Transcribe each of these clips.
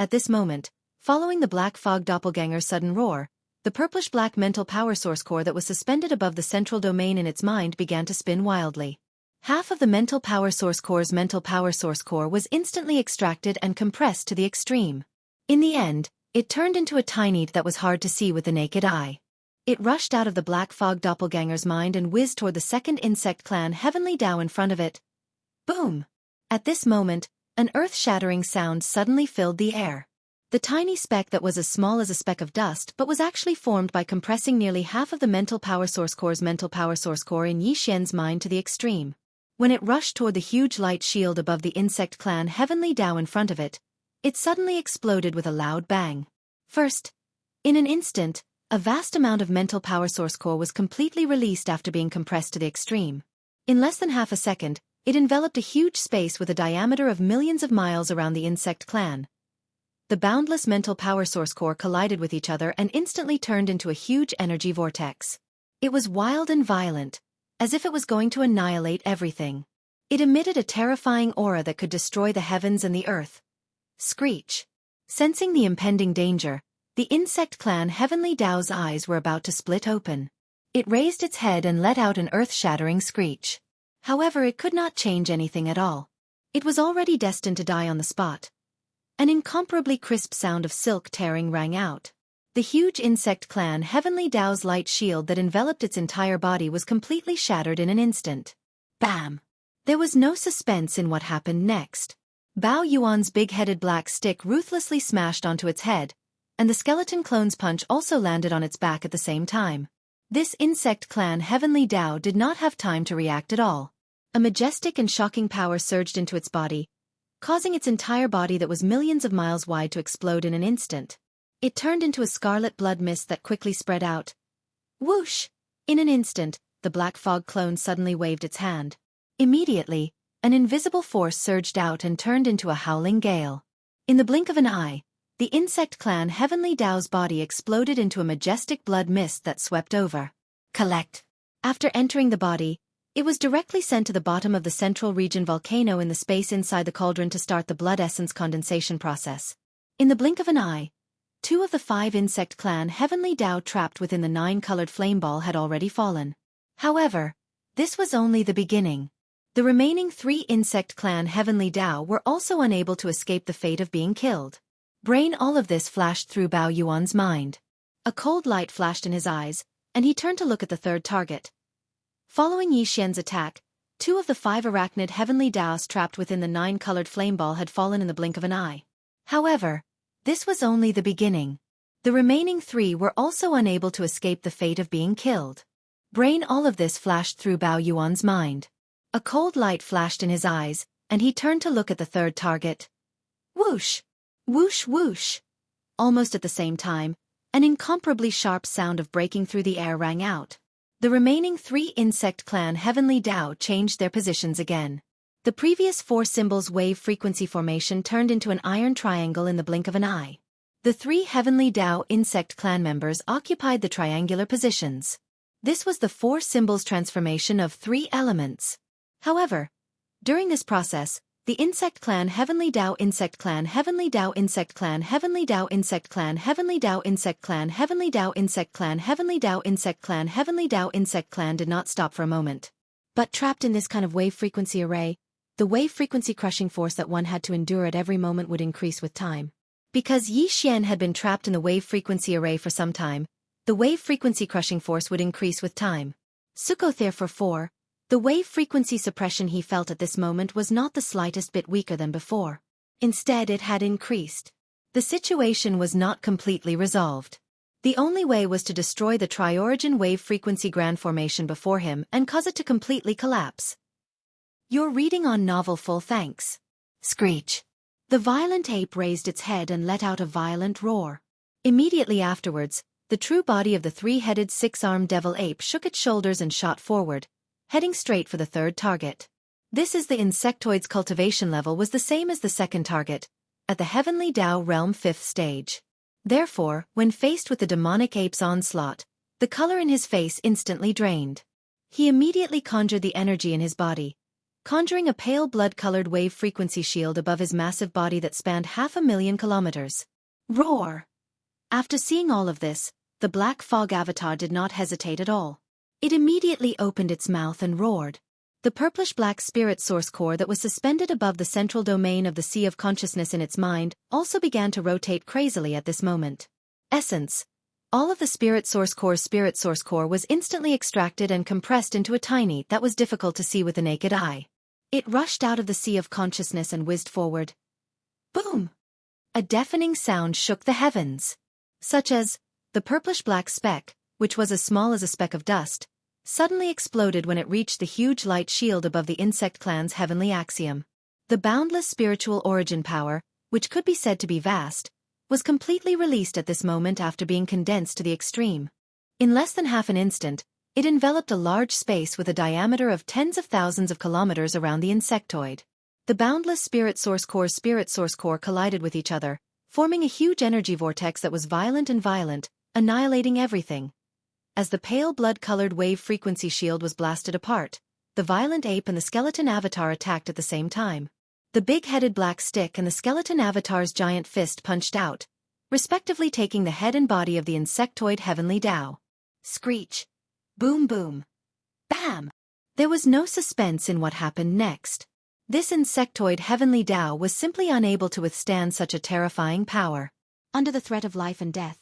At this moment, following the black fog doppelganger's sudden roar, the purplish-black mental power source core that was suspended above the central domain in its mind began to spin wildly. Half of the mental power source core's mental power source core was instantly extracted and compressed to the extreme. In the end, it turned into a tiny that was hard to see with the naked eye. It rushed out of the black fog doppelganger's mind and whizzed toward the second insect clan Heavenly Dao in front of it. Boom! At this moment, an earth-shattering sound suddenly filled the air. The tiny speck that was as small as a speck of dust but was actually formed by compressing nearly half of the mental power source core's mental power source core in Yi Xian's mind to the extreme. When it rushed toward the huge light shield above the insect clan Heavenly Dao in front of it, it suddenly exploded with a loud bang. First, in an instant, a vast amount of mental power source core was completely released after being compressed to the extreme. In less than half a second, it enveloped a huge space with a diameter of millions of miles around the insect clan. The boundless mental power source core collided with each other and instantly turned into a huge energy vortex. It was wild and violent, as if it was going to annihilate everything. It emitted a terrifying aura that could destroy the heavens and the earth. Screech. Sensing the impending danger, the insect clan Heavenly Dao's eyes were about to split open. It raised its head and let out an earth-shattering screech. However, it could not change anything at all. It was already destined to die on the spot. An incomparably crisp sound of silk tearing rang out. The huge insect clan Heavenly Dao's light shield that enveloped its entire body was completely shattered in an instant. Bam! There was no suspense in what happened next. Bao Yuan's big-headed black stick ruthlessly smashed onto its head, and the skeleton clone's punch also landed on its back at the same time. This insect clan Heavenly Dao did not have time to react at all. A majestic and shocking power surged into its body, causing its entire body that was millions of miles wide to explode in an instant. It turned into a scarlet blood mist that quickly spread out. Whoosh! In an instant, the black fog clone suddenly waved its hand. Immediately, an invisible force surged out and turned into a howling gale. In the blink of an eye, the insect clan Heavenly Dao's body exploded into a majestic blood mist that swept over. Collect! After entering the body, it was directly sent to the bottom of the central region volcano in the space inside the cauldron to start the blood essence condensation process. In the blink of an eye, 2 of the 5 insect clan Heavenly Dao trapped within the 9-colored flame ball had already fallen. However, this was only the beginning. The remaining 3 insect clan Heavenly Dao were also unable to escape the fate of being killed. Brain, all of this flashed through Bao Yuan's mind. A cold light flashed in his eyes, and he turned to look at the third target. Following Yi Xian's attack, 2 of the 5 arachnid Heavenly Daos trapped within the 9-colored flame ball had fallen in the blink of an eye. However, this was only the beginning. The remaining 3 were also unable to escape the fate of being killed. Brain, all of this flashed through Bao Yuan's mind. A cold light flashed in his eyes, and he turned to look at the third target. Whoosh! Whoosh whoosh! Almost at the same time, an incomparably sharp sound of breaking through the air rang out. The remaining 3 insect clan Heavenly Dao changed their positions again. The previous 4 symbols wave frequency formation turned into an iron triangle in the blink of an eye. The 3 Heavenly Dao insect clan members occupied the triangular positions. This was the 4 symbols transformation of 3 elements. However, during this process, the insect clan Heavenly Dao insect clan Heavenly Dao insect clan Heavenly Dao insect clan Heavenly Dao insect clan Heavenly Dao insect clan Heavenly Dao insect clan Heavenly Dao insect clan did not stop for a moment. But trapped in this kind of wave frequency array, the wave frequency crushing force that one had to endure at every moment would increase with time. Because Yi Xian had been trapped in the wave frequency array for some time, the wave frequency crushing force would increase with time. Suko therefore 4. The wave frequency suppression he felt at this moment was not the slightest bit weaker than before. Instead, it had increased. The situation was not completely resolved. The only way was to destroy the tri-origin wave frequency grand formation before him and cause it to completely collapse. You're reading on novel full thanks. Screech. The violent ape raised its head and let out a violent roar. Immediately afterwards, the true body of the 3-headed 6-armed devil ape shook its shoulders and shot forward, heading straight for the third target. This is the insectoid's cultivation level was the same as the second target, at the Heavenly Dao Realm 5th stage. Therefore, when faced with the demonic ape's onslaught, the color in his face instantly drained. He immediately conjured the energy in his body, conjuring a pale blood-colored wave-frequency shield above his massive body that spanned 500,000 kilometers. Roar! After seeing all of this, the black fog avatar did not hesitate at all. It immediately opened its mouth and roared. The purplish-black spirit source core that was suspended above the central domain of the sea of consciousness in its mind also began to rotate crazily at this moment. Essence. All of the spirit source core was instantly extracted and compressed into a tiny that was difficult to see with the naked eye. It rushed out of the sea of consciousness and whizzed forward. Boom! A deafening sound shook the heavens. Such as, the purplish-black speck, which was as small as a speck of dust, suddenly exploded when it reached the huge light shield above the insect clan's heavenly axiom. The boundless spiritual origin power, which could be said to be vast, was completely released at this moment after being condensed to the extreme. In less than half an instant, it enveloped a large space with a diameter of tens of thousands of kilometers around the insectoid. The boundless spirit source core collided with each other, forming a huge energy vortex that was violent, annihilating everything. As the pale blood-colored wave-frequency shield was blasted apart, the violent ape and the skeleton avatar attacked at the same time. The big-headed black stick and the skeleton avatar's giant fist punched out, respectively taking the head and body of the insectoid heavenly Tao. Screech. Boom boom. Bam! There was no suspense in what happened next. This insectoid heavenly Tao was simply unable to withstand such a terrifying power. Under the threat of life and death,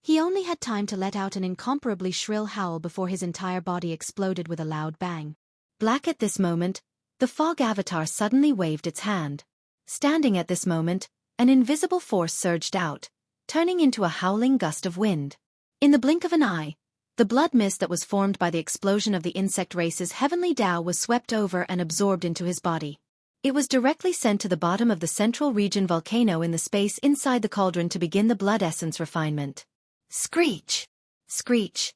he only had time to let out an incomparably shrill howl before his entire body exploded with a loud bang. Black at this moment, the fog avatar suddenly waved its hand. Standing at this moment, an invisible force surged out, turning into a howling gust of wind. In the blink of an eye, the blood mist that was formed by the explosion of the insect race's heavenly Tao was swept over and absorbed into his body. It was directly sent to the bottom of the central region volcano in the space inside the cauldron to begin the blood essence refinement. Screech! Screech!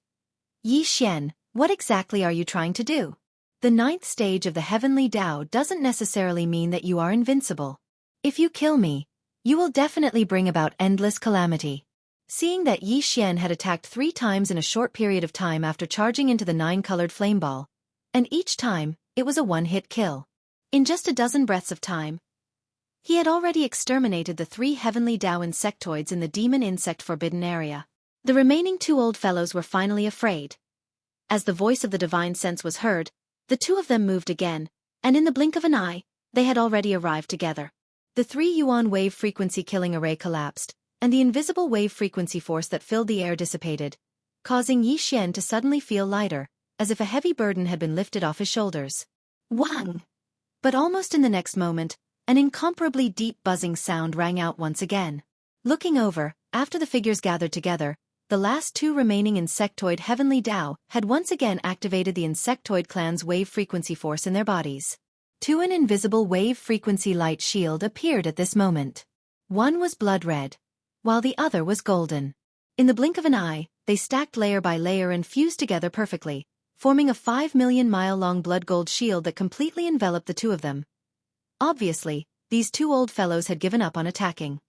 Yi Xian, what exactly are you trying to do? The 9th stage of the heavenly Tao doesn't necessarily mean that you are invincible. If you kill me, you will definitely bring about endless calamity. Seeing that Yi Xian had attacked 3 times in a short period of time after charging into the 9-colored flame ball, and each time, it was a one-hit kill. In just a dozen breaths of time, he had already exterminated the 3 heavenly Tao insectoids in the demon insect forbidden area. The remaining 2 old fellows were finally afraid. As the voice of the divine sense was heard, the 2 of them moved again, and in the blink of an eye, they had already arrived together. The 3 Yuan wave frequency killing array collapsed, and the invisible wave frequency force that filled the air dissipated, causing Yi Xian to suddenly feel lighter, as if a heavy burden had been lifted off his shoulders. Wang! But almost in the next moment, an incomparably deep buzzing sound rang out once again. Looking over, after the figures gathered together, the last 2 remaining insectoid heavenly Tao had once again activated the insectoid clan's wave frequency force in their bodies. 2 an invisible wave frequency light shield appeared at this moment. One was blood red, while the other was golden. In the blink of an eye, they stacked layer by layer and fused together perfectly, forming a 5 million mile-long blood gold shield that completely enveloped the 2 of them. Obviously, these 2 old fellows had given up on attacking.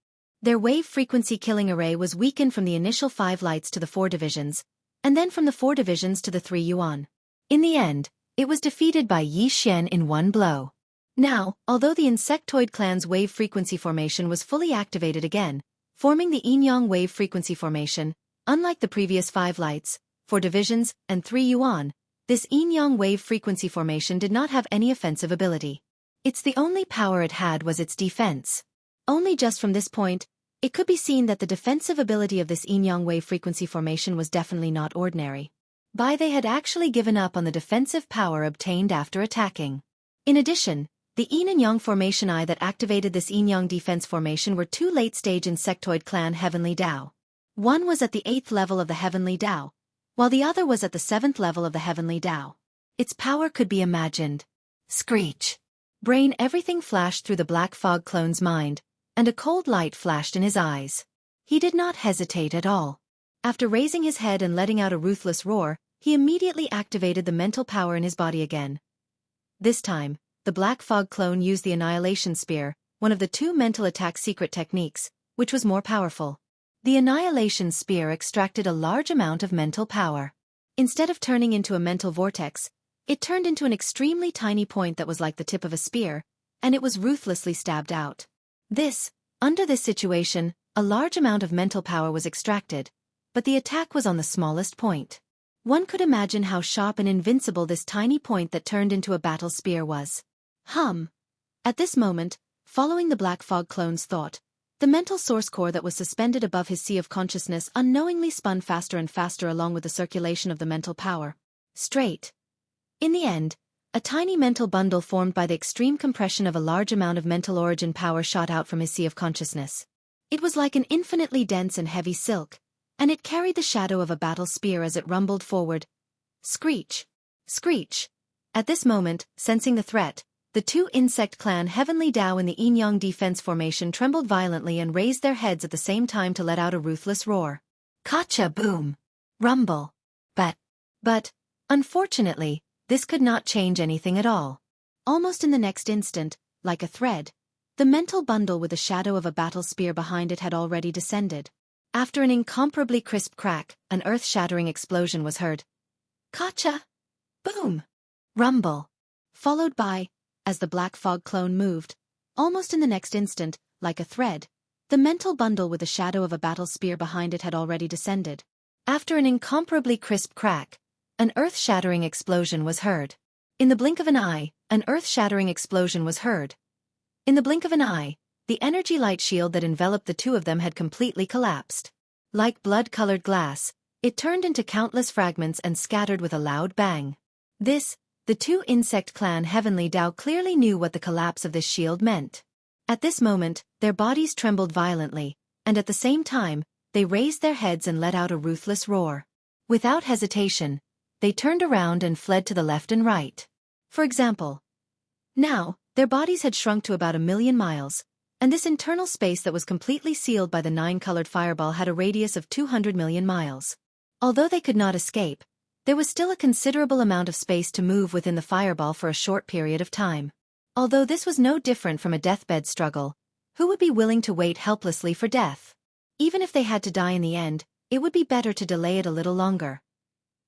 Their wave frequency killing array was weakened from the initial 5 lights to the 4 divisions, and then from the 4 divisions to the 3 yuan. In the end, it was defeated by Yi Xian in one blow. Now, although the insectoid clan's wave frequency formation was fully activated again, forming the yin-yang wave frequency formation, unlike the previous 5 lights, 4 divisions, and 3 yuan, this yin-yang wave frequency formation did not have any offensive ability. The only power it had was its defense. Only just from this point, it could be seen that the defensive ability of this yin-yang wave frequency formation was definitely not ordinary. They had actually given up on the defensive power obtained after attacking. In addition, the yin and yang formation eye that activated this yin-yang defense formation were 2 late-stage insectoid clan heavenly Tao. One was at the 8th level of the heavenly Tao, while the other was at the 7th level of the heavenly Tao. Its power could be imagined. Screech! Brain everything flashed through the black fog clone's mind, and a cold light flashed in his eyes. He did not hesitate at all. After raising his head and letting out a ruthless roar, he immediately activated the mental power in his body again. This time, the black fog clone used the Annihilation Spear, one of the 2 mental attack secret techniques, which was more powerful. The Annihilation Spear extracted a large amount of mental power. Instead of turning into a mental vortex, It turned into an extremely tiny point that was like the tip of a spear, and it was ruthlessly stabbed out. Under this situation, a large amount of mental power was extracted, but the attack was on the smallest point. One could imagine how sharp and invincible this tiny point that turned into a battle spear was. At this moment, following the Black Fog clone's thought, the mental source core that was suspended above his sea of consciousness unknowingly spun faster and faster along with the circulation of the mental power. In the end, a tiny mental bundle formed by the extreme compression of a large amount of mental origin power shot out from his sea of consciousness. It was like an infinitely dense and heavy silk, and it carried the shadow of a battle spear as it rumbled forward. Screech! Screech! At this moment, sensing the threat, the two insect clan Heavenly Dao in the Yin-Yang defense formation trembled violently and raised their heads at the same time to let out a ruthless roar. Kacha boom! Rumble! But, unfortunately, this could not change anything at all. Almost in the next instant, like a thread, the mental bundle with the shadow of a battle spear behind it had already descended. After an incomparably crisp crack, an earth-shattering explosion was heard. Kacha! Boom! Rumble! Followed by, as the Black Fog clone moved, almost in the next instant, like a thread, the mental bundle with the shadow of a battle spear behind it had already descended. After an incomparably crisp crack, an earth-shattering explosion was heard. In the blink of an eye, an earth-shattering explosion was heard. In the blink of an eye, the energy light shield that enveloped the two of them had completely collapsed. Like blood-colored glass, it turned into countless fragments and scattered with a loud bang. The two insect clan Heavenly Dao clearly knew what the collapse of this shield meant. At this moment, their bodies trembled violently, and at the same time, they raised their heads and let out a ruthless roar. Without hesitation, they turned around and fled to the left and right. For example, now, their bodies had shrunk to about 1,000,000 miles, and this internal space that was completely sealed by the 9-colored fireball had a radius of 200 million miles. Although they could not escape, there was still a considerable amount of space to move within the fireball for a short period of time. Although this was no different from a deathbed struggle, who would be willing to wait helplessly for death? Even if they had to die in the end, it would be better to delay it a little longer.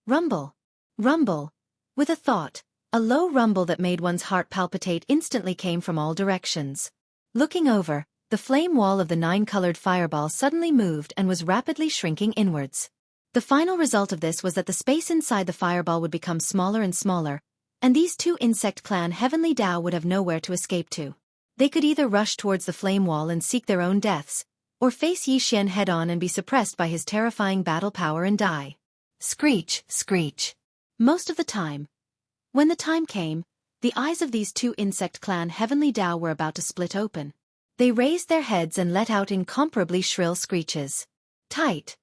Rumble! Rumble! With a thought, a low rumble that made one's heart palpitate instantly came from all directions. Looking over, the flame wall of the 9-colored fireball suddenly moved and was rapidly shrinking inwards. The final result of this was that the space inside the fireball would become smaller and smaller, and these two insect clan Heavenly Dao would have nowhere to escape to. They could either rush towards the flame wall and seek their own deaths, or face Yi Xian head-on and be suppressed by his terrifying battle power and die. Screech, screech. Most of the time, when the time came, the eyes of these two insect clan Heavenly Dao were about to split open. They raised their heads and let out incomparably shrill screeches. Tight.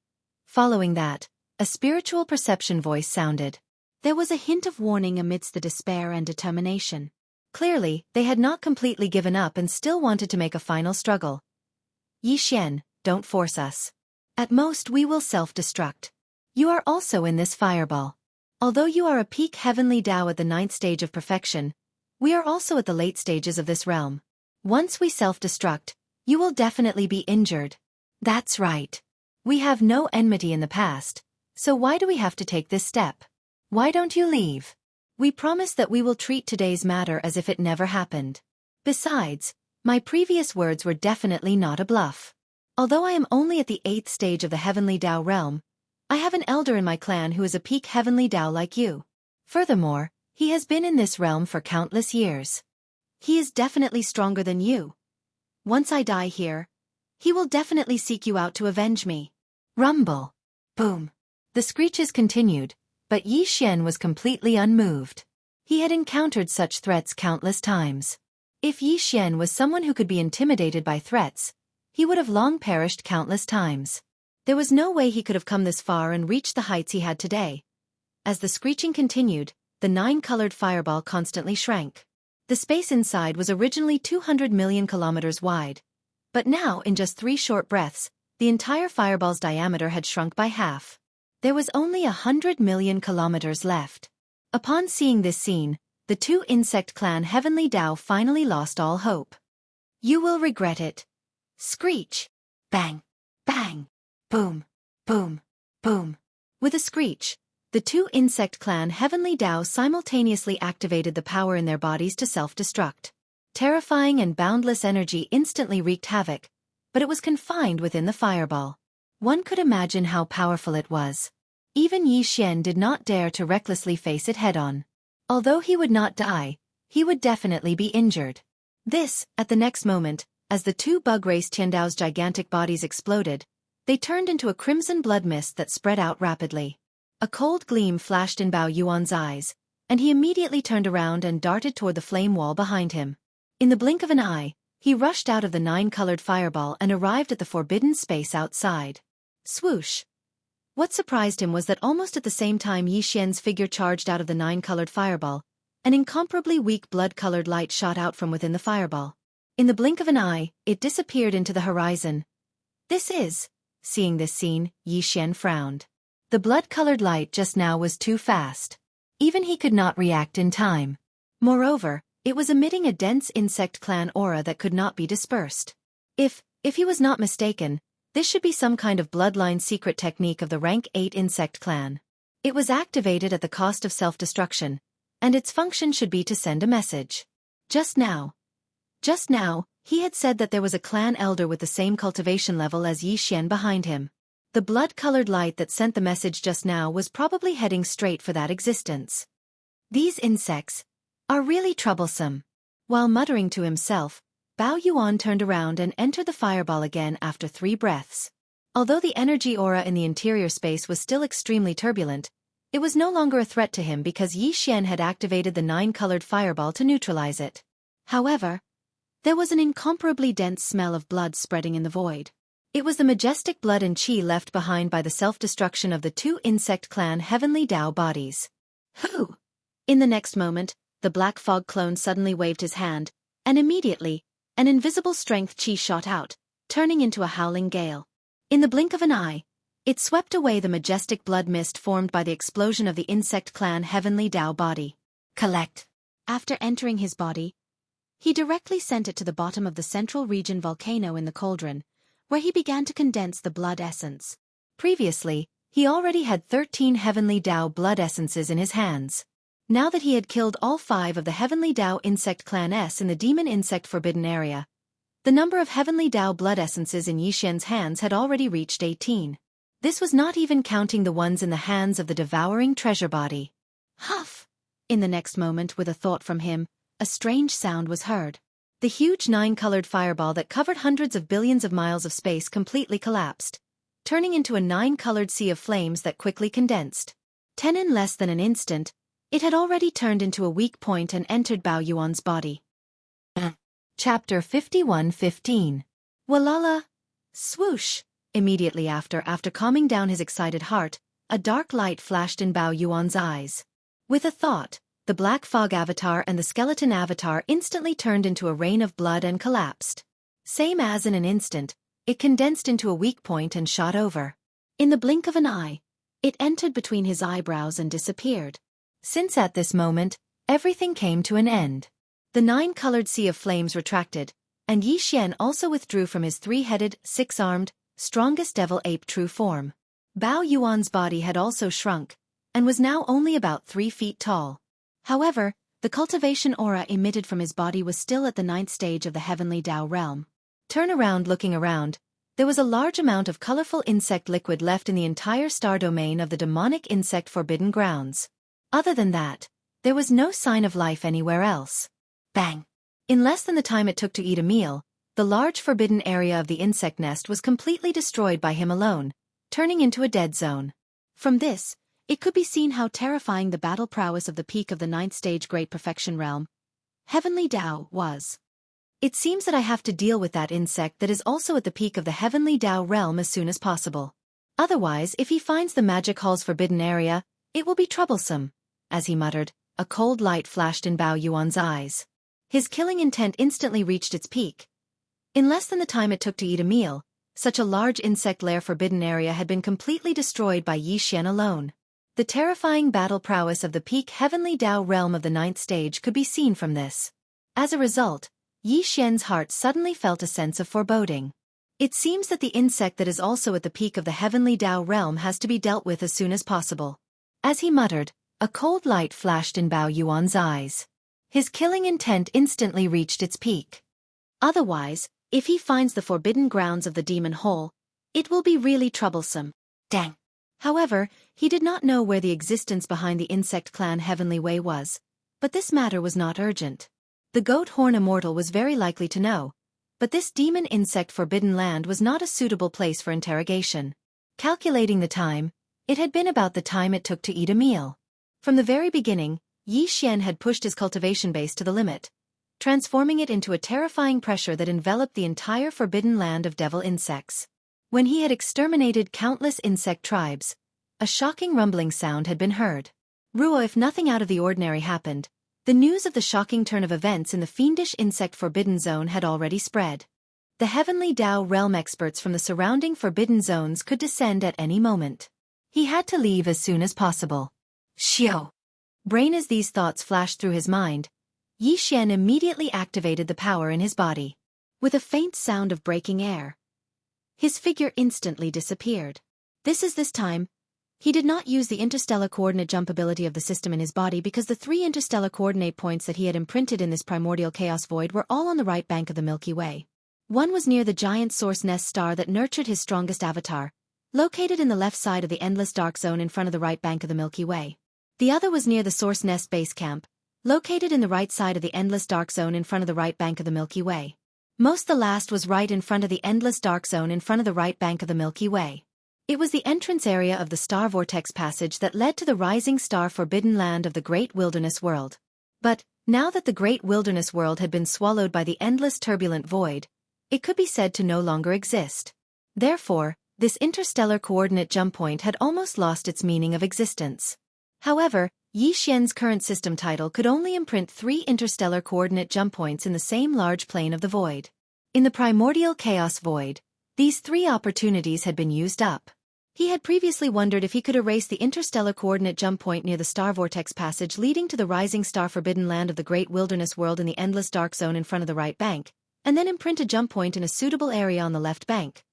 Following that, a spiritual perception voice sounded. There was a hint of warning amidst the despair and determination. Clearly, they had not completely given up and still wanted to make a final struggle. Yi Xian, don't force us. At most we will self-destruct. You are also in this fireball. Although you are a peak Heavenly Dao at the 9th stage of perfection, we are also at the late stages of this realm. Once we self-destruct, you will definitely be injured. That's right. We have no enmity in the past, so why do we have to take this step? Why don't you leave? We promise that we will treat today's matter as if it never happened. Besides, my previous words were definitely not a bluff. Although I am only at the 8th stage of the Heavenly Dao realm, I have an elder in my clan who is a peak Heavenly Dao like you. Furthermore, he has been in this realm for countless years. He is definitely stronger than you. Once I die here, he will definitely seek you out to avenge me. Rumble. Boom. The screeches continued, but Yi Xian was completely unmoved. He had encountered such threats countless times. If Yi Xian was someone who could be intimidated by threats, he would have long perished countless times. There was no way he could have come this far and reached the heights he had today. As the screeching continued, the 9-colored fireball constantly shrank. The space inside was originally 200 million kilometers wide, but now in just 3 short breaths, the entire fireball's diameter had shrunk by half. There was only 100 million kilometers left. Upon seeing this scene, the two insect clan Heavenly Dao finally lost all hope. You will regret it. Screech! Bang! Bang! Boom! Boom! Boom! With a screech, The two insect clan Heavenly Dao simultaneously activated the power in their bodies to self-destruct. Terrifying and boundless energy instantly wreaked havoc, but it was confined within the fireball. One could imagine how powerful it was. Even Yi Xian did not dare to recklessly face it head-on. Although he would not die, he would definitely be injured. At the next moment, as the two bug race Tiandao's gigantic bodies exploded, they turned into a crimson blood mist that spread out rapidly. A cold gleam flashed in Bao Yuan's eyes, and he immediately turned around and darted toward the flame wall behind him. In the blink of an eye, he rushed out of the nine-colored fireball and arrived at the forbidden space outside. Swoosh! What surprised him was that almost at the same time Yi Xian's figure charged out of the nine-colored fireball, an incomparably weak blood-colored light shot out from within the fireball. In the blink of an eye, it disappeared into the horizon. Seeing this scene, Yi Xian frowned. The blood-colored light just now was too fast. Even he could not react in time. Moreover, it was emitting a dense insect clan aura that could not be dispersed. If he was not mistaken, this should be some kind of bloodline secret technique of the rank 8 insect clan. It was activated at the cost of self-destruction, and its function should be to send a message. Just now, he had said that there was a clan elder with the same cultivation level as Yi Xian behind him. The blood-colored light that sent the message just now was probably heading straight for that existence. These insects are really troublesome. While muttering to himself, Bao Yuan turned around and entered the fireball again after 3 breaths. Although the energy aura in the interior space was still extremely turbulent, it was no longer a threat to him because Yi Xian had activated the 9-colored fireball to neutralize it. However, there was an incomparably dense smell of blood spreading in the void. It was the majestic blood and qi left behind by the self-destruction of the two insect clan Heavenly Dao bodies. Who? In the next moment, the black fog clone suddenly waved his hand, and immediately, an invisible strength qi shot out, turning into a howling gale. In the blink of an eye, it swept away the majestic blood mist formed by the explosion of the insect clan Heavenly Dao body. Collect. After entering his body, he directly sent it to the bottom of the central region volcano in the cauldron, where he began to condense the blood essence. Previously, he already had 13 Heavenly Dao blood essences in his hands. Now that he had killed all 5 of the Heavenly Dao insect clan S in the demon insect forbidden area, the number of Heavenly Dao blood essences in Yi Xian's hands had already reached 18. This was not even counting the ones in the hands of the devouring treasure body. Huff! In the next moment, with a thought from him, a strange sound was heard. The huge 9-colored fireball that covered hundreds of billions of miles of space completely collapsed, turning into a 9-colored sea of flames that quickly condensed. In less than an instant, it had already turned into a weak point and entered Bao Yuan's body. Chapter 51:15. Walala! Swoosh! Immediately after calming down his excited heart, a dark light flashed in Bao Yuan's eyes. With a thought, the black fog avatar and the skeleton avatar instantly turned into a rain of blood and collapsed. Same as in an instant, it condensed into a weak point and shot over. In the blink of an eye, it entered between his eyebrows and disappeared. Since at this moment, everything came to an end. The 9-colored sea of flames retracted, and Yi Xian also withdrew from his 3-headed, 6-armed, strongest devil ape true form. Bao Yuan's body had also shrunk, and was now only about 3 feet tall. However, the cultivation aura emitted from his body was still at the 9th stage of the Heavenly Dao realm. Looking around, there was a large amount of colorful insect liquid left in the entire star domain of the demonic insect forbidden grounds. Other than that, there was no sign of life anywhere else. Bang! In less than the time it took to eat a meal, the large forbidden area of the insect nest was completely destroyed by him alone, turning into a dead zone. From this, it could be seen how terrifying the battle prowess of the peak of the 9th stage Great Perfection realm, Heavenly Dao, was. It seems that I have to deal with that insect that is also at the peak of the Heavenly Dao realm as soon as possible. Otherwise, if he finds the magic hall's forbidden area, it will be troublesome. As he muttered, a cold light flashed in Bao Yuan's eyes. His killing intent instantly reached its peak. In less than the time it took to eat a meal, such a large insect lair forbidden area had been completely destroyed by Yi Xian alone. The terrifying battle prowess of the peak Heavenly Dao realm of the 9th stage could be seen from this. As a result, Yi Xian's heart suddenly felt a sense of foreboding. It seems that the insect that is also at the peak of the Heavenly Dao realm has to be dealt with as soon as possible. As he muttered, a cold light flashed in Bao Yuan's eyes. His killing intent instantly reached its peak. Otherwise, if he finds the forbidden grounds of the demon hole, it will be really troublesome. Dang. However, he did not know where the existence behind the insect clan Heavenly Way was, but this matter was not urgent. The goat horn immortal was very likely to know, but this demon insect forbidden land was not a suitable place for interrogation. Calculating the time, it had been about the time it took to eat a meal. From the very beginning, Yi Xian had pushed his cultivation base to the limit, transforming it into a terrifying pressure that enveloped the entire forbidden land of devil insects. When he had exterminated countless insect tribes, a shocking rumbling sound had been heard. Ruo, if nothing out of the ordinary happened, the news of the shocking turn of events in the fiendish insect forbidden zone had already spread. The heavenly Dao realm experts from the surrounding forbidden zones could descend at any moment. He had to leave as soon as possible. Xiao. Brain as these thoughts flashed through his mind, Yi Xian immediately activated the power in his body. With a faint sound of breaking air, his figure instantly disappeared. This time, he did not use the interstellar coordinate jump ability of the system in his body because the 3 interstellar coordinate points that he had imprinted in this primordial chaos void were all on the right bank of the Milky Way. One was near the giant source nest star that nurtured his strongest avatar, located in the left side of the endless dark zone in front of the right bank of the Milky Way. The other was near the source nest base camp, located in the right side of the endless dark zone in front of the right bank of the Milky Way. The last was right in front of the endless dark zone in front of the right bank of the Milky Way. It was the entrance area of the star vortex passage that led to the rising star forbidden land of the great wilderness world. But, now that the great wilderness world had been swallowed by the endless turbulent void, it could be said to no longer exist. Therefore, this interstellar coordinate jump point had almost lost its meaning of existence. However, Yi Xian's current system title could only imprint 3 interstellar coordinate jump points in the same large plane of the void. In the primordial chaos void, these 3 opportunities had been used up. He had previously wondered if he could erase the interstellar coordinate jump point near the star vortex passage leading to the rising star forbidden land of the great wilderness world in the endless dark zone in front of the right bank, and then imprint a jump point in a suitable area on the left bank.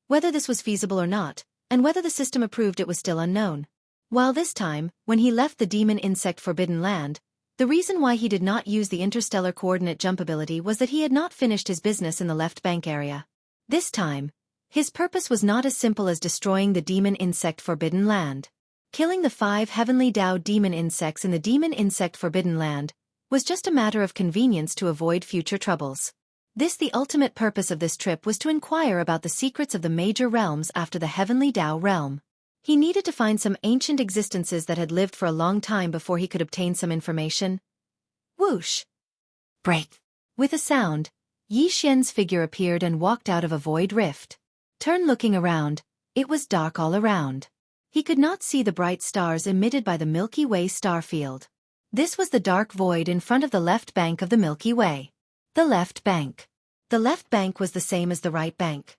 Whether this was feasible or not, and whether the system approved it was still unknown. While this time, when he left the demon insect forbidden land, the reason why he did not use the interstellar coordinate jump ability was that he had not finished his business in the left bank area. This time, his purpose was not as simple as destroying the demon insect forbidden land. Killing the 5 heavenly Dao demon insects in the demon insect forbidden land was just a matter of convenience to avoid future troubles. The ultimate purpose of this trip was to inquire about the secrets of the major realms after the heavenly Dao realm. He needed to find some ancient existences that had lived for a long time before he could obtain some information. Whoosh! Break! With a sound, Yi Xian's figure appeared and walked out of a void rift. Looking around, it was dark all around. He could not see the bright stars emitted by the Milky Way star field. This was the dark void in front of the left bank of the Milky Way. The left bank. The left bank was the same as the right bank.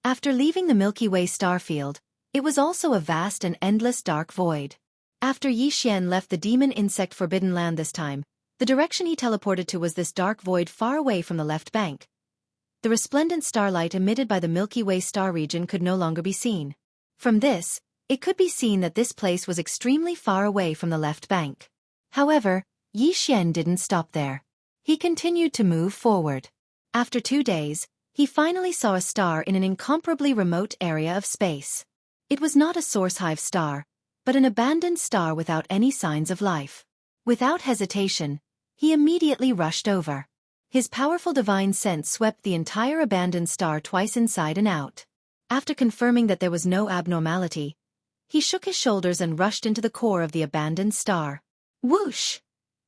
After leaving the Milky Way star field, it was also a vast and endless dark void. After Yi Xian left the demon insect forbidden land this time, the direction he teleported to was this dark void far away from the left bank. The resplendent starlight emitted by the Milky Way star region could no longer be seen. From this, it could be seen that this place was extremely far away from the left bank. However, Yi Xian didn't stop there. He continued to move forward. After 2 days, he finally saw a star in an incomparably remote area of space. It was not a source hive star, but an abandoned star without any signs of life. Without hesitation, he immediately rushed over. His powerful divine sense swept the entire abandoned star twice inside and out. After confirming that there was no abnormality, he shook his shoulders and rushed into the core of the abandoned star. Whoosh!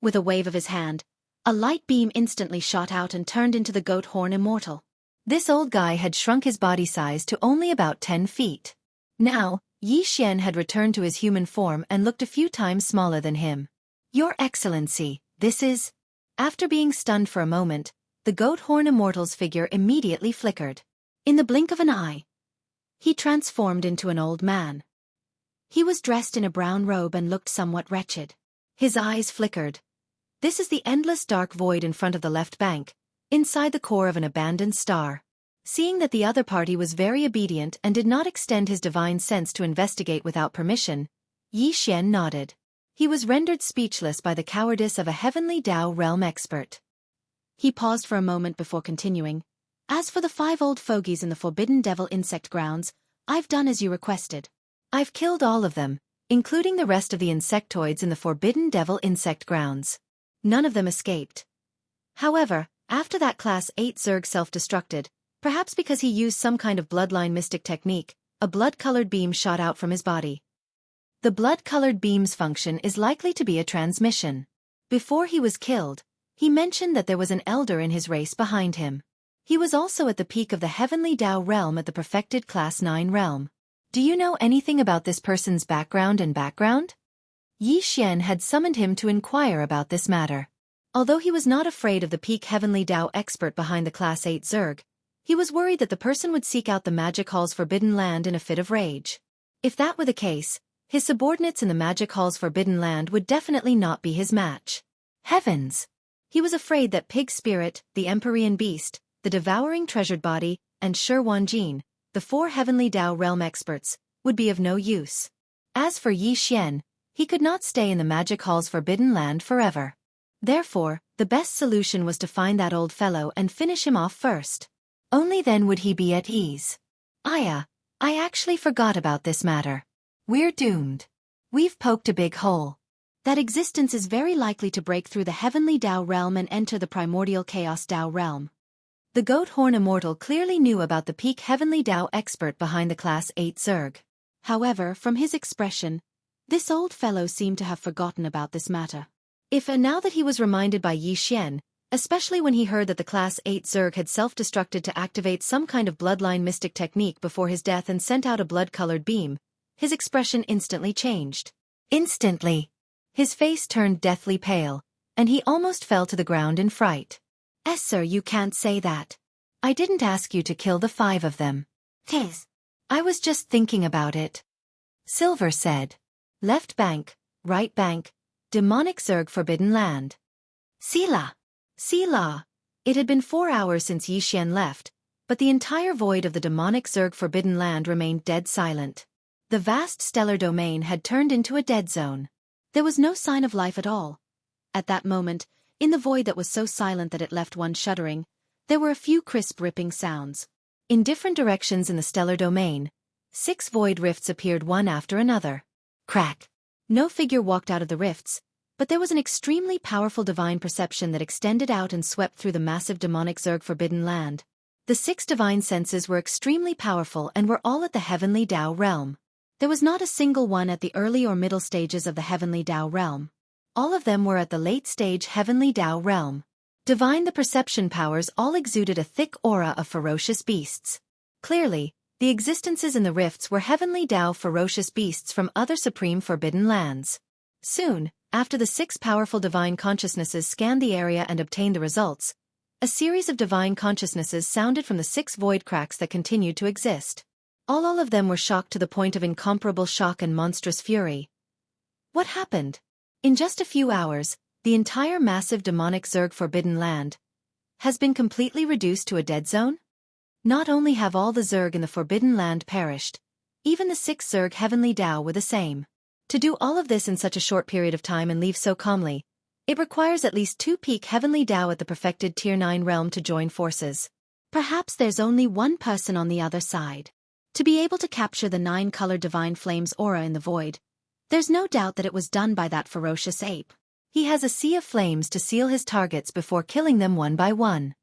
With a wave of his hand, a light beam instantly shot out and turned into the goat horn immortal. This old guy had shrunk his body size to only about 10 feet. Now, Yi Xian had returned to his human form and looked a few times smaller than him. Your Excellency, this is... After being stunned for a moment, the goat horn immortal's figure immediately flickered. In the blink of an eye, he transformed into an old man. He was dressed in a brown robe and looked somewhat wretched. His eyes flickered. This is the endless dark void in front of the left bank, inside the core of an abandoned star. Seeing that the other party was very obedient and did not extend his divine sense to investigate without permission, Yi Xian nodded. He was rendered speechless by the cowardice of a Heavenly Dao realm expert. He paused for a moment before continuing. As for the 5 old fogies in the Forbidden Devil insect grounds, I've done as you requested. I've killed all of them, including the rest of the insectoids in the Forbidden Devil insect grounds. None of them escaped. However, after that Class 8 Zerg self-destructed, perhaps because he used some kind of bloodline mystic technique, a blood-colored beam shot out from his body. The blood-colored beam's function is likely to be a transmission. Before he was killed, he mentioned that there was an elder in his race behind him. He was also at the peak of the Heavenly Dao realm at the perfected Class 9 realm. Do you know anything about this person's background and background? Yi Xian had summoned him to inquire about this matter. Although he was not afraid of the peak Heavenly Dao expert behind the Class 8 Zerg, he was worried that the person would seek out the Magic Hall's Forbidden Land in a fit of rage. If that were the case, his subordinates in the Magic Hall's Forbidden Land would definitely not be his match. Heavens! He was afraid that Pig Spirit, the Empyrean Beast, the Devouring Treasured Body, and Shi Wanjin, the 4 Heavenly Dao realm experts, would be of no use. As for Yi Xian, he could not stay in the Magic Hall's Forbidden Land forever. Therefore, the best solution was to find that old fellow and finish him off first. Only then would he be at ease. I actually forgot about this matter. We're doomed. We've poked a big hole. That existence is very likely to break through the Heavenly Dao realm and enter the Primordial Chaos Dao realm. The Goat Horn Immortal clearly knew about the peak Heavenly Dao expert behind the Class 8 Zerg. However, from his expression, this old fellow seemed to have forgotten about this matter. Now that he was reminded by Yi Xian, especially when he heard that the Class 8 Zerg had self-destructed to activate some kind of bloodline mystic technique before his death and sent out a blood-colored beam, his expression instantly changed. Instantly. His face turned deathly pale, and he almost fell to the ground in fright. Sir, you can't say that. I didn't ask you to kill the 5 of them. Tis. I was just thinking about it. Silver said. Left bank, right bank, Demonic Zerg Forbidden Land. Sela. Sela. It had been 4 hours since Yi Xian left, but the entire void of the Demonic Zerg Forbidden Land remained dead silent. The vast stellar domain had turned into a dead zone. There was no sign of life at all. At that moment, in the void that was so silent that it left one shuddering, there were a few crisp ripping sounds. In different directions in the stellar domain, 6 void rifts appeared one after another. Crack. No figure walked out of the rifts, but there was an extremely powerful divine perception that extended out and swept through the massive Demonic Zerg Forbidden Land. The 6 divine senses were extremely powerful and were all at the Heavenly Dao realm. There was not a single one at the early or middle stages of the Heavenly Dao realm. All of them were at the late stage Heavenly Dao realm. Divine the perception powers all exuded a thick aura of ferocious beasts. Clearly, the existences in the rifts were Heavenly Dao ferocious beasts from other supreme forbidden lands. Soon, after the 6 powerful divine consciousnesses scanned the area and obtained the results, a series of divine consciousnesses sounded from the 6 void cracks that continued to exist. All of them were shocked to the point of incomparable shock and monstrous fury. What happened? In just a few hours, the entire massive Demonic Zerg Forbidden Land has been completely reduced to a dead zone? Not only have all the Zerg in the Forbidden Land perished, even the 6 Zerg Heavenly Dao were the same. To do all of this in such a short period of time and leave so calmly, it requires at least 2 peak Heavenly Dao at the perfected Tier 9 realm to join forces. Perhaps there's only one person on the other side. To be able to capture the 9-colored divine flame's aura in the void, there's no doubt that it was done by that ferocious ape. He has a sea of flames to seal his targets before killing them one by one.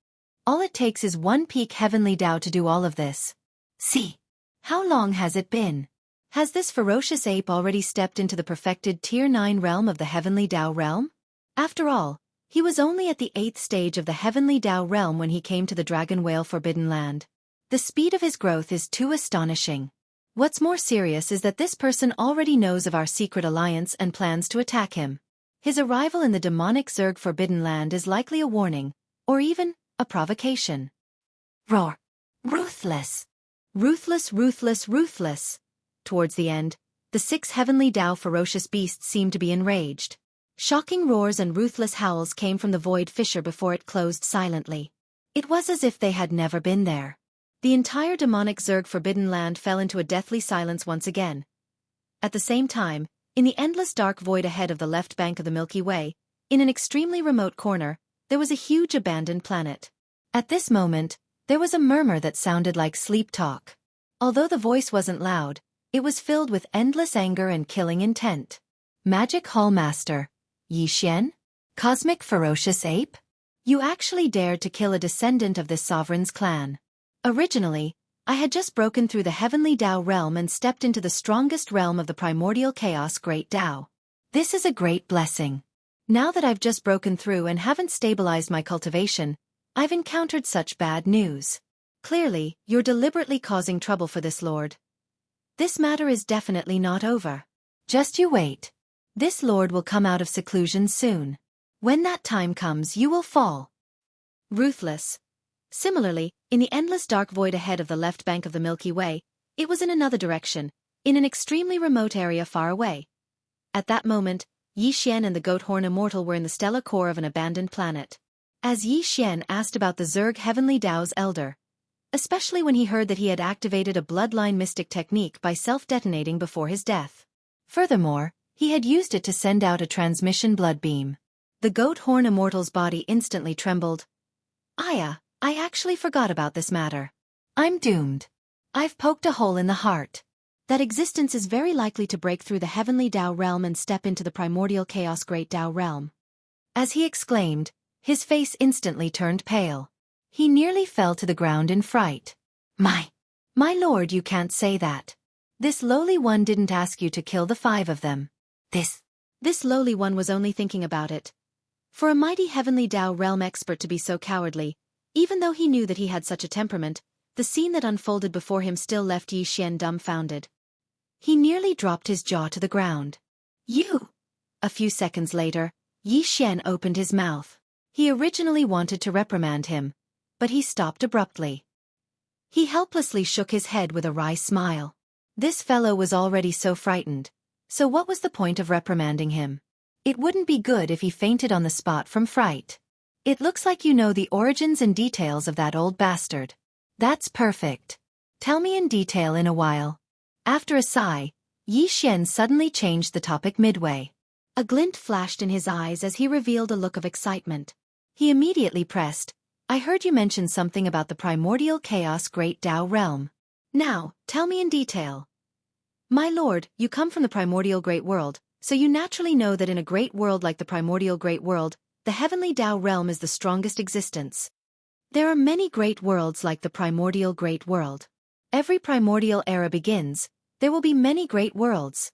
All it takes is 1 peak Heavenly Dao to do all of this. See. How long has it been? Has this ferocious ape already stepped into the perfected Tier 9 realm of the Heavenly Dao realm? After all, he was only at the 8th stage of the Heavenly Dao realm when he came to the Dragon Whale Forbidden Land. The speed of his growth is too astonishing. What's more serious is that this person already knows of our secret alliance and plans to attack him. His arrival in the Demonic Zerg Forbidden Land is likely a warning, or even a provocation. Roar. Ruthless. Ruthless, ruthless, ruthless. Towards the end, the 6 Heavenly Dao ferocious beasts seemed to be enraged. Shocking roars and ruthless howls came from the void fissure before it closed silently. It was as if they had never been there. The entire Demonic Zerg Forbidden Land fell into a deathly silence once again. At the same time, In the endless dark void ahead of the left bank of the Milky Way, in an extremely remote corner, there was a huge abandoned planet. At this moment, there was a murmur that sounded like sleep talk. Although the voice wasn't loud, it was filled with endless anger and killing intent. Magic Hall Master, Yi Xian? Cosmic Ferocious Ape? You actually dared to kill a descendant of this sovereign's clan. Originally, I had just broken through the heavenly Tao realm and stepped into the strongest realm of the primordial chaos Great Tao. This is a great blessing. Now that I've just broken through and haven't stabilized my cultivation, I've encountered such bad news. Clearly, you're deliberately causing trouble for this lord. This matter is definitely not over. Just you wait. This lord will come out of seclusion soon. When that time comes, you will fall. Ruthless. Similarly, in the endless dark void ahead of the left bank of the Milky Way, it was in another direction, in an extremely remote area far away. At that moment, Yi Xian and the Goat Horn Immortal were in the stellar core of an abandoned planet. As Yi Xian asked about the Zerg Heavenly Tao's elder, especially when he heard that he had activated a bloodline mystic technique by self-detonating before his death. Furthermore, he had used it to send out a transmission blood beam. The Goat Horn Immortal's body instantly trembled. I actually forgot about this matter. I'm doomed. I've poked a hole in the heart. That existence is very likely to break through the heavenly Tao realm and step into the primordial chaos Great Tao realm. As he exclaimed, his face instantly turned pale. He nearly fell to the ground in fright. My lord, you can't say that. This lowly one didn't ask you to kill the 5 of them. This lowly one was only thinking about it. For a mighty heavenly Tao realm expert to be so cowardly, even though he knew that he had such a temperament, the scene that unfolded before him still left Yi Xian dumbfounded. He nearly dropped his jaw to the ground. You! A few seconds later, Yi Xian opened his mouth. He originally wanted to reprimand him, but he stopped abruptly. He helplessly shook his head with a wry smile. This fellow was already so frightened, so what was the point of reprimanding him? It wouldn't be good if he fainted on the spot from fright. It looks like you know the origins and details of that old bastard. That's perfect. Tell me in detail in a while. After a sigh, Yi Xian suddenly changed the topic midway. A glint flashed in his eyes as he revealed a look of excitement. He immediately pressed, I heard you mention something about the primordial chaos Great Tao realm. Now, tell me in detail. My lord, you come from the primordial great world, so you naturally know that in a great world like the primordial great world, the heavenly Tao realm is the strongest existence. There are many great worlds like the primordial great world. Every primordial era begins, there will be many great worlds.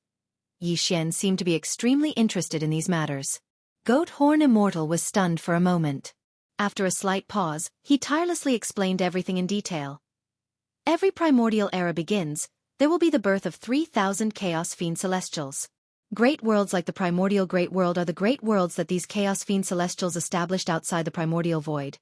Yi Xian seemed to be extremely interested in these matters. Goat Horn Immortal was stunned for a moment. After a slight pause, he tirelessly explained everything in detail. Every primordial era begins, there will be the birth of 3,000 Chaos Fiend Celestials. Great worlds like the primordial great world are the great worlds that these Chaos Fiend Celestials established outside the primordial void.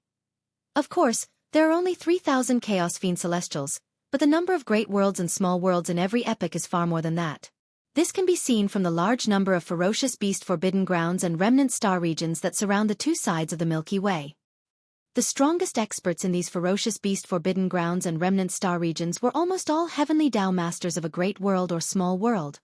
Of course, there are only 3,000 Chaos Fiend Celestials, but the number of great worlds and small worlds in every epoch is far more than that. This can be seen from the large number of ferocious beast forbidden grounds and remnant star regions that surround the 2 sides of the Milky Way. The strongest experts in these ferocious beast forbidden grounds and remnant star regions were almost all heavenly Tao masters of a great world or small world.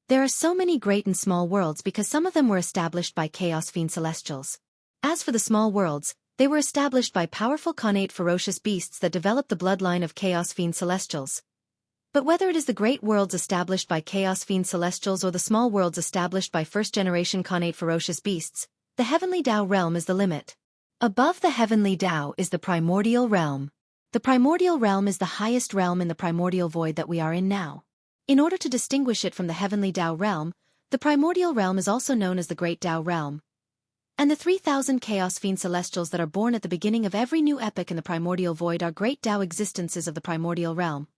There are so many great and small worlds because some of them were established by Chaos Fiend Celestials. As for the small worlds, they were established by powerful connate ferocious beasts that developed the bloodline of Chaos Fiend Celestials. But whether it is the great worlds established by Chaos Fiend Celestials or the small worlds established by first-generation connate ferocious beasts, the heavenly Tao realm is the limit. Above the heavenly Tao is the primordial realm. The primordial realm is the highest realm in the primordial void that we are in now. In order to distinguish it from the heavenly Tao realm, the primordial realm is also known as the Great Tao realm. And the 3,000 Chaos Fiend Celestials that are born at the beginning of every new epoch in the primordial void are Great Tao existences of the primordial realm.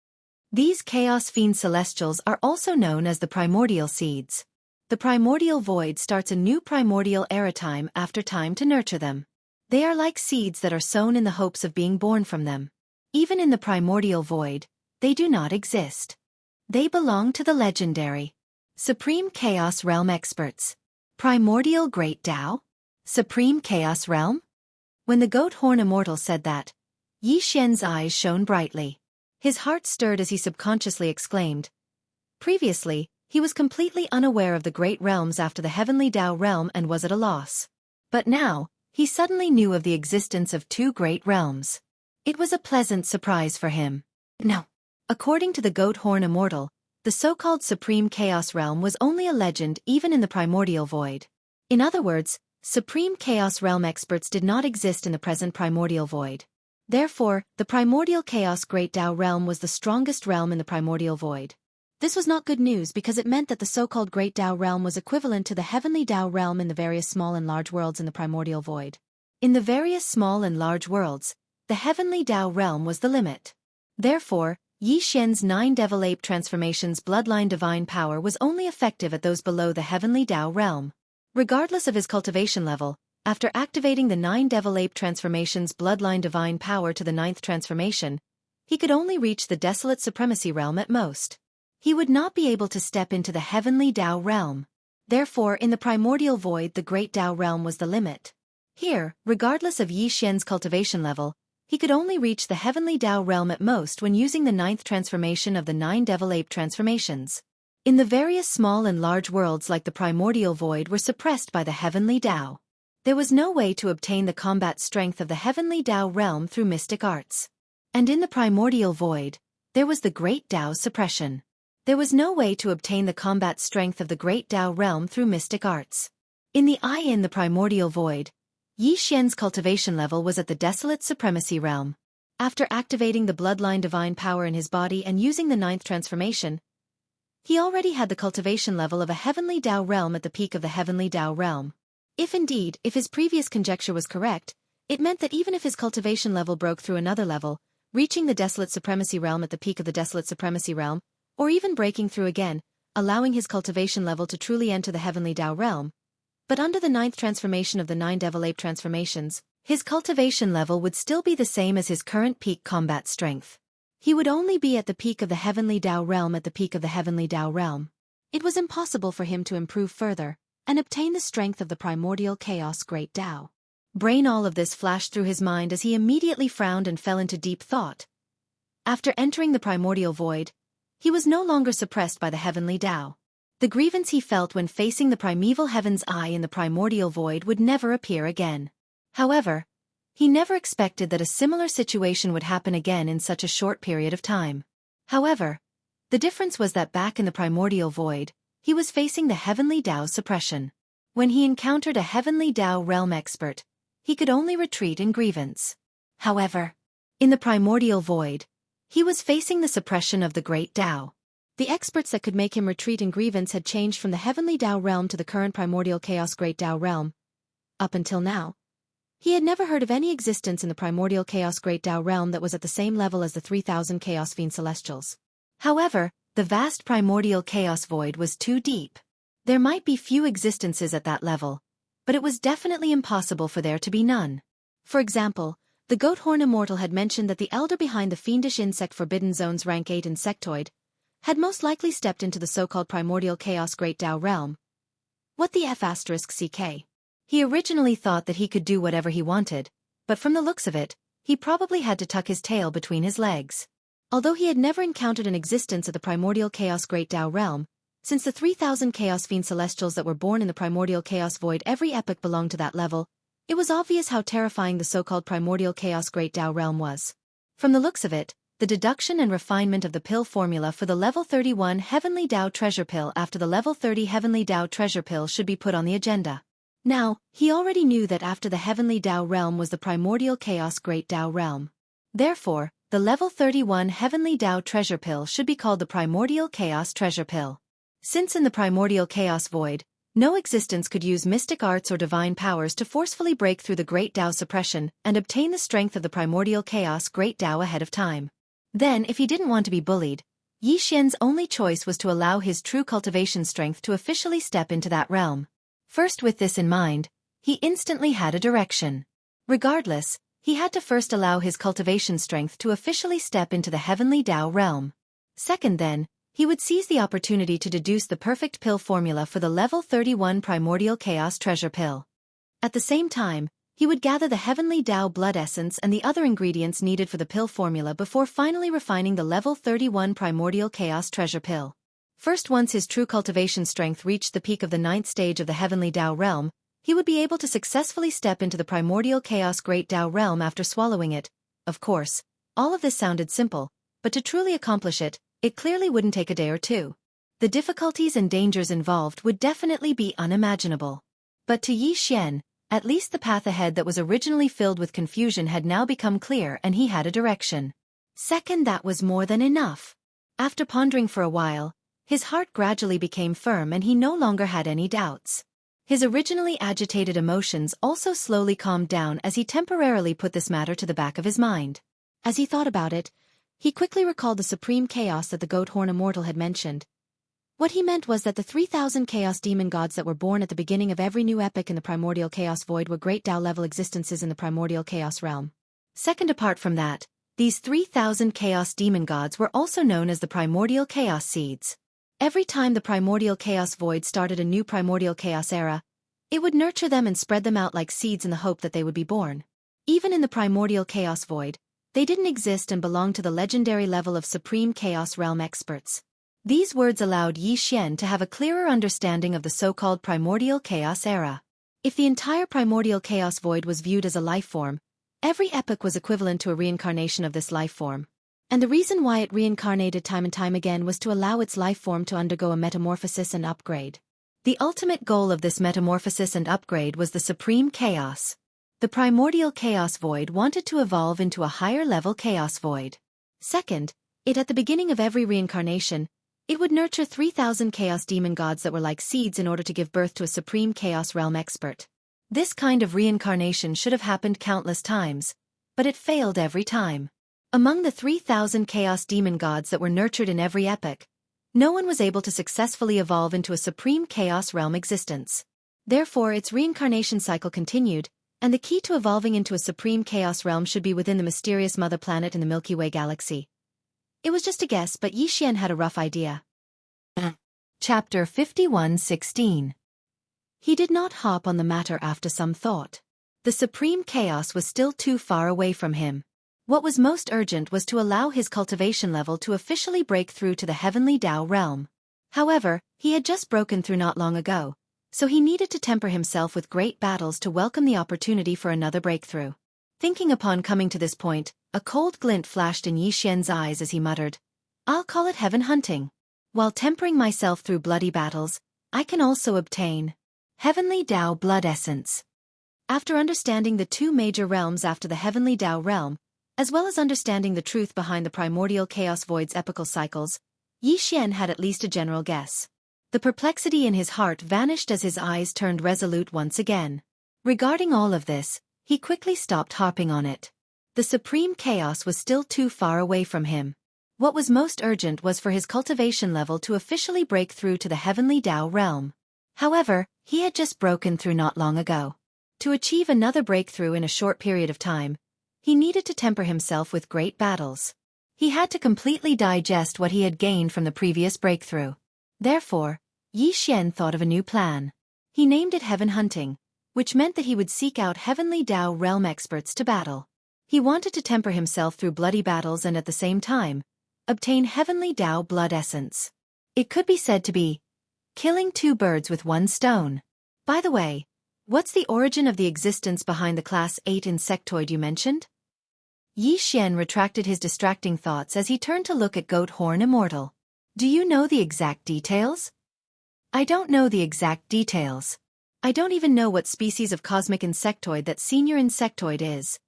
These Chaos Fiend Celestials are also known as the primordial seeds. The primordial void starts a new primordial era time after time to nurture them. They are like seeds that are sown in the hopes of being born from them. Even in the primordial void, they do not exist. They belong to the legendary Supreme Chaos Realm experts. Primordial Great Tao? Supreme Chaos Realm? When the Goat Horn Immortal said that, Yi Xian's eyes shone brightly. His heart stirred as he subconsciously exclaimed. Previously, He was completely unaware of the great realms after the Heavenly Tao realm and was at a loss. But now, he suddenly knew of the existence of two great realms. It was a pleasant surprise for him. No. According to the Goat Horn Immortal, the so-called Supreme Chaos Realm was only a legend even in the primordial void. In other words, Supreme Chaos Realm experts did not exist in the present primordial void. Therefore, the primordial Chaos Great Tao Realm was the strongest realm in the primordial void. This was not good news because it meant that the so-called Great Tao Realm was equivalent to the Heavenly Tao Realm in the various small and large worlds in the primordial void. In the various small and large worlds, the Heavenly Tao Realm was the limit. Therefore, Yi Xian's 9 Devil Ape transformations bloodline divine power was only effective at those below the Heavenly Tao Realm. Regardless of his cultivation level, after activating the 9 Devil Ape transformations bloodline divine power to the 9th transformation, he could only reach the Desolate Supremacy Realm at most. He would not be able to step into the Heavenly Tao Realm. Therefore, in the primordial void the Great Tao Realm was the limit. Here, regardless of Yi Xian's cultivation level, he could only reach the Heavenly Tao Realm at most when using the 9th transformation of the 9 Devil Ape transformations. In the various small and large worlds like the primordial void were suppressed by the Heavenly Tao. There was no way to obtain the combat strength of the Heavenly Tao Realm through mystic arts. And in the primordial void, there was the Great Tao's suppression. There was no way to obtain the combat strength of the Great Tao Realm through mystic arts. In the primordial void, Yi Xian's cultivation level was at the Desolate Supremacy Realm. After activating the bloodline divine power in his body and using the 9th transformation, he already had the cultivation level of a Heavenly Tao Realm at the peak of the Heavenly Tao Realm. If his previous conjecture was correct, it meant that even if his cultivation level broke through another level, reaching the Desolate Supremacy Realm at the peak of the Desolate Supremacy Realm, or even breaking through again, allowing his cultivation level to truly enter the Heavenly Tao Realm, but under the 9th transformation of the 9 Devil Ape transformations, his cultivation level would still be the same as his current peak combat strength. He would only be at the peak of the Heavenly Tao Realm at the peak of the Heavenly Tao Realm. It was impossible for him to improve further and obtain the strength of the primordial chaos Great Tao. All of this flashed through his mind as he immediately frowned and fell into deep thought. After entering the primordial void, he was no longer suppressed by the Heavenly Tao. The grievance he felt when facing the primeval heaven's eye in the primordial void would never appear again. However, he never expected that a similar situation would happen again in such a short period of time. However, the difference was that back in the primordial void, he was facing the Heavenly Tao's suppression. When he encountered a Heavenly Tao realm expert, he could only retreat in grievance. However, in the primordial void, he was facing the suppression of the Great Tao. The experts that could make him retreat in grievance had changed from the Heavenly Tao realm to the current primordial chaos Great Tao realm. Up until now, he had never heard of any existence in the primordial chaos Great Tao realm that was at the same level as the 3,000 Chaos Fiend Celestials. However, the vast primordial chaos void was too deep. There might be few existences at that level, but it was definitely impossible for there to be none. For example, the Goat Horn Immortal had mentioned that the elder behind the fiendish insect Forbidden Zone's rank 8 insectoid had most likely stepped into the so-called primordial chaos Great Tao realm. What the F***CK? He originally thought that he could do whatever he wanted, but from the looks of it, he probably had to tuck his tail between his legs. Although he had never encountered an existence of the primordial chaos Great Tao realm, since the 3,000 Chaos Fiend Celestials that were born in the primordial chaos void every epoch belonged to that level, it was obvious how terrifying the so-called primordial chaos Great Tao realm was. From the looks of it, the deduction and refinement of the pill formula for the level 31 Heavenly Tao Treasure Pill after the level 30 Heavenly Tao Treasure Pill should be put on the agenda. Now, he already knew that after the Heavenly Tao realm was the primordial chaos Great Tao realm. Therefore, the level 31 Heavenly Tao Treasure Pill should be called the Primordial Chaos Treasure Pill. Since in the primordial chaos void, no existence could use mystic arts or divine powers to forcefully break through the Great Tao suppression and obtain the strength of the primordial chaos Great Tao ahead of time. Then, if he didn't want to be bullied, Yi Xian's only choice was to allow his true cultivation strength to officially step into that realm. First, with this in mind, he instantly had a direction. Regardless, he had to first allow his cultivation strength to officially step into the Heavenly Tao realm. Second then, he would seize the opportunity to deduce the perfect pill formula for the level 31 Primordial Chaos Treasure Pill. At the same time, he would gather the Heavenly Tao blood essence and the other ingredients needed for the pill formula before finally refining the level 31 Primordial Chaos Treasure Pill. First, once his true cultivation strength reached the peak of the 9th stage of the Heavenly Tao realm, he would be able to successfully step into the primordial chaos Great Tao realm after swallowing it. Of course, all of this sounded simple, but to truly accomplish it, it clearly wouldn't take a day or two. The difficulties and dangers involved would definitely be unimaginable. But to Yi Xian, at least the path ahead that was originally filled with confusion had now become clear and he had a direction. Second, that was more than enough. After pondering for a while, his heart gradually became firm and he no longer had any doubts. His originally agitated emotions also slowly calmed down as he temporarily put this matter to the back of his mind. As he thought about it, he quickly recalled the supreme chaos that the Goat Horn Immortal had mentioned. What he meant was that the 3,000 chaos demon gods that were born at the beginning of every new epoch in the primordial chaos void were great Tao-level existences in the primordial chaos realm. Second, apart from that, these 3,000 chaos demon gods were also known as the primordial chaos seeds. Every time the primordial chaos void started a new primordial chaos era, it would nurture them and spread them out like seeds in the hope that they would be born. Even in the primordial chaos void, they didn't exist and belonged to the legendary level of supreme chaos realm experts. These words allowed Yi Xian to have a clearer understanding of the so-called primordial chaos era. If the entire primordial chaos void was viewed as a life form, every epoch was equivalent to a reincarnation of this life form. And the reason why it reincarnated time and time again was to allow its life form to undergo a metamorphosis and upgrade. The ultimate goal of this metamorphosis and upgrade was the supreme chaos. The primordial chaos void wanted to evolve into a higher-level chaos void. Second, at the beginning of every reincarnation, it would nurture 3,000 chaos demon gods that were like seeds in order to give birth to a supreme chaos realm expert. This kind of reincarnation should have happened countless times, but it failed every time. Among the 3,000 chaos demon gods that were nurtured in every epoch, no one was able to successfully evolve into a supreme chaos realm existence. Therefore, its reincarnation cycle continued, and the key to evolving into a supreme chaos realm should be within the mysterious mother planet in the Milky Way galaxy. It was just a guess, but Yi Xian had a rough idea. Chapter 51:16. He did not hop on the matter after some thought. The supreme chaos was still too far away from him. What was most urgent was to allow his cultivation level to officially break through to the heavenly Tao realm. However, he had just broken through not long ago, so he needed to temper himself with great battles to welcome the opportunity for another breakthrough. Thinking upon coming to this point, a cold glint flashed in Yi Xian's eyes as he muttered, "I'll call it heaven hunting. While tempering myself through bloody battles, I can also obtain heavenly Tao blood essence." After understanding the two major realms after the heavenly Tao realm, as well as understanding the truth behind the primordial chaos void's epochal cycles, Yi Xian had at least a general guess. The perplexity in his heart vanished as his eyes turned resolute once again. Regarding all of this, he quickly stopped harping on it. The supreme chaos was still too far away from him. What was most urgent was for his cultivation level to officially break through to the heavenly Tao realm. However, he had just broken through not long ago. To achieve another breakthrough in a short period of time, he needed to temper himself with great battles. He had to completely digest what he had gained from the previous breakthrough. Therefore, Yi Xian thought of a new plan. He named it heaven hunting, which meant that he would seek out heavenly Tao realm experts to battle. He wanted to temper himself through bloody battles and at the same time, obtain heavenly Tao blood essence. It could be said to be killing two birds with one stone. By the way, what's the origin of the existence behind the class 8 insectoid you mentioned? Yi Xian retracted his distracting thoughts as he turned to look at Goat Horn Immortal. Do you know the exact details? I don't know the exact details. I don't even know what species of cosmic insectoid that senior insectoid is.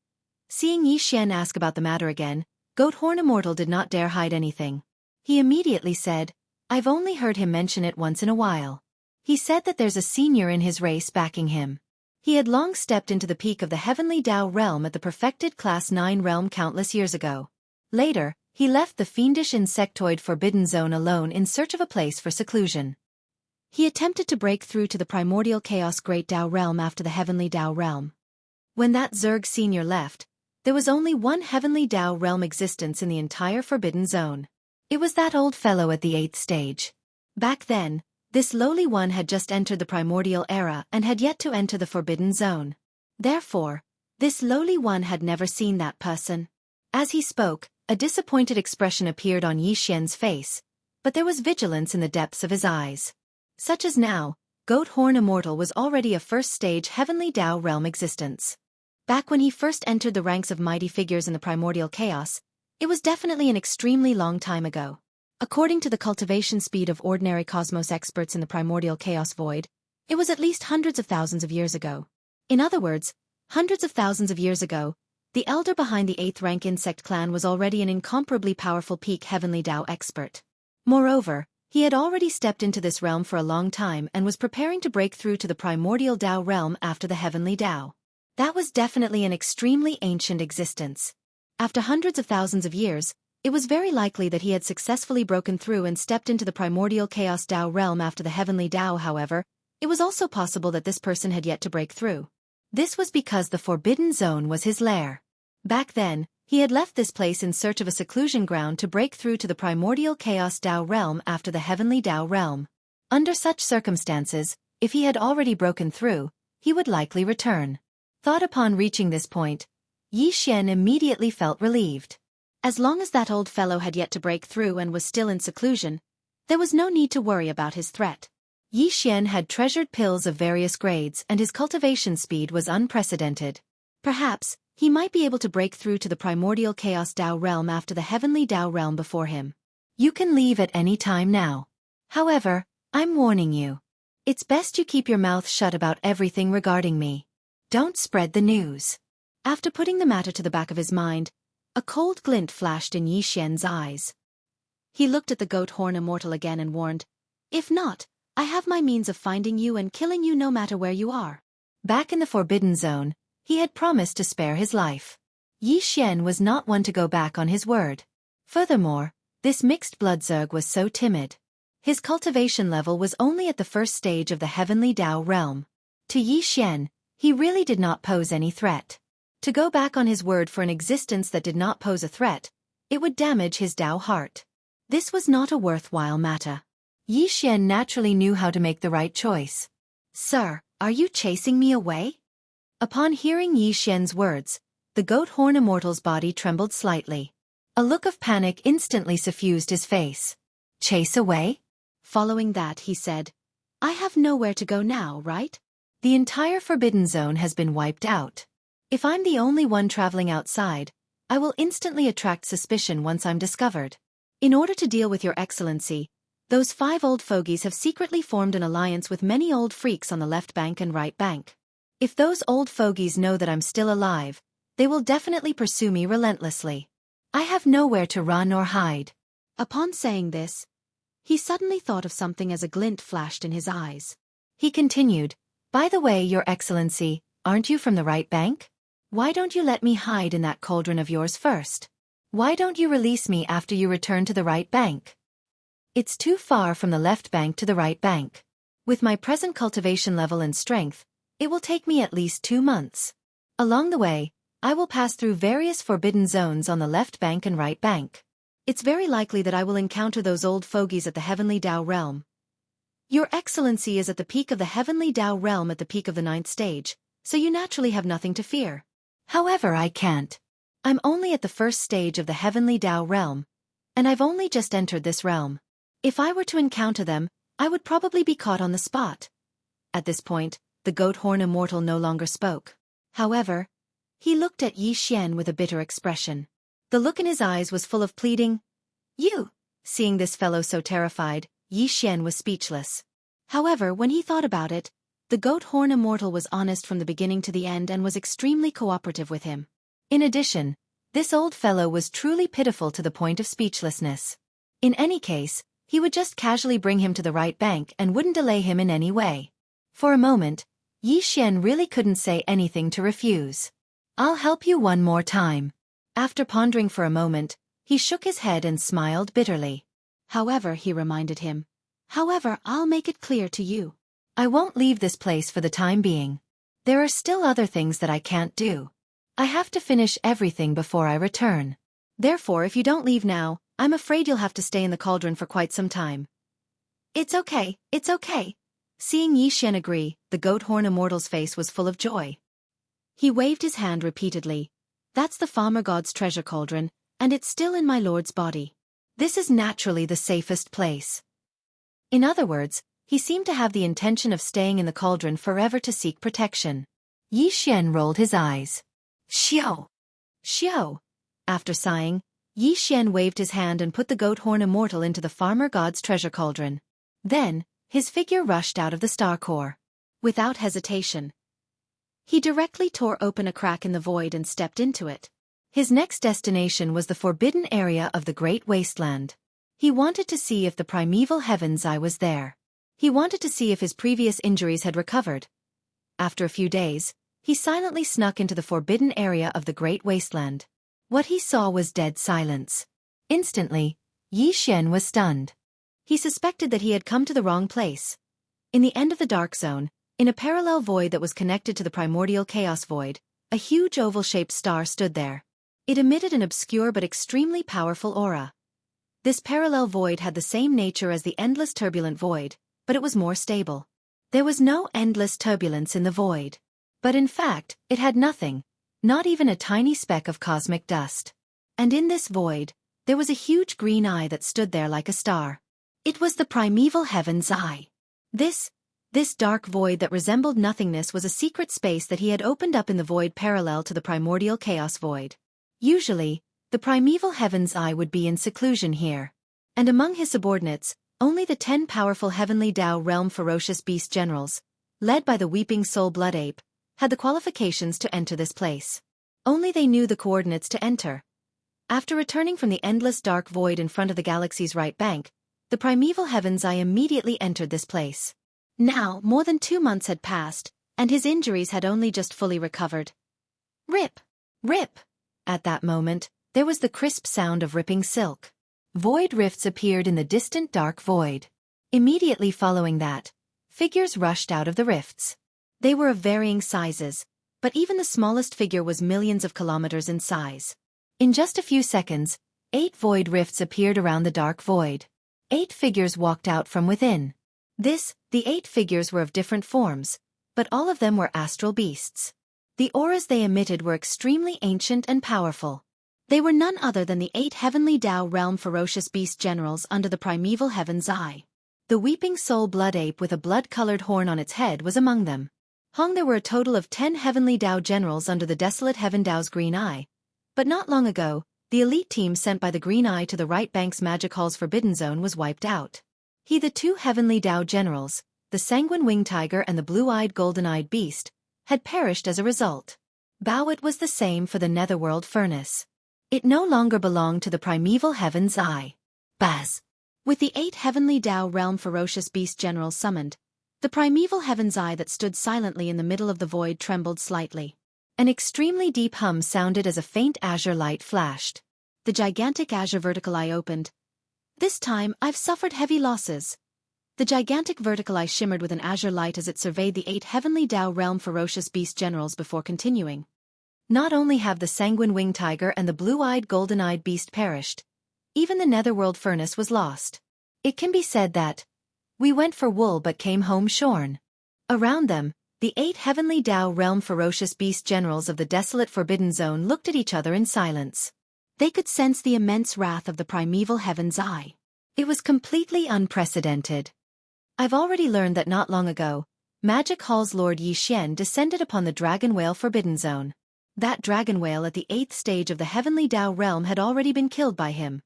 Seeing Yi Xian ask about the matter again, Goat Horn Immortal did not dare hide anything. He immediately said, I've only heard him mention it once in a while. He said that there's a senior in his race backing him. He had long stepped into the peak of the heavenly Tao realm at the perfected class 9 realm countless years ago. Later, he left the fiendish insectoid forbidden zone alone in search of a place for seclusion. He attempted to break through to the primordial chaos great Tao realm after the heavenly Tao realm. When that Zerg senior left, there was only one heavenly Tao realm existence in the entire forbidden zone. It was that old fellow at the 8th stage. Back then, this lowly one had just entered the primordial era and had yet to enter the forbidden zone. Therefore, this lowly one had never seen that person. As he spoke, a disappointed expression appeared on Yi Xian's face, but there was vigilance in the depths of his eyes. Such as now, Goat Horn Immortal was already a first-stage Heavenly Tao realm existence. Back when he first entered the ranks of mighty figures in the primordial chaos, it was definitely an extremely long time ago. According to the cultivation speed of ordinary cosmos experts in the primordial chaos void, it was at least hundreds of thousands of years ago. In other words, hundreds of thousands of years ago, the elder behind the 8th rank insect clan was already an incomparably powerful peak Heavenly Tao expert. Moreover, he had already stepped into this realm for a long time and was preparing to break through to the primordial Tao realm after the Heavenly Tao. That was definitely an extremely ancient existence. After hundreds of thousands of years, it was very likely that he had successfully broken through and stepped into the primordial chaos Tao realm after the Heavenly Tao. However, it was also possible that this person had yet to break through. This was because the Forbidden Zone was his lair. Back then, he had left this place in search of a seclusion ground to break through to the primordial chaos Tao realm after the Heavenly Tao realm. Under such circumstances, if he had already broken through, he would likely return. Thought upon reaching this point, Yi Xian immediately felt relieved. As long as that old fellow had yet to break through and was still in seclusion, there was no need to worry about his threat. Yi Xian had treasured pills of various grades and his cultivation speed was unprecedented. Perhaps, he might be able to break through to the primordial chaos Tao realm after the Heavenly Tao realm before him. You can leave at any time now. However, I'm warning you. It's best you keep your mouth shut about everything regarding me. Don't spread the news. After putting the matter to the back of his mind, a cold glint flashed in Yi Xian's eyes. He looked at the Goat Horn Immortal again and warned, "If not, I have my means of finding you and killing you no matter where you are." Back in the Forbidden Zone, he had promised to spare his life. Yi Xian was not one to go back on his word. Furthermore, this mixed blood Zerg was so timid. His cultivation level was only at the first stage of the Heavenly Tao realm. To Yi Xian, he really did not pose any threat. To go back on his word for an existence that did not pose a threat, it would damage his Tao heart. This was not a worthwhile matter. Yi Xian naturally knew how to make the right choice. "Sir, are you chasing me away?" Upon hearing Yi Xian's words, the Goat Horn Immortal's body trembled slightly. A look of panic instantly suffused his face. "Chase away?" Following that, he said, "I have nowhere to go now, right? The entire Forbidden Zone has been wiped out. If I'm the only one traveling outside, I will instantly attract suspicion once I'm discovered. In order to deal with your excellency, those 5 old fogies have secretly formed an alliance with many old freaks on the left bank and right bank. If those old fogies know that I'm still alive, they will definitely pursue me relentlessly. I have nowhere to run or hide." Upon saying this, he suddenly thought of something as a glint flashed in his eyes. He continued, "By the way, Your Excellency, aren't you from the right bank? Why don't you let me hide in that cauldron of yours first? Why don't you release me after you return to the right bank? It's too far from the left bank to the right bank. With my present cultivation level and strength, it will take me at least 2 months. Along the way, I will pass through various forbidden zones on the left bank and right bank. It's very likely that I will encounter those old fogies at the Heavenly Tao realm. Your Excellency is at the peak of the Heavenly Tao realm at the peak of the 9th stage, so you naturally have nothing to fear. However, I can't. I'm only at the first stage of the Heavenly Tao realm, and I've only just entered this realm. If I were to encounter them, I would probably be caught on the spot." At this point, the Goat Horn Immortal no longer spoke. However, he looked at Yi Xian with a bitter expression. The look in his eyes was full of pleading. "You!" Seeing this fellow so terrified, Yi Xian was speechless. However, when he thought about it, the Goat Horn Immortal was honest from the beginning to the end and was extremely cooperative with him. In addition, this old fellow was truly pitiful to the point of speechlessness. In any case, he would just casually bring him to the right bank and wouldn't delay him in any way. For a moment, Yi Xian really couldn't say anything to refuse. "I'll help you one more time." After pondering for a moment, he shook his head and smiled bitterly. "However," he reminded him, "however, I'll make it clear to you. I won't leave this place for the time being. There are still other things that I can't do. I have to finish everything before I return. Therefore, if you don't leave now, I'm afraid you'll have to stay in the cauldron for quite some time." "It's okay, it's okay." Seeing Yi Xian agree, the Goat Horn Immortal's face was full of joy. He waved his hand repeatedly. "That's the Farmer God's treasure cauldron, and it's still in my lord's body. This is naturally the safest place. In other words, he seemed to have the intention of staying in the cauldron forever to seek protection. Yi Xian rolled his eyes. Xiao! Xiao! After sighing, Yi Xian waved his hand and put the goat horn immortal into the farmer god's treasure cauldron. Then, his figure rushed out of the star core. Without hesitation, he directly tore open a crack in the void and stepped into it. His next destination was the forbidden area of the Great Wasteland. He wanted to see if the primeval heaven's eye was there. He wanted to see if his previous injuries had recovered. After a few days, he silently snuck into the forbidden area of the Great Wasteland. What he saw was dead silence. Instantly, Yi Xian was stunned. He suspected that he had come to the wrong place. In the end of the dark zone, in a parallel void that was connected to the primordial chaos void, a huge oval-shaped star stood there. It emitted an obscure but extremely powerful aura. This parallel void had the same nature as the endless turbulent void, but it was more stable. There was no endless turbulence in the void. But in fact, it had nothing, not even a tiny speck of cosmic dust. And in this void, there was a huge green eye that stood there like a star. It was the primeval heaven's eye. This dark void that resembled nothingness was a secret space that he had opened up in the void parallel to the primordial chaos void. Usually, the primeval heaven's eye would be in seclusion here. And among his subordinates, only the 10 powerful heavenly Dao realm ferocious beast generals, led by the weeping soul blood ape, had the qualifications to enter this place. Only they knew the coordinates to enter. After returning from the endless dark void in front of the galaxy's right bank, the primeval heaven's eye immediately entered this place. Now, more than 2 months had passed, and his injuries had only just fully recovered. Rip! Rip! At that moment, there was the crisp sound of ripping silk. Void rifts appeared in the distant dark void. Immediately following that, figures rushed out of the rifts. They were of varying sizes, but even the smallest figure was millions of kilometers in size. In just a few seconds, 8 void rifts appeared around the dark void. 8 figures walked out from within. The 8 figures were of different forms, but all of them were astral beasts. The auras they emitted were extremely ancient and powerful. They were none other than the 8 heavenly Dao realm ferocious beast generals under the primeval heaven's eye. The weeping soul blood ape with a blood-colored horn on its head was among them. There were a total of 10 heavenly Dao generals under the desolate heaven Dao's green eye. But not long ago, the elite team sent by the green eye to the right bank's magic hall's forbidden zone was wiped out. The 2 heavenly Dao generals, the sanguine winged tiger and the blue-eyed golden-eyed beast, had perished as a result. It was the same for the netherworld furnace. It no longer belonged to the primeval heaven's eye. Baz! With the 8 heavenly Dao realm ferocious beast generals summoned, the primeval heaven's eye that stood silently in the middle of the void trembled slightly. An extremely deep hum sounded as a faint azure light flashed. The gigantic azure vertical eye opened. This time, I've suffered heavy losses. The gigantic vertical eye shimmered with an azure light as it surveyed the 8 heavenly Dao realm ferocious beast generals before continuing. Not only have the sanguine winged tiger and the blue-eyed golden-eyed beast perished, even the netherworld furnace was lost. It can be said that we went for wool but came home shorn. Around them, the 8 heavenly Dao realm ferocious beast generals of the desolate forbidden zone looked at each other in silence. They could sense the immense wrath of the primeval heaven's eye. It was completely unprecedented. I've already learned that not long ago, Magic Hall's Lord Yi Xian descended upon the Dragon Whale forbidden zone. That dragon whale at the 8th stage of the heavenly Dao realm had already been killed by him.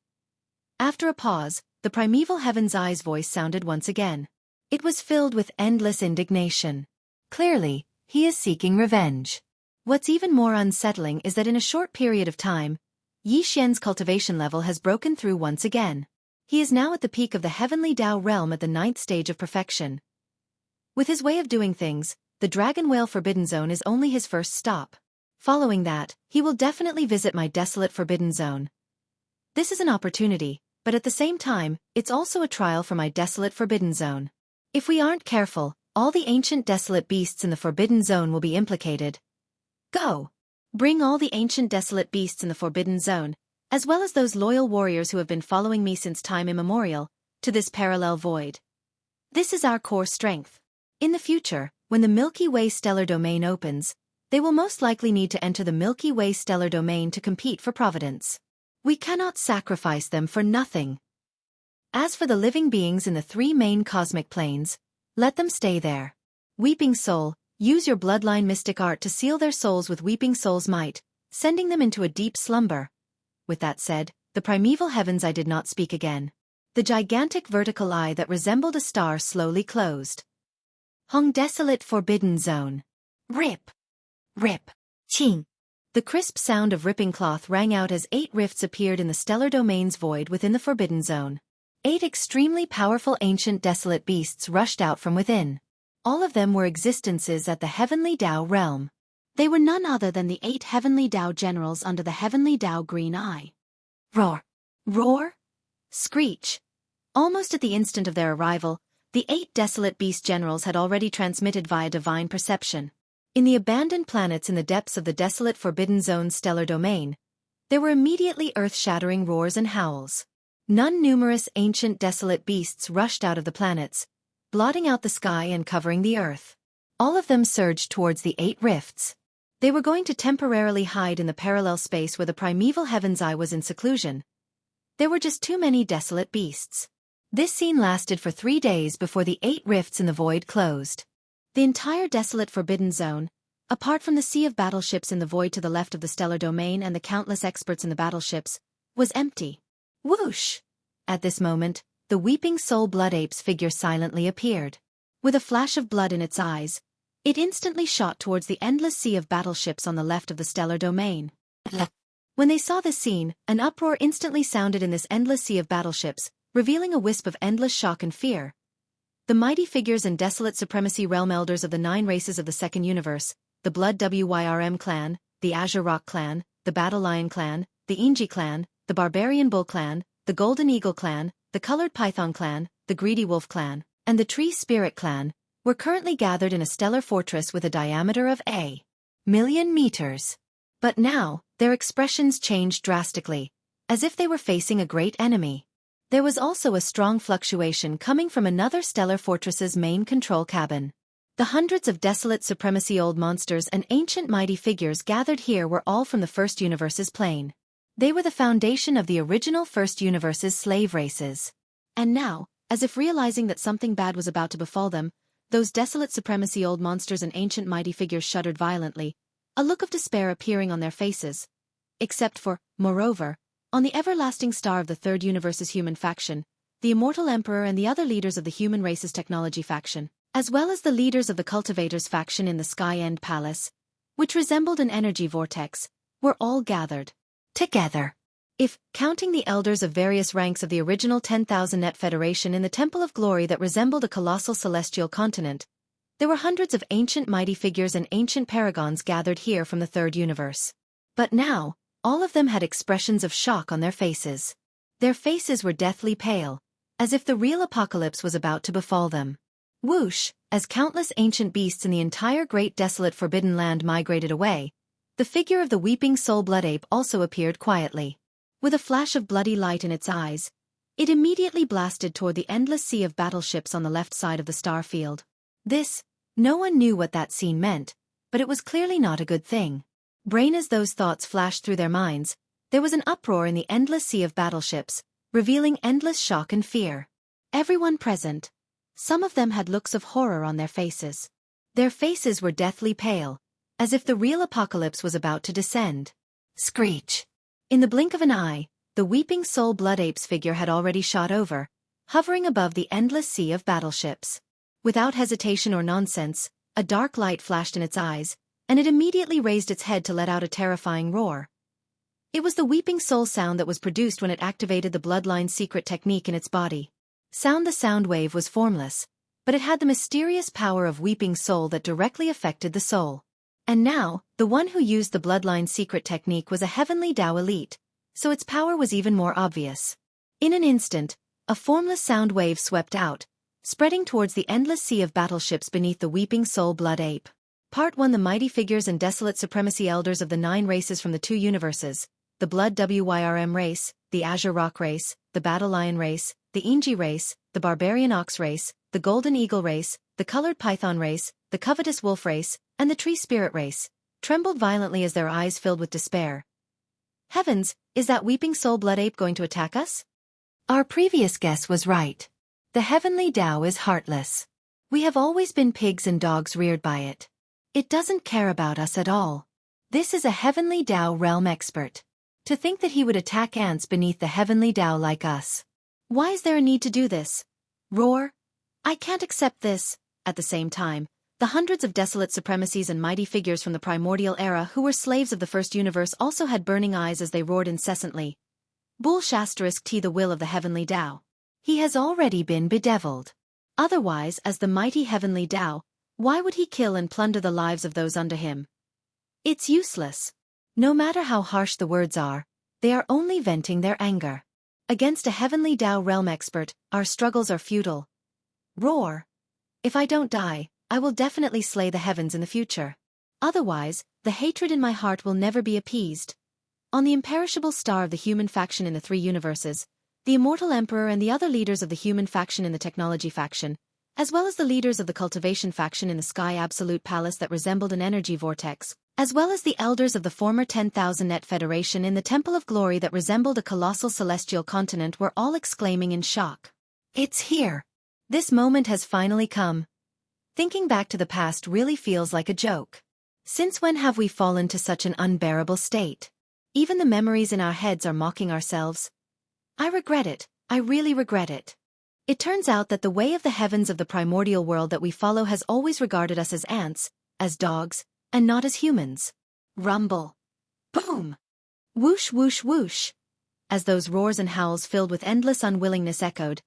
After a pause, the primeval heaven's eye's voice sounded once again. It was filled with endless indignation. Clearly, he is seeking revenge. What's even more unsettling is that in a short period of time, Yi Xian's cultivation level has broken through once again. He is now at the peak of the heavenly Dao realm at the 9th stage of perfection. With his way of doing things, the Dragon Whale Forbidden Zone is only his first stop. Following that, he will definitely visit my desolate Forbidden Zone. This is an opportunity, but at the same time, it's also a trial for my desolate Forbidden Zone. If we aren't careful, all the ancient desolate beasts in the Forbidden Zone will be implicated. Go! Bring all the ancient desolate beasts in the Forbidden Zone, as well as those loyal warriors who have been following me since time immemorial, to this parallel void. This is our core strength. In the future, when the Milky Way stellar domain opens, they will most likely need to enter the Milky Way stellar domain to compete for providence. We cannot sacrifice them for nothing. As for the living beings in the three main cosmic planes, let them stay there. Weeping Soul, use your bloodline mystic art to seal their souls with Weeping Soul's might, sending them into a deep slumber. With that said, the primeval heavens I did not speak again. The gigantic vertical eye that resembled a star slowly closed. Hung desolate forbidden zone. Rip. Rip. Ching. The crisp sound of ripping cloth rang out as 8 rifts appeared in the stellar domain's void within the forbidden zone. 8 extremely powerful ancient desolate beasts rushed out from within. All of them were existences at the Heavenly Tao realm. They were none other than the 8 Heavenly Tao generals under the Heavenly Tao green eye. Roar. Roar. Screech. Almost at the instant of their arrival, the 8 desolate beast generals had already transmitted via divine perception. In the abandoned planets in the depths of the desolate Forbidden Zone's stellar domain, there were immediately earth-shattering roars and howls. Numerous ancient desolate beasts rushed out of the planets, blotting out the sky and covering the earth. All of them surged towards the 8 rifts. They were going to temporarily hide in the parallel space where the primeval heaven's eye was in seclusion. There were just too many desolate beasts. This scene lasted for 3 days before the 8 rifts in the void closed. The entire desolate Forbidden Zone, apart from the sea of battleships in the void to the left of the stellar domain and the countless experts in the battleships, was empty. Whoosh! At this moment, the Weeping Soul Blood Ape's figure silently appeared. With a flash of blood in its eyes, it instantly shot towards the endless sea of battleships on the left of the stellar domain. When they saw this scene, an uproar instantly sounded in this endless sea of battleships, revealing a wisp of endless shock and fear. The mighty figures and desolate supremacy realm elders of the 9 races of the Second Universe, the Blood Wyrm clan, the Azure Rock clan, the Battle Lion clan, the Inji clan, the Barbarian Bull clan, the Golden Eagle clan, the Colored Python clan, the Greedy Wolf clan, and the Tree Spirit clan, were currently gathered in a stellar fortress with a diameter of a million meters. But now, their expressions changed drastically, as if they were facing a great enemy. There was also a strong fluctuation coming from another stellar fortress's main control cabin. The hundreds of desolate supremacy old monsters and ancient mighty figures gathered here were all from the First Universe's plane. They were the foundation of the original First Universe's slave races. And now, as if realizing that something bad was about to befall them, those desolate supremacy old monsters and ancient mighty figures shuddered violently, a look of despair appearing on their faces. Except for, moreover, on the everlasting star of the Third Universe's human faction, the Immortal Emperor and the other leaders of the human race's technology faction, as well as the leaders of the Cultivators faction in the Sky End Palace, which resembled an energy vortex, were all gathered together. If, counting the elders of various ranks of the original 10,000 Net Federation in the Temple of Glory that resembled a colossal celestial continent, there were hundreds of ancient mighty figures and ancient paragons gathered here from the Third Universe. But now, all of them had expressions of shock on their faces. Their faces were deathly pale, as if the real apocalypse was about to befall them. Whoosh, as countless ancient beasts in the entire great desolate forbidden land migrated away, the figure of the Weeping Soul Blood Ape also appeared quietly. With a flash of bloody light in its eyes, it immediately blasted toward the endless sea of battleships on the left side of the star field. No one knew what that scene meant, but it was clearly not a good thing. Brain as those thoughts flashed through their minds, there was an uproar in the endless sea of battleships, revealing endless shock and fear. Everyone present, some of them had looks of horror on their faces. Their faces were deathly pale, as if the real apocalypse was about to descend. Screech! In the blink of an eye, the Weeping Soul Blood Ape's figure had already shot over, hovering above the endless sea of battleships. Without hesitation or nonsense, a dark light flashed in its eyes, and it immediately raised its head to let out a terrifying roar. It was the Weeping Soul sound that was produced when it activated the Bloodline secret technique in its body. The sound wave was formless, but it had the mysterious power of Weeping Soul that directly affected the soul. And now, the one who used the Bloodline secret technique was a Heavenly Tao elite, so its power was even more obvious. In an instant, a formless sound wave swept out, spreading towards the endless sea of battleships beneath the Weeping Soul Blood Ape. Part 1. The mighty figures and desolate supremacy elders of the 9 races from the 2 universes, the Blood Wyrm race, the Azure Rock race, the Battle Lion race, the Inji race, the Barbarian Ox race, the Golden Eagle race, the Colored Python race, the Covetous Wolf race, and the Tree Spirit race, trembled violently as their eyes filled with despair. Heavens, is that weeping soul blood ape going to attack us? Our previous guess was right. The heavenly Tao is heartless. We have always been pigs and dogs reared by it. It doesn't care about us at all. This is a heavenly Tao realm expert. To think that he would attack ants beneath the heavenly Tao like us. Why is there a need to do this? Roar. I can't accept this. At the same time, the hundreds of desolate supremacies and mighty figures from the primordial era who were slaves of the first universe also had burning eyes as they roared incessantly. Bull *T the will of the heavenly Tao. He has already been bedeviled. Otherwise, as the mighty heavenly Tao, why would he kill and plunder the lives of those under him? It's useless. No matter how harsh the words are, they are only venting their anger. Against a heavenly Tao realm expert, our struggles are futile. Roar. If I don't die, I will definitely slay the heavens in the future. Otherwise, the hatred in my heart will never be appeased. On the imperishable star of the human faction in the three universes, the immortal emperor and the other leaders of the human faction in the technology faction, as well as the leaders of the cultivation faction in the sky absolute palace that resembled an energy vortex, as well as the elders of the former 10,000 Net Federation in the Temple of Glory that resembled a colossal celestial continent were all exclaiming in shock. It's here. This moment has finally come. Thinking back to the past really feels like a joke. Since when have we fallen to such an unbearable state? Even the memories in our heads are mocking ourselves. I regret it, I really regret it. It turns out that the way of the heavens of the primordial world that we follow has always regarded us as ants, as dogs, and not as humans. Rumble. Boom! Whoosh whoosh whoosh. As those roars and howls filled with endless unwillingness echoed,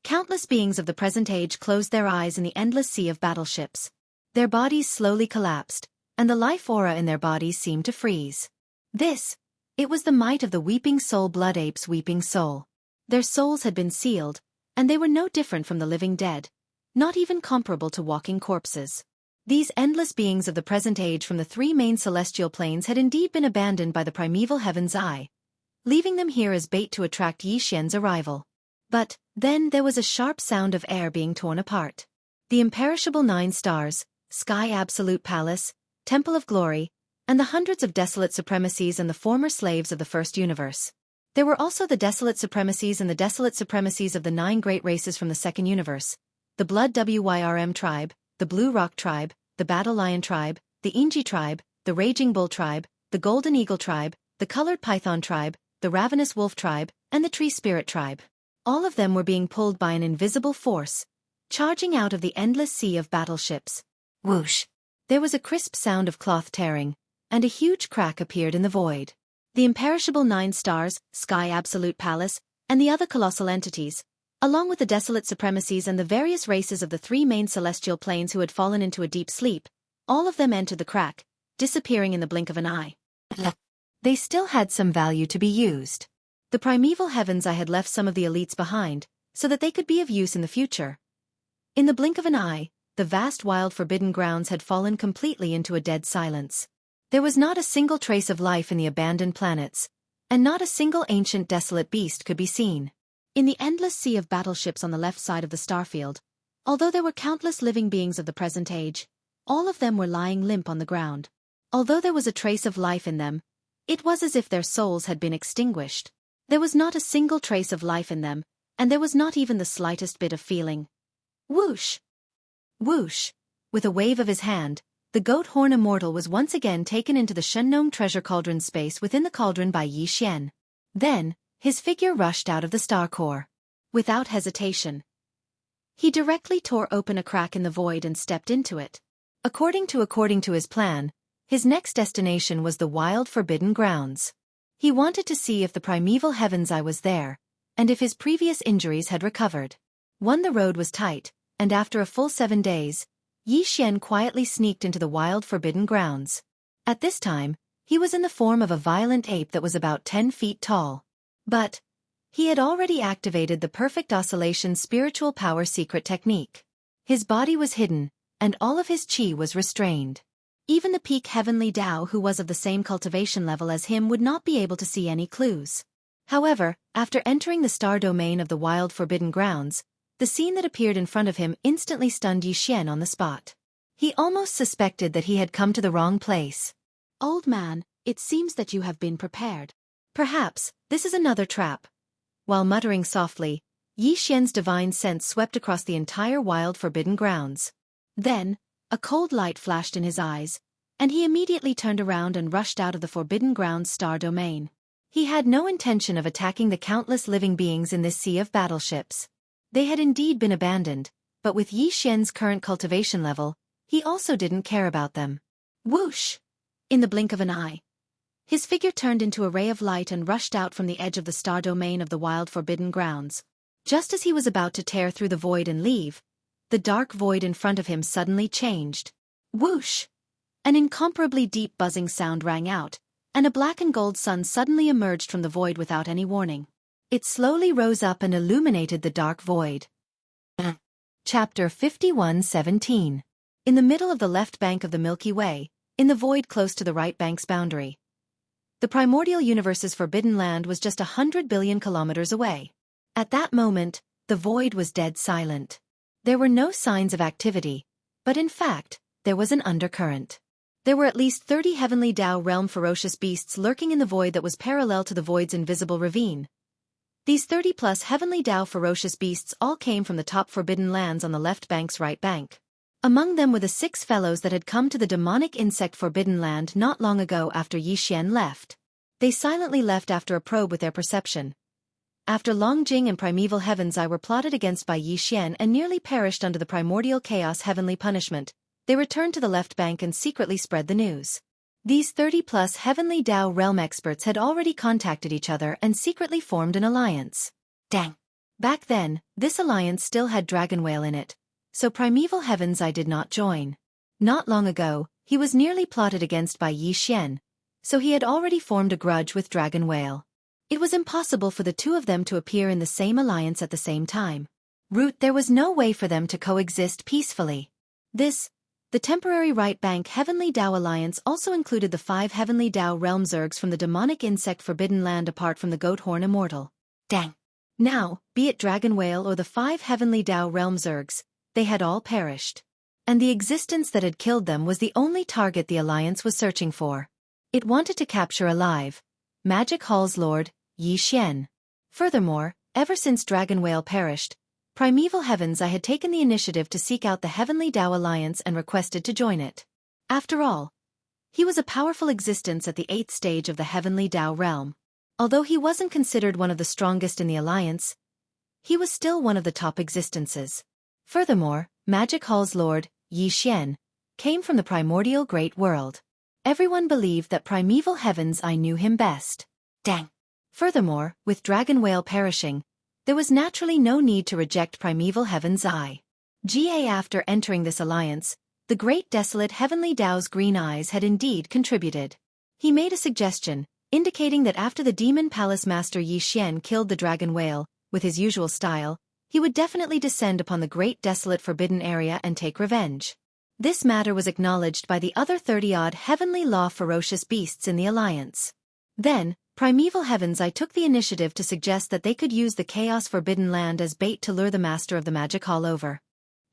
countless beings of the present age closed their eyes in the endless sea of battleships. Their bodies slowly collapsed, and the life aura in their bodies seemed to freeze. It was the might of the weeping soul blood ape's weeping soul. Their souls had been sealed, and they were no different from the living dead, not even comparable to walking corpses. These endless beings of the present age from the three main celestial planes had indeed been abandoned by the primeval heaven's eye, leaving them here as bait to attract Yi Xian's arrival. But then there was a sharp sound of air being torn apart. The imperishable 9 stars, Sky Absolute Palace, Temple of Glory, and the hundreds of desolate supremacies and the former slaves of the first universe. There were also the desolate supremacies and the desolate supremacies of the 9 great races from the second universe, the Blood Wyrm tribe, the Blue Rock tribe, the Battle Lion tribe, the Inji tribe, the Raging Bull tribe, the Golden Eagle tribe, the Colored Python tribe, the Ravenous Wolf tribe, and the Tree Spirit tribe. All of them were being pulled by an invisible force, charging out of the endless sea of battleships. Whoosh! There was a crisp sound of cloth tearing, and a huge crack appeared in the void. The imperishable 9 stars, Sky Absolute Palace, and the other colossal entities, along with the desolate supremacies and the various races of the 3 main celestial planes who had fallen into a deep sleep, all of them entered the crack, disappearing in the blink of an eye. They still had some value to be used. The primeval heavens I had left some of the elites behind, so that they could be of use in the future. In the blink of an eye, the vast wild forbidden grounds had fallen completely into a dead silence. There was not a single trace of life in the abandoned planets, and not a single ancient desolate beast could be seen. In the endless sea of battleships on the left side of the starfield, although there were countless living beings of the present age, all of them were lying limp on the ground. Although there was a trace of life in them, it was as if their souls had been extinguished. There was not a single trace of life in them, and there was not even the slightest bit of feeling. Whoosh! Whoosh! With a wave of his hand, the goat horn immortal was once again taken into the Shengnome treasure cauldron space within the cauldron by Yi Xian. Then, his figure rushed out of the star core. Without hesitation, he directly tore open a crack in the void and stepped into it. According to his plan, his next destination was the wild forbidden grounds. He wanted to see if the primeval heaven's eye was there, and if his previous injuries had recovered. The road was tight, and after a full 7 days, Yi Xian quietly sneaked into the wild forbidden grounds. At this time, he was in the form of a violent ape that was about 10 feet tall. But he had already activated the perfect oscillation spiritual power secret technique. His body was hidden, and all of his chi was restrained. Even the peak heavenly Tao who was of the same cultivation level as him would not be able to see any clues. However, after entering the star domain of the wild forbidden grounds, the scene that appeared in front of him instantly stunned Yi Xian on the spot. He almost suspected that he had come to the wrong place. Old man, it seems that you have been prepared. Perhaps, this is another trap. While muttering softly, Yi Xian's divine sense swept across the entire wild forbidden grounds. Then, a cold light flashed in his eyes, and he immediately turned around and rushed out of the forbidden grounds star domain. He had no intention of attacking the countless living beings in this sea of battleships. They had indeed been abandoned, but with Yi Xian's current cultivation level, he also didn't care about them. Whoosh! In the blink of an eye, his figure turned into a ray of light and rushed out from the edge of the star domain of the wild forbidden grounds. Just as he was about to tear through the void and leave, the dark void in front of him suddenly changed. Whoosh! An incomparably deep buzzing sound rang out, and a black and gold sun suddenly emerged from the void without any warning. It slowly rose up and illuminated the dark void. Chapter 51:17. In the middle of the left bank of the Milky Way, in the void close to the right bank's boundary, the primordial universe's forbidden land was just 100 billion kilometers away. At that moment, the void was dead silent. There were no signs of activity, but in fact, there was an undercurrent. There were at least 30 heavenly Dao realm ferocious beasts lurking in the void that was parallel to the void's invisible ravine. These 30-plus heavenly Dao ferocious beasts all came from the top forbidden lands on the left bank's right bank. Among them were the 6 fellows that had come to the demonic insect forbidden land not long ago after Yi Xian left. They silently left after a probe with their perception. After Longjing and primeval heavens I were plotted against by Yi Xian and nearly perished under the primordial chaos heavenly punishment, they returned to the left bank and secretly spread the news. These 30-plus heavenly Dao realm experts had already contacted each other and secretly formed an alliance. Dang! Back then, this alliance still had Dragon Whale in it, so primeval heavens I did not join. Not long ago, he was nearly plotted against by Yi Xian, so he had already formed a grudge with Dragon Whale. It was impossible for the two of them to appear in the same alliance at the same time. There was no way for them to coexist peacefully. The temporary right bank Heavenly Dao Alliance also included the 5 Heavenly Dao realm zergs from the demonic insect forbidden land apart from the goat horn immortal. Dang! Now, be it Dragon Whale or the 5 Heavenly Dao realm zergs, they had all perished. And the existence that had killed them was the only target the Alliance was searching for. It wanted to capture alive Magic Hall's lord, Yi Xian. Furthermore, ever since Dragon Whale perished, primeval heavens I had taken the initiative to seek out the Heavenly Dao Alliance and requested to join it. After all, he was a powerful existence at the 8th stage of the Heavenly Dao realm. Although he wasn't considered one of the strongest in the Alliance, he was still one of the top existences. Furthermore, Magic Hall's lord, Yi Xian, came from the primordial great world. Everyone believed that primeval heavens I knew him best. Dang! Furthermore, with Dragon Whale perishing, there was naturally no need to reject primeval heavens after entering this alliance, the great desolate Heavenly Dao's green eyes had indeed contributed. He made a suggestion, indicating that after the Demon Palace Master Yi Xian killed the Dragon Whale, with his usual style, he would definitely descend upon the great desolate forbidden area and take revenge. This matter was acknowledged by the other 30-odd heavenly law ferocious beasts in the alliance. Then, primeval heavens I took the initiative to suggest that they could use the chaos forbidden land as bait to lure the master of the Magic Hall over.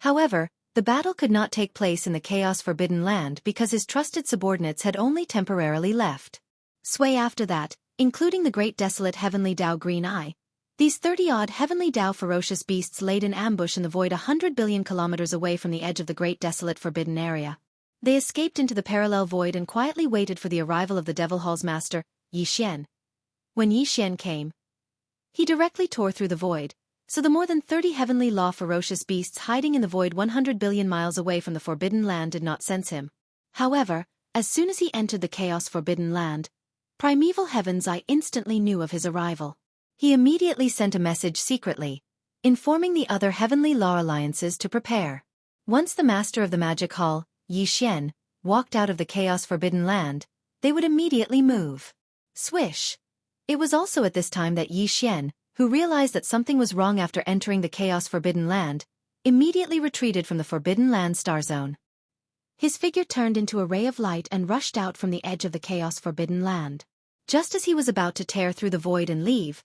However, the battle could not take place in the chaos forbidden land because his trusted subordinates had only temporarily left. Sway after that, including the great desolate heavenly Dao green eye, these 30-odd heavenly Dao ferocious beasts laid in ambush in the void 100 billion kilometers away from the edge of the great desolate forbidden area. They escaped into the parallel void and quietly waited for the arrival of the Devil Hall's master, Yi Xian. When Yi Xian came, he directly tore through the void, so the more than 30 heavenly law ferocious beasts hiding in the void 100 billion miles away from the forbidden land did not sense him. However, as soon as he entered the chaos forbidden land, primeval heavens I instantly knew of his arrival. He immediately sent a message secretly, informing the other heavenly law alliances to prepare. Once the master of the Magic Hall, Yi Xian, walked out of the chaos forbidden land, they would immediately move. Swish! It was also at this time that Yi Xian, who realized that something was wrong after entering the chaos forbidden land, immediately retreated from the forbidden land star zone. His figure turned into a ray of light and rushed out from the edge of the chaos forbidden land. Just as he was about to tear through the void and leave,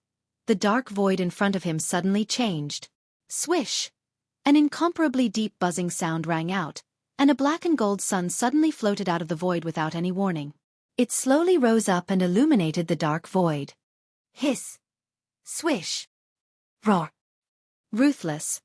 the dark void in front of him suddenly changed. Swish! An incomparably deep buzzing sound rang out, and a black and gold sun suddenly floated out of the void without any warning. It slowly rose up and illuminated the dark void. hiss, swish, roar. Ruthless.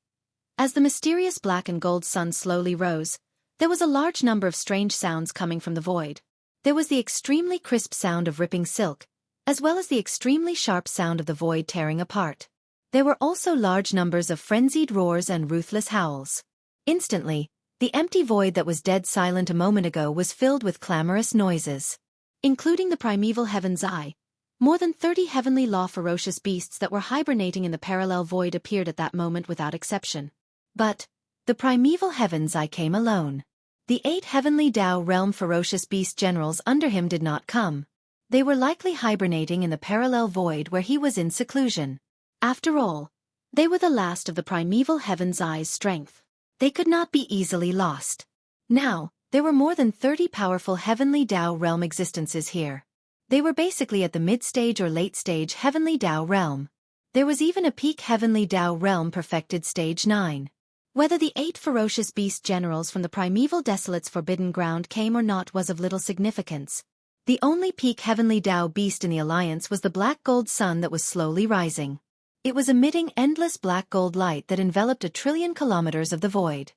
As the mysterious black and gold sun slowly rose, there was a large number of strange sounds coming from the void. There was the extremely crisp sound of ripping silk, as well as the extremely sharp sound of the void tearing apart. There were also large numbers of frenzied roars and ruthless howls. Instantly, the empty void that was dead silent a moment ago was filled with clamorous noises. Including the primeval heaven's eye, more than 30 heavenly law ferocious beasts that were hibernating in the parallel void appeared at that moment without exception. But the primeval heaven's eye came alone. The 8 heavenly Tao realm ferocious beast generals under him did not come. They were likely hibernating in the parallel void where he was in seclusion. After all, they were the last of the primeval heaven's eye's strength. They could not be easily lost. Now, there were more than 30 powerful heavenly Tao realm existences here. They were basically at the mid-stage or late-stage heavenly Tao realm. There was even a peak heavenly Tao realm perfected stage 9. Whether the 8 ferocious beast generals from the primeval desolate's forbidden ground came or not was of little significance. The only peak heavenly Tao beast in the alliance was the black gold sun that was slowly rising. It was emitting endless black gold light that enveloped 1 trillion kilometers of the void.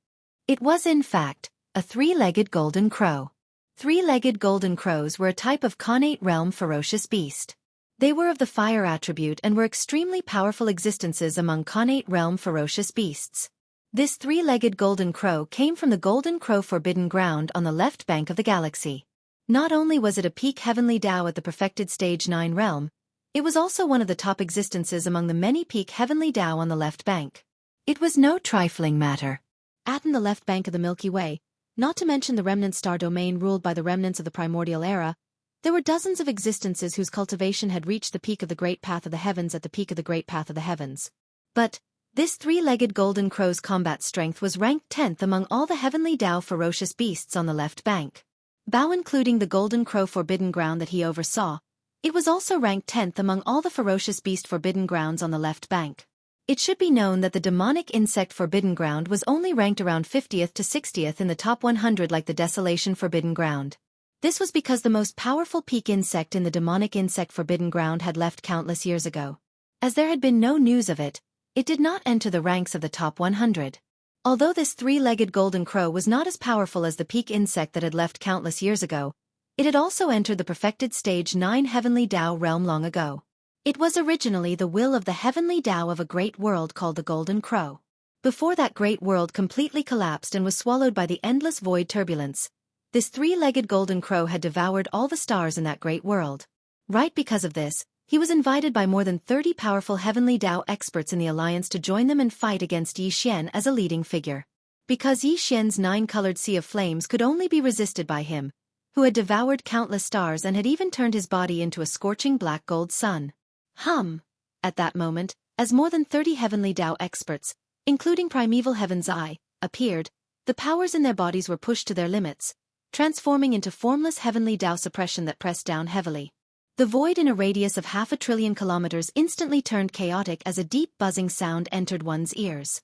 It was in fact a 3-legged golden crow. 3-legged golden crows were a type of Khanate realm ferocious beast. They were of the fire attribute and were extremely powerful existences among Khanate realm ferocious beasts. This 3-legged golden crow came from the Golden Crow Forbidden Ground on the left bank of the galaxy. Not only was it a peak heavenly Tao at the perfected stage 9 realm, it was also one of the top existences among the many peak heavenly Tao on the left bank. It was no trifling matter. At the left bank of the Milky Way, not to mention the remnant star domain ruled by the remnants of the primordial era, there were dozens of existences whose cultivation had reached the peak of the Great Path of the Heavens at the peak of the Great Path of the Heavens. But this 3-legged golden crow's combat strength was ranked 10th among all the heavenly Tao ferocious beasts on the left bank. Bao including the Golden Crow Forbidden Ground that he oversaw, it was also ranked 10th among all the ferocious beast forbidden grounds on the left bank. It should be known that the demonic insect forbidden ground was only ranked around 50th to 60th in the top 100 like the desolation forbidden ground. This was because the most powerful peak insect in the demonic insect forbidden ground had left countless years ago. As there had been no news of it, it did not enter the ranks of the top 100. Although this 3-legged golden crow was not as powerful as the peak insect that had left countless years ago, it had also entered the perfected stage 9 heavenly Tao realm long ago. It was originally the will of the heavenly Tao of a great world called the Golden Crow. Before that great world completely collapsed and was swallowed by the endless void turbulence, this 3-legged golden crow had devoured all the stars in that great world. Right because of this, he was invited by more than 30 powerful heavenly Tao experts in the alliance to join them and fight against Yi Xian as a leading figure. Because Yi Xian's 9-colored sea of flames could only be resisted by him, who had devoured countless stars and had even turned his body into a scorching black gold sun. At that moment, as more than 30 heavenly Tao experts, including primeval heaven's eye, appeared, the powers in their bodies were pushed to their limits, transforming into formless heavenly Tao suppression that pressed down heavily. The void in a radius of 500 billion kilometers instantly turned chaotic as a deep buzzing sound entered one's ears.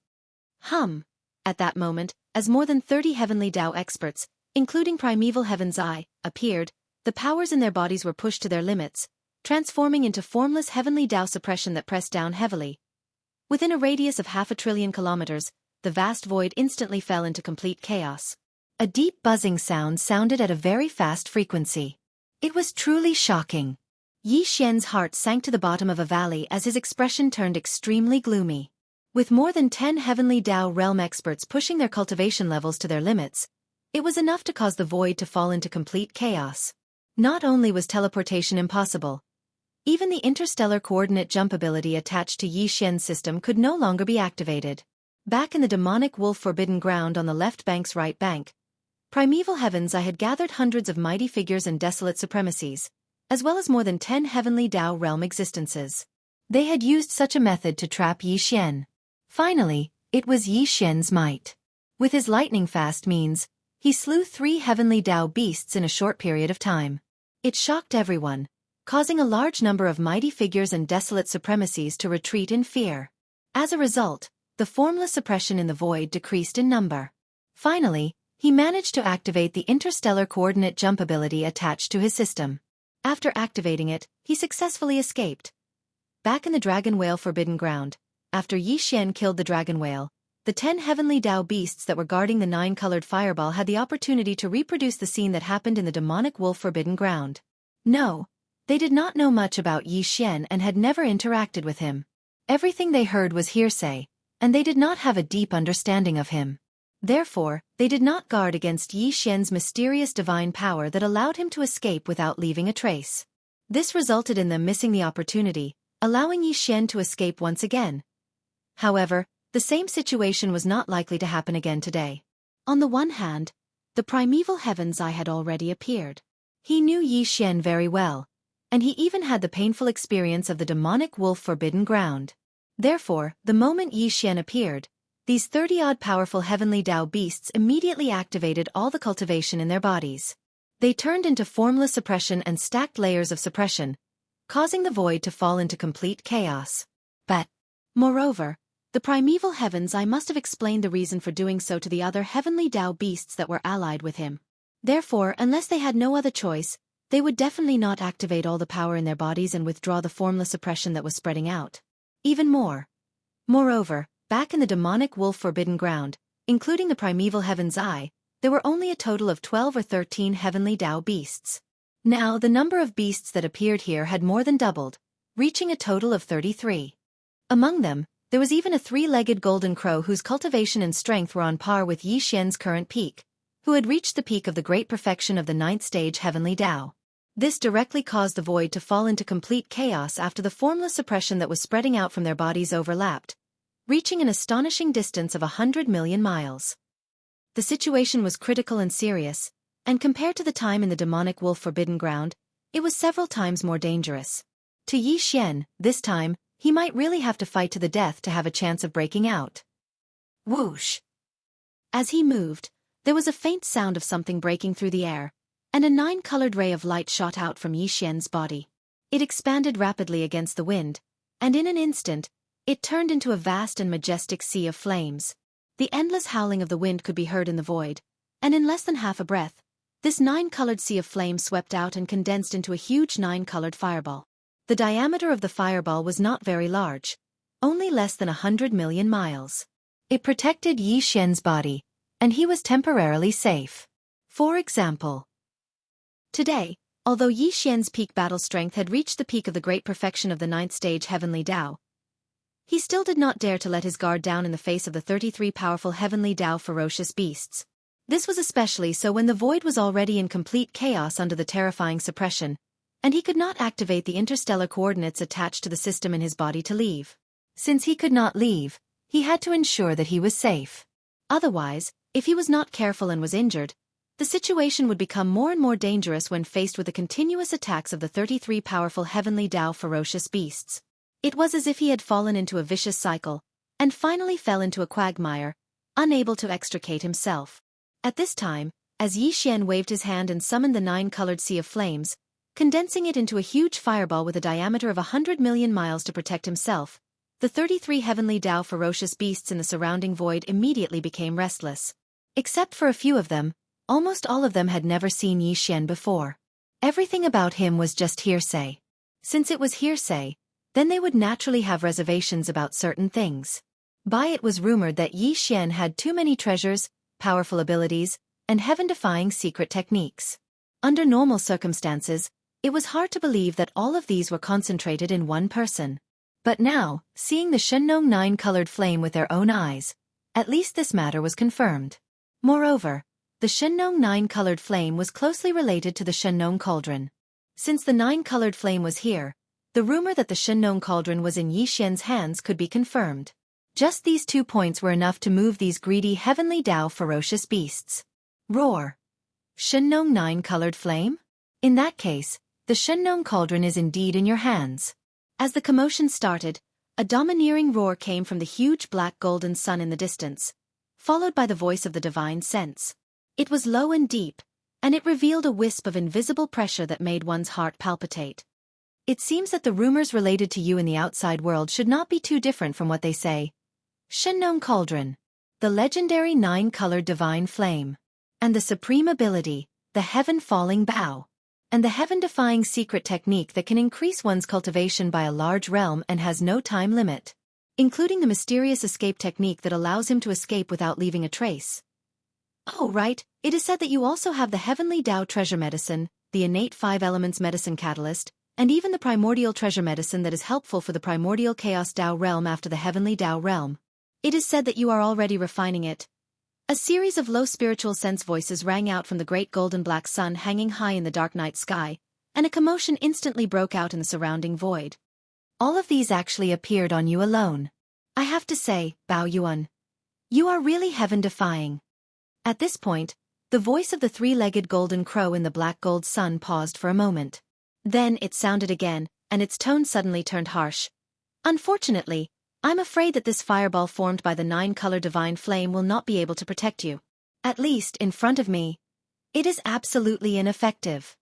At that moment, as more than 30 heavenly Tao experts, including primeval heaven's eye, appeared, the powers in their bodies were pushed to their limits, transforming into formless heavenly Tao suppression that pressed down heavily. Within a radius of 500 billion kilometers, the vast void instantly fell into complete chaos. A deep buzzing sound sounded at a very fast frequency. It was truly shocking. Yi Xian's heart sank to the bottom of a valley as his expression turned extremely gloomy. With more than 10 heavenly Tao realm experts pushing their cultivation levels to their limits, it was enough to cause the void to fall into complete chaos. Not only was teleportation impossible, even the interstellar coordinate jump ability attached to Yi Xian's system could no longer be activated. Back in the demonic wolf forbidden ground on the left bank's right bank, primeval heavens I had gathered hundreds of mighty figures and desolate supremacies, as well as more than 10 heavenly Tao realm existences. They had used such a method to trap Yi Xian. Finally, it was Yi Xian's might. With his lightning-fast means, he slew 3 heavenly Tao beasts in a short period of time. It shocked everyone, causing a large number of mighty figures and desolate supremacies to retreat in fear. As a result, the formless suppression in the void decreased in number. Finally, he managed to activate the interstellar coordinate jump ability attached to his system. After activating it, he successfully escaped. back in the Dragon Whale Forbidden Ground, after Yi Xian killed the Dragon Whale, the 10 heavenly Dao beasts that were guarding the 9-colored fireball had the opportunity to reproduce the scene that happened in the demonic wolf Forbidden Ground. No, they did not know much about Yi Xian and had never interacted with him. Everything they heard was hearsay, and they did not have a deep understanding of him. Therefore, they did not guard against Yi Xian's mysterious divine power that allowed him to escape without leaving a trace. This resulted in them missing the opportunity, allowing Yi Xian to escape once again. However, the same situation was not likely to happen again today. On the one hand, the primeval heaven's eye had already appeared. He knew Yi Xian very well, and he even had the painful experience of the demonic wolf Forbidden Ground. Therefore, the moment Yi Xian appeared, these 30-odd powerful heavenly Dao beasts immediately activated all the cultivation in their bodies. They turned into formless suppression and stacked layers of suppression, causing the void to fall into complete chaos. But, moreover, the primeval heaven's eye must have explained the reason for doing so to the other heavenly Dao beasts that were allied with him. Therefore, unless they had no other choice, they would definitely not activate all the power in their bodies and withdraw the formless suppression that was spreading out. Even more. Moreover, back in the demonic wolf Forbidden Ground, including the primeval heaven's eye, there were only a total of 12 or 13 heavenly Dao beasts. Now, the number of beasts that appeared here had more than doubled, reaching a total of 33. Among them, there was even a 3-legged golden crow whose cultivation and strength were on par with Yi Xian's current peak, who had reached the peak of the great perfection of the 9th stage heavenly Dao. This directly caused the void to fall into complete chaos after the formless suppression that was spreading out from their bodies overlapped, reaching an astonishing distance of 100 million miles. The situation was critical and serious, and compared to the time in the demonic wolf Forbidden Ground, it was several times more dangerous. To Yi Xian, this time, he might really have to fight to the death to have a chance of breaking out. Whoosh! As he moved, there was a faint sound of something breaking through the air, and a 9-colored ray of light shot out from Yi Xian's body. It expanded rapidly against the wind, and in an instant, it turned into a vast and majestic sea of flames. The endless howling of the wind could be heard in the void, and in less than half a breath, this 9-colored sea of flame swept out and condensed into a huge 9-colored fireball. The diameter of the fireball was not very large, only less than 100 million miles. It protected Yi Xian's body, and he was temporarily safe. For example, today, although Yi Xian's peak battle strength had reached the peak of the great perfection of the 9th stage heavenly Dao, he still did not dare to let his guard down in the face of the 33 powerful heavenly Dao ferocious beasts. This was especially so when the void was already in complete chaos under the terrifying suppression, and he could not activate the interstellar coordinates attached to the system in his body to leave. Since he could not leave, he had to ensure that he was safe. Otherwise, if he was not careful and was injured, the situation would become more and more dangerous when faced with the continuous attacks of the 33 powerful heavenly Dao ferocious beasts. It was as if he had fallen into a vicious cycle, and finally fell into a quagmire, unable to extricate himself. At this time, as Yi Xian waved his hand and summoned the 9-colored sea of flames, condensing it into a huge fireball with a diameter of 100 million miles to protect himself, the 33 heavenly Dao ferocious beasts in the surrounding void immediately became restless. Except for a few of them, almost all of them had never seen Yi Xian before. Everything about him was just hearsay. Since it was hearsay, then they would naturally have reservations about certain things. It was rumored that Yi Xian had too many treasures, powerful abilities, and heaven-defying secret techniques. Under normal circumstances, it was hard to believe that all of these were concentrated in one person. But now, seeing the Shenong 9-colored flame with their own eyes, at least this matter was confirmed. Moreover, the Shenong 9-colored flame was closely related to the Shenong cauldron. Since the 9-colored flame was here, the rumor that the Shenong cauldron was in Yi Xian's hands could be confirmed. Just these 2 points were enough to move these greedy heavenly Dao ferocious beasts. Roar! Shenong 9-colored flame? In that case, the Shenong cauldron is indeed in your hands. As the commotion started, a domineering roar came from the huge black golden sun in the distance, followed by the voice of the divine sense. It was low and deep, and it revealed a wisp of invisible pressure that made one's heart palpitate. It seems that the rumors related to you in the outside world should not be too different from what they say. Shenong cauldron, the legendary 9-colored divine flame, and the supreme ability, the heaven-falling bow. and the heaven-defying secret technique that can increase one's cultivation by a large realm and has no time limit, including the mysterious escape technique that allows him to escape without leaving a trace. Oh right, it is said that you also have the Heavenly Tao Treasure Medicine, the innate 5 elements medicine catalyst, and even the primordial treasure medicine that is helpful for the primordial chaos Tao realm after the Heavenly Tao realm. It is said that you are already refining it. A series of low spiritual sense voices rang out from the great golden black sun hanging high in the dark night sky, and a commotion instantly broke out in the surrounding void. All of these actually appeared on you alone. I have to say, Bao Yuan, you are really heaven-defying. At this point, the voice of the 3-legged golden crow in the black gold sun paused for a moment. Then it sounded again, and its tone suddenly turned harsh. Unfortunately, I'm afraid that this fireball formed by the 9-color divine flame will not be able to protect you. At least, in front of me. It is absolutely ineffective.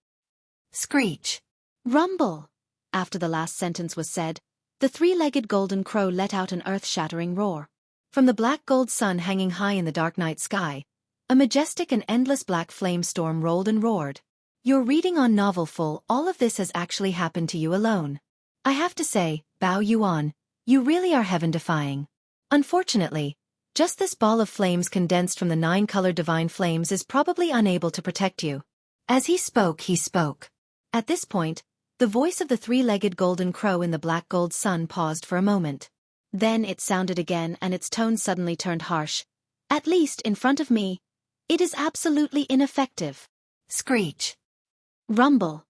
Screech. Rumble. After the last sentence was said, the 3-legged golden crow let out an earth-shattering roar. From the black gold sun hanging high in the dark night sky, a majestic and endless black flame storm rolled and roared. You're reading on novel full, all of this has actually happened to you alone. I have to say, Bao Yuan, you really are heaven-defying. Unfortunately, just this ball of flames condensed from the 9-colored divine flames is probably unable to protect you. As he spoke. At this point, the voice of the 3-legged golden crow in the black gold sun paused for a moment. Then it sounded again and its tone suddenly turned harsh. At least, in front of me. It is absolutely ineffective. Screech. Rumble.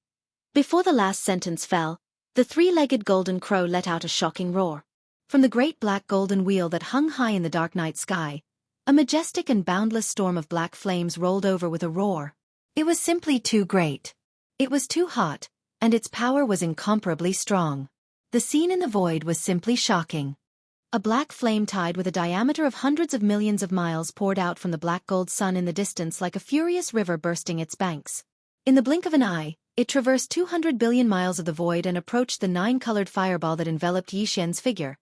Before the last sentence fell, the 3-legged golden crow let out a shocking roar. From the great black golden wheel that hung high in the dark night sky, a majestic and boundless storm of black flames rolled over with a roar. It was simply too great. It was too hot, and its power was incomparably strong. The scene in the void was simply shocking. A black flame tide with a diameter of hundreds of millions of miles poured out from the black gold sun in the distance like a furious river bursting its banks. In the blink of an eye, it traversed 200 billion miles of the void and approached the 9-colored fireball that enveloped Yi Xian's figure.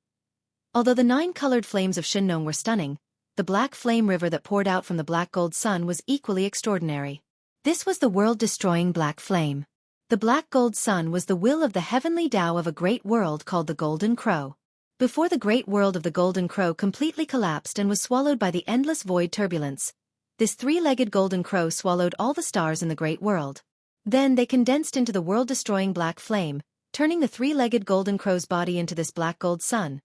Although the 9-colored flames of Shinnong were stunning, the black flame river that poured out from the black gold sun was equally extraordinary. This was the world-destroying black flame. The black gold sun was the will of the heavenly Tao of a great world called the Golden Crow. Before the great world of the Golden Crow completely collapsed and was swallowed by the endless void turbulence, this 3-legged golden crow swallowed all the stars in the great world. Then they condensed into the world-destroying black flame, turning the 3-legged golden crow's body into this black gold sun.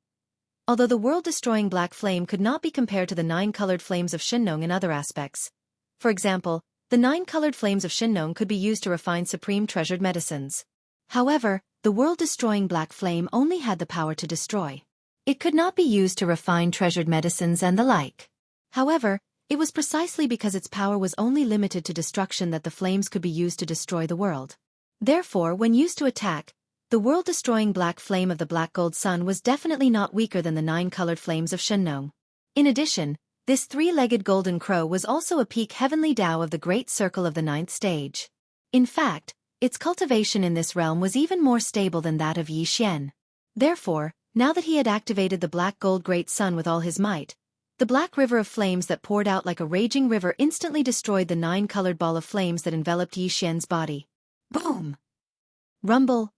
Although the world-destroying black flame could not be compared to the 9-colored flames of Shinnong in other aspects. For example, the 9-colored flames of Shinnong could be used to refine supreme treasured medicines. However, the world-destroying black flame only had the power to destroy. It could not be used to refine treasured medicines and the like. However, it was precisely because its power was only limited to destruction that the flames could be used to destroy the world. Therefore, when used to attack, the world-destroying black flame of the black gold sun was definitely not weaker than the 9-colored flames of Shinnong. In addition, this 3-legged golden crow was also a peak heavenly Tao of the great circle of the 9th stage. In fact, its cultivation in this realm was even more stable than that of Yi Xian. Therefore, now that he had activated the black gold great sun with all his might, the black river of flames that poured out like a raging river instantly destroyed the 9-colored ball of flames that enveloped Yi Xian's body. Boom! Rumble!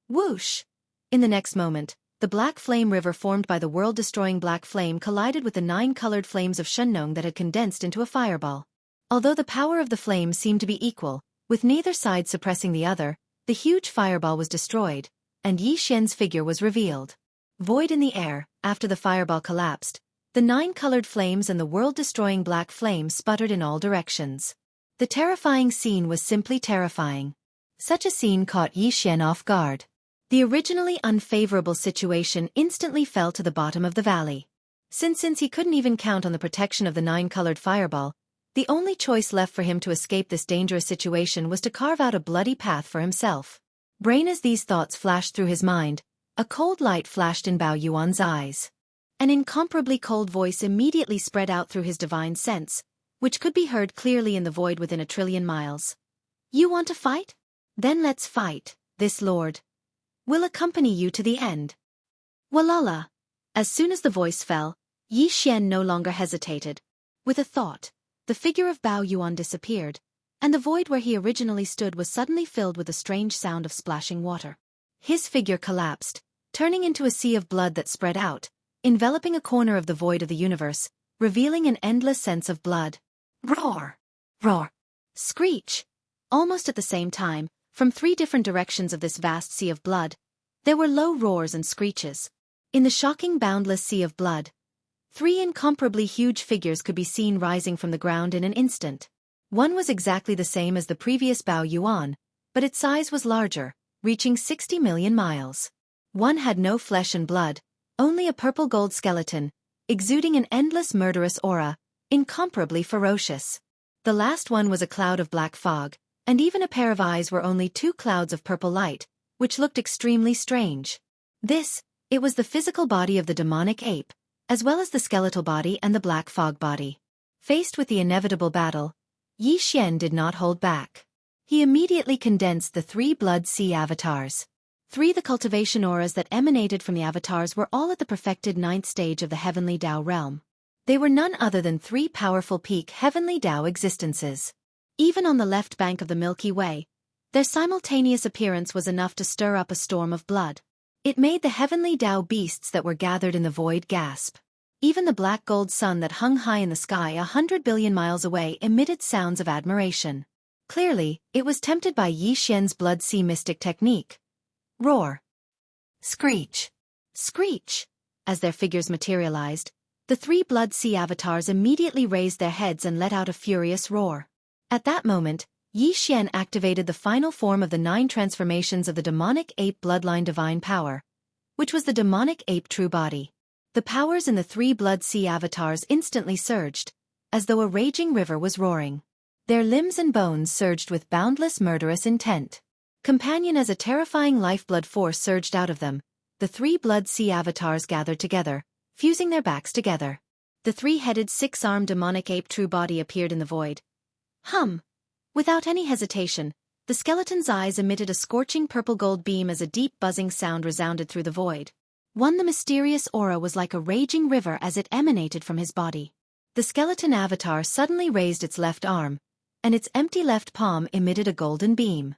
Whoosh! In the next moment, the black flame river formed by the world-destroying black flame collided with the 9-colored flames of Shinnong that had condensed into a fireball. Although the power of the flames seemed to be equal, with neither side suppressing the other, the huge fireball was destroyed, and Yi Xian's figure was revealed. Void in the air, after the fireball collapsed, the 9-colored flames and the world-destroying black flame sputtered in all directions. The terrifying scene was simply terrifying. Such a scene caught Yi Xian off guard. The originally unfavorable situation instantly fell to the bottom of the valley. Since he couldn't even count on the protection of the 9-colored fireball, the only choice left for him to escape this dangerous situation was to carve out a bloody path for himself. Brain as these thoughts flashed through his mind, a cold light flashed in Bao Yuan's eyes. An incomparably cold voice immediately spread out through his divine sense, which could be heard clearly in the void within 1,000,000,000 miles. You want to fight? Then let's fight. This lord will accompany you to the end. Walala. As soon as the voice fell, Yi Xian no longer hesitated. With a thought, the figure of Bao Yuan disappeared, and the void where he originally stood was suddenly filled with a strange sound of splashing water. His figure collapsed, turning into a sea of blood that spread out, enveloping a corner of the void of the universe, revealing an endless sense of blood. Roar! Roar! Screech! Almost at the same time, from 3 different directions of this vast sea of blood, there were low roars and screeches. In the shocking boundless sea of blood, 3 incomparably huge figures could be seen rising from the ground in an instant. One was exactly the same as the previous Bao Yuan, but its size was larger, reaching 60 million miles. One had no flesh and blood, only a purple-gold skeleton, exuding an endless murderous aura, incomparably ferocious. The last one was a cloud of black fog, and even a pair of eyes were only 2 clouds of purple light, which looked extremely strange. It was the physical body of the demonic ape, as well as the skeletal body and the black fog body. Faced with the inevitable battle, Yi Xian did not hold back. He immediately condensed the 3 blood sea avatars. 3 the cultivation auras that emanated from the avatars were all at the perfected 9th stage of the heavenly Tao realm. They were none other than 3 powerful peak heavenly Tao existences. Even on the left bank of the Milky Way, their simultaneous appearance was enough to stir up a storm of blood. It made the heavenly Tao beasts that were gathered in the void gasp. Even the black gold sun that hung high in the sky 100 billion miles away emitted sounds of admiration. Clearly, it was tempted by Yi Xian's blood sea mystic technique. Roar! Screech! Screech! As their figures materialized, the 3 blood sea avatars immediately raised their heads and let out a furious roar. At that moment, Yi Xian activated the final form of the 9 transformations of the demonic ape bloodline divine power, which was the demonic ape true body. The powers in the 3 blood sea avatars instantly surged, as though a raging river was roaring. Their limbs and bones surged with boundless murderous intent. Companion as a terrifying lifeblood force surged out of them, the 3 blood sea avatars gathered together, fusing their backs together. The 3-headed 6-armed demonic ape true body appeared in the void. Without any hesitation, the skeleton's eyes emitted a scorching purple-gold beam as a deep buzzing sound resounded through the void. The mysterious aura was like a raging river as it emanated from his body. The skeleton avatar suddenly raised its left arm, and its empty left palm emitted a golden beam.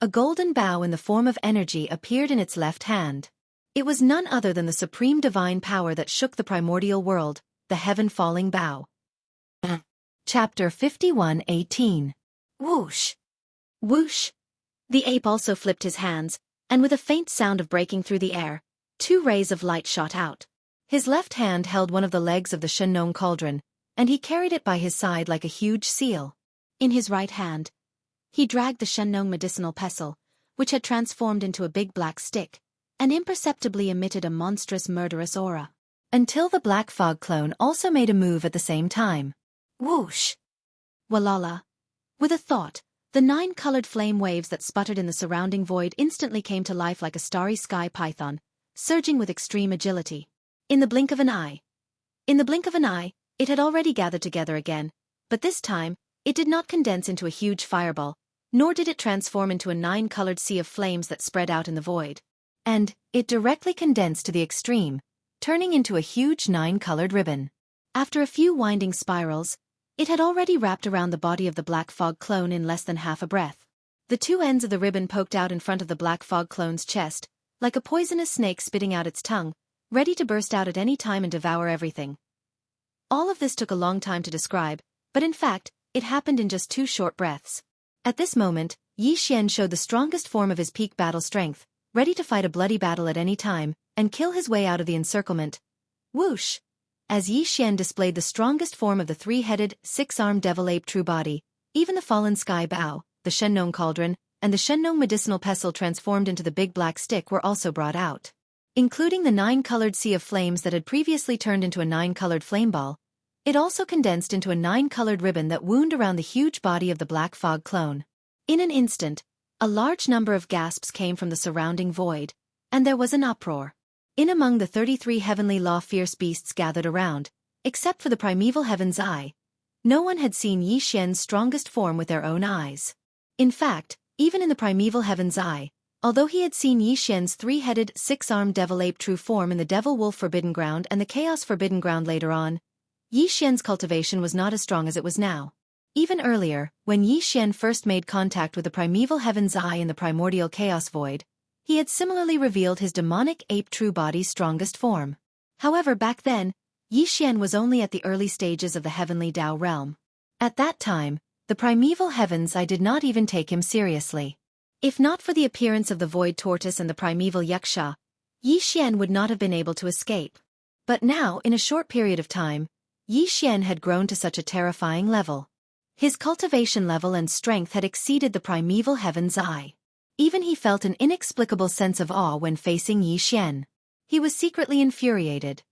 A golden bow in the form of energy appeared in its left hand. It was none other than the supreme divine power that shook the primordial world, the heaven-falling bow. Chapter 51:18. Whoosh! Whoosh! The ape also flipped his hands, and with a faint sound of breaking through the air, 2 rays of light shot out. His left hand held one of the legs of the Shenong cauldron, and he carried it by his side like a huge seal. In his right hand, he dragged the Shenong medicinal pestle, which had transformed into a big black stick, and imperceptibly emitted a monstrous murderous aura. Until the black fog clone also made a move at the same time. Whoosh! Walala! With a thought, the 9-colored flame waves that sputtered in the surrounding void instantly came to life like a starry sky python, surging with extreme agility. In the blink of an eye, it had already gathered together again, but this time, it did not condense into a huge fireball, nor did it transform into a 9-colored sea of flames that spread out in the void. And it directly condensed to the extreme, turning into a huge 9-colored ribbon. After a few winding spirals, it had already wrapped around the body of the black fog clone in less than half a breath. The 2 ends of the ribbon poked out in front of the black fog clone's chest, like a poisonous snake spitting out its tongue, ready to burst out at any time and devour everything. All of this took a long time to describe, but in fact, it happened in just 2 short breaths. At this moment, Yi Xian showed the strongest form of his peak battle strength, ready to fight a bloody battle at any time, and kill his way out of the encirclement. Whoosh! As Yi Xian displayed the strongest form of the 3-headed, 6-armed devil ape true body, even the fallen sky bow, the Shenong cauldron, and the Shenong medicinal pestle transformed into the big black stick were also brought out. Including the 9-colored sea of flames that had previously turned into a 9-colored flame ball, it also condensed into a 9-colored ribbon that wound around the huge body of the black fog clone. In an instant, a large number of gasps came from the surrounding void, and there was an uproar. In among the 33 heavenly law fierce beasts gathered around, except for the primeval heaven's eye, no one had seen Yi Xian's strongest form with their own eyes. In fact, even in the primeval heaven's eye, although he had seen Yi Xian's 3-headed, 6-armed devil ape true form in the Devil Wolf Forbidden Ground and the Chaos Forbidden Ground later on, Yi Xian's cultivation was not as strong as it was now. Even earlier, when Yi Xian first made contact with the primeval heaven's eye in the primordial chaos void, he had similarly revealed his demonic ape true body's strongest form. However, back then, Yi Xian was only at the early stages of the heavenly Dao realm. At that time, the primeval heaven's eye did not even take him seriously. If not for the appearance of the void tortoise and the primeval yaksha, Yi Xian would not have been able to escape. But now, in a short period of time, Yi Xian had grown to such a terrifying level. His cultivation level and strength had exceeded the primeval heaven's eye. Even he felt an inexplicable sense of awe when facing Yi Xian. He was secretly infuriated.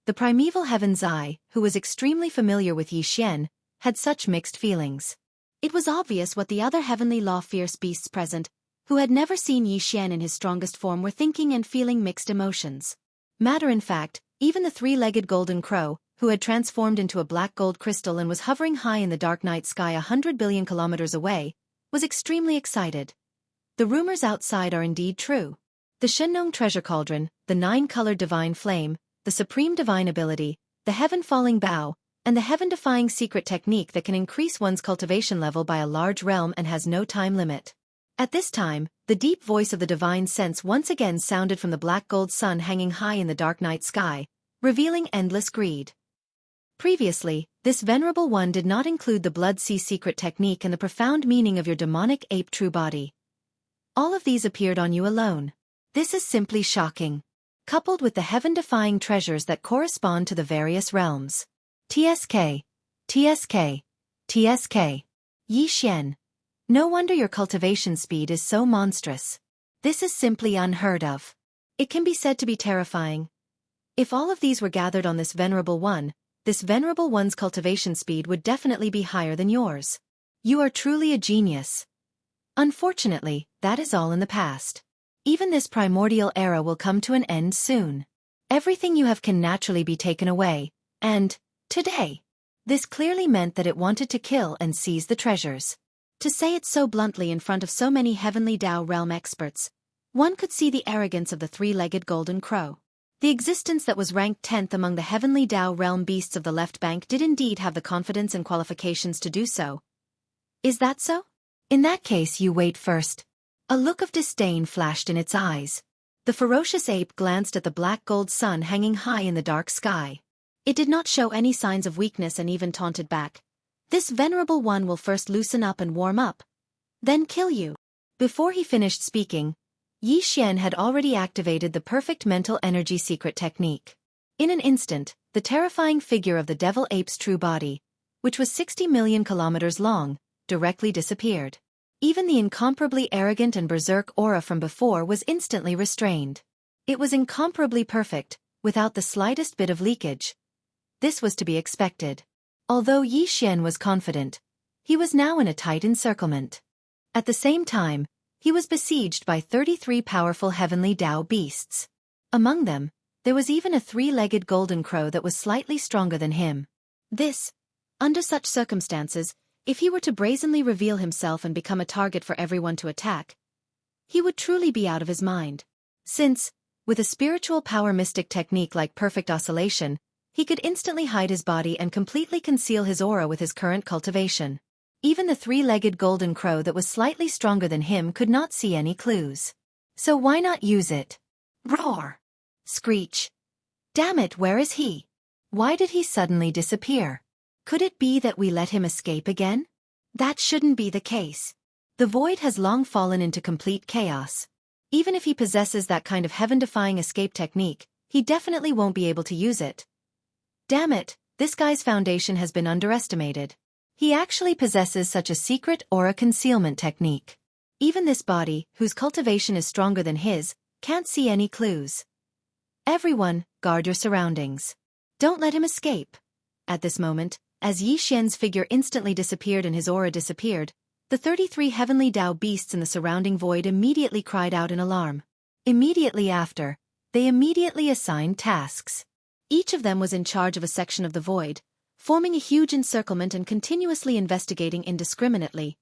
The primeval heaven's eye, who was extremely familiar with Yi Xian, had such mixed feelings. It was obvious what the other heavenly law fierce beasts present, who had never seen Yi Xian in his strongest form, were thinking and feeling mixed emotions. Matter in fact, even the three-legged golden crow, who had transformed into a black gold crystal and was hovering high in the dark night sky 100 billion kilometers away, was extremely excited. The rumors outside are indeed true. The Shenong treasure cauldron, the nine-colored divine flame, the supreme divine ability, the heaven-falling bow, and the heaven-defying secret technique that can increase one's cultivation level by a large realm and has no time limit. At this time, the deep voice of the divine sense once again sounded from the black gold sun hanging high in the dark night sky, revealing endless greed. Previously, this venerable one did not include the blood sea secret technique and the profound meaning of your demonic ape true body. All of these appeared on you alone. This is simply shocking. Coupled with the heaven-defying treasures that correspond to the various realms. TSK. TSK. TSK. Yi Xian. No wonder your cultivation speed is so monstrous. This is simply unheard of. It can be said to be terrifying. If all of these were gathered on this venerable one's cultivation speed would definitely be higher than yours. You are truly a genius. Unfortunately, that is all in the past. Even this primordial era will come to an end soon. Everything you have can naturally be taken away, and, today. This clearly meant that it wanted to kill and seize the treasures. To say it so bluntly in front of so many heavenly Dao realm experts, one could see the arrogance of the three-legged golden crow. The existence that was ranked 10th among the heavenly Dao realm beasts of the left bank did indeed have the confidence and qualifications to do so. Is that so? In that case, you wait first. A look of disdain flashed in its eyes. The ferocious ape glanced at the black gold sun hanging high in the dark sky. It did not show any signs of weakness and even taunted back. This venerable one will first loosen up and warm up, then kill you. Before he finished speaking, Yi Xian had already activated the perfect mental energy secret technique. In an instant, the terrifying figure of the devil ape's true body, which was 60 million kilometers long, directly disappeared. Even the incomparably arrogant and berserk aura from before was instantly restrained. It was incomparably perfect, without the slightest bit of leakage. This was to be expected. Although Yi Xian was confident, he was now in a tight encirclement. At the same time, he was besieged by 33 powerful heavenly Dao beasts. Among them, there was even a three-legged golden crow that was slightly stronger than him. Under such circumstances, if he were to brazenly reveal himself and become a target for everyone to attack, he would truly be out of his mind. Since, with a spiritual power mystic technique like perfect oscillation, he could instantly hide his body and completely conceal his aura with his current cultivation. Even the three-legged golden crow that was slightly stronger than him could not see any clues. So why not use it? Roar! Screech! Damn it, where is he? Why did he suddenly disappear? Could it be that we let him escape again? That shouldn't be the case. The void has long fallen into complete chaos. Even if he possesses that kind of heaven-defying escape technique, he definitely won't be able to use it. Damn it, this guy's foundation has been underestimated. He actually possesses such a secret aura concealment technique. Even this body, whose cultivation is stronger than his, can't see any clues. Everyone, guard your surroundings. Don't let him escape. At this moment, as Yi Xian's figure instantly disappeared and his aura disappeared, the 33 heavenly Dao beasts in the surrounding void immediately cried out in alarm. Immediately after, they immediately assigned tasks. Each of them was in charge of a section of the void, forming a huge encirclement and continuously investigating indiscriminately.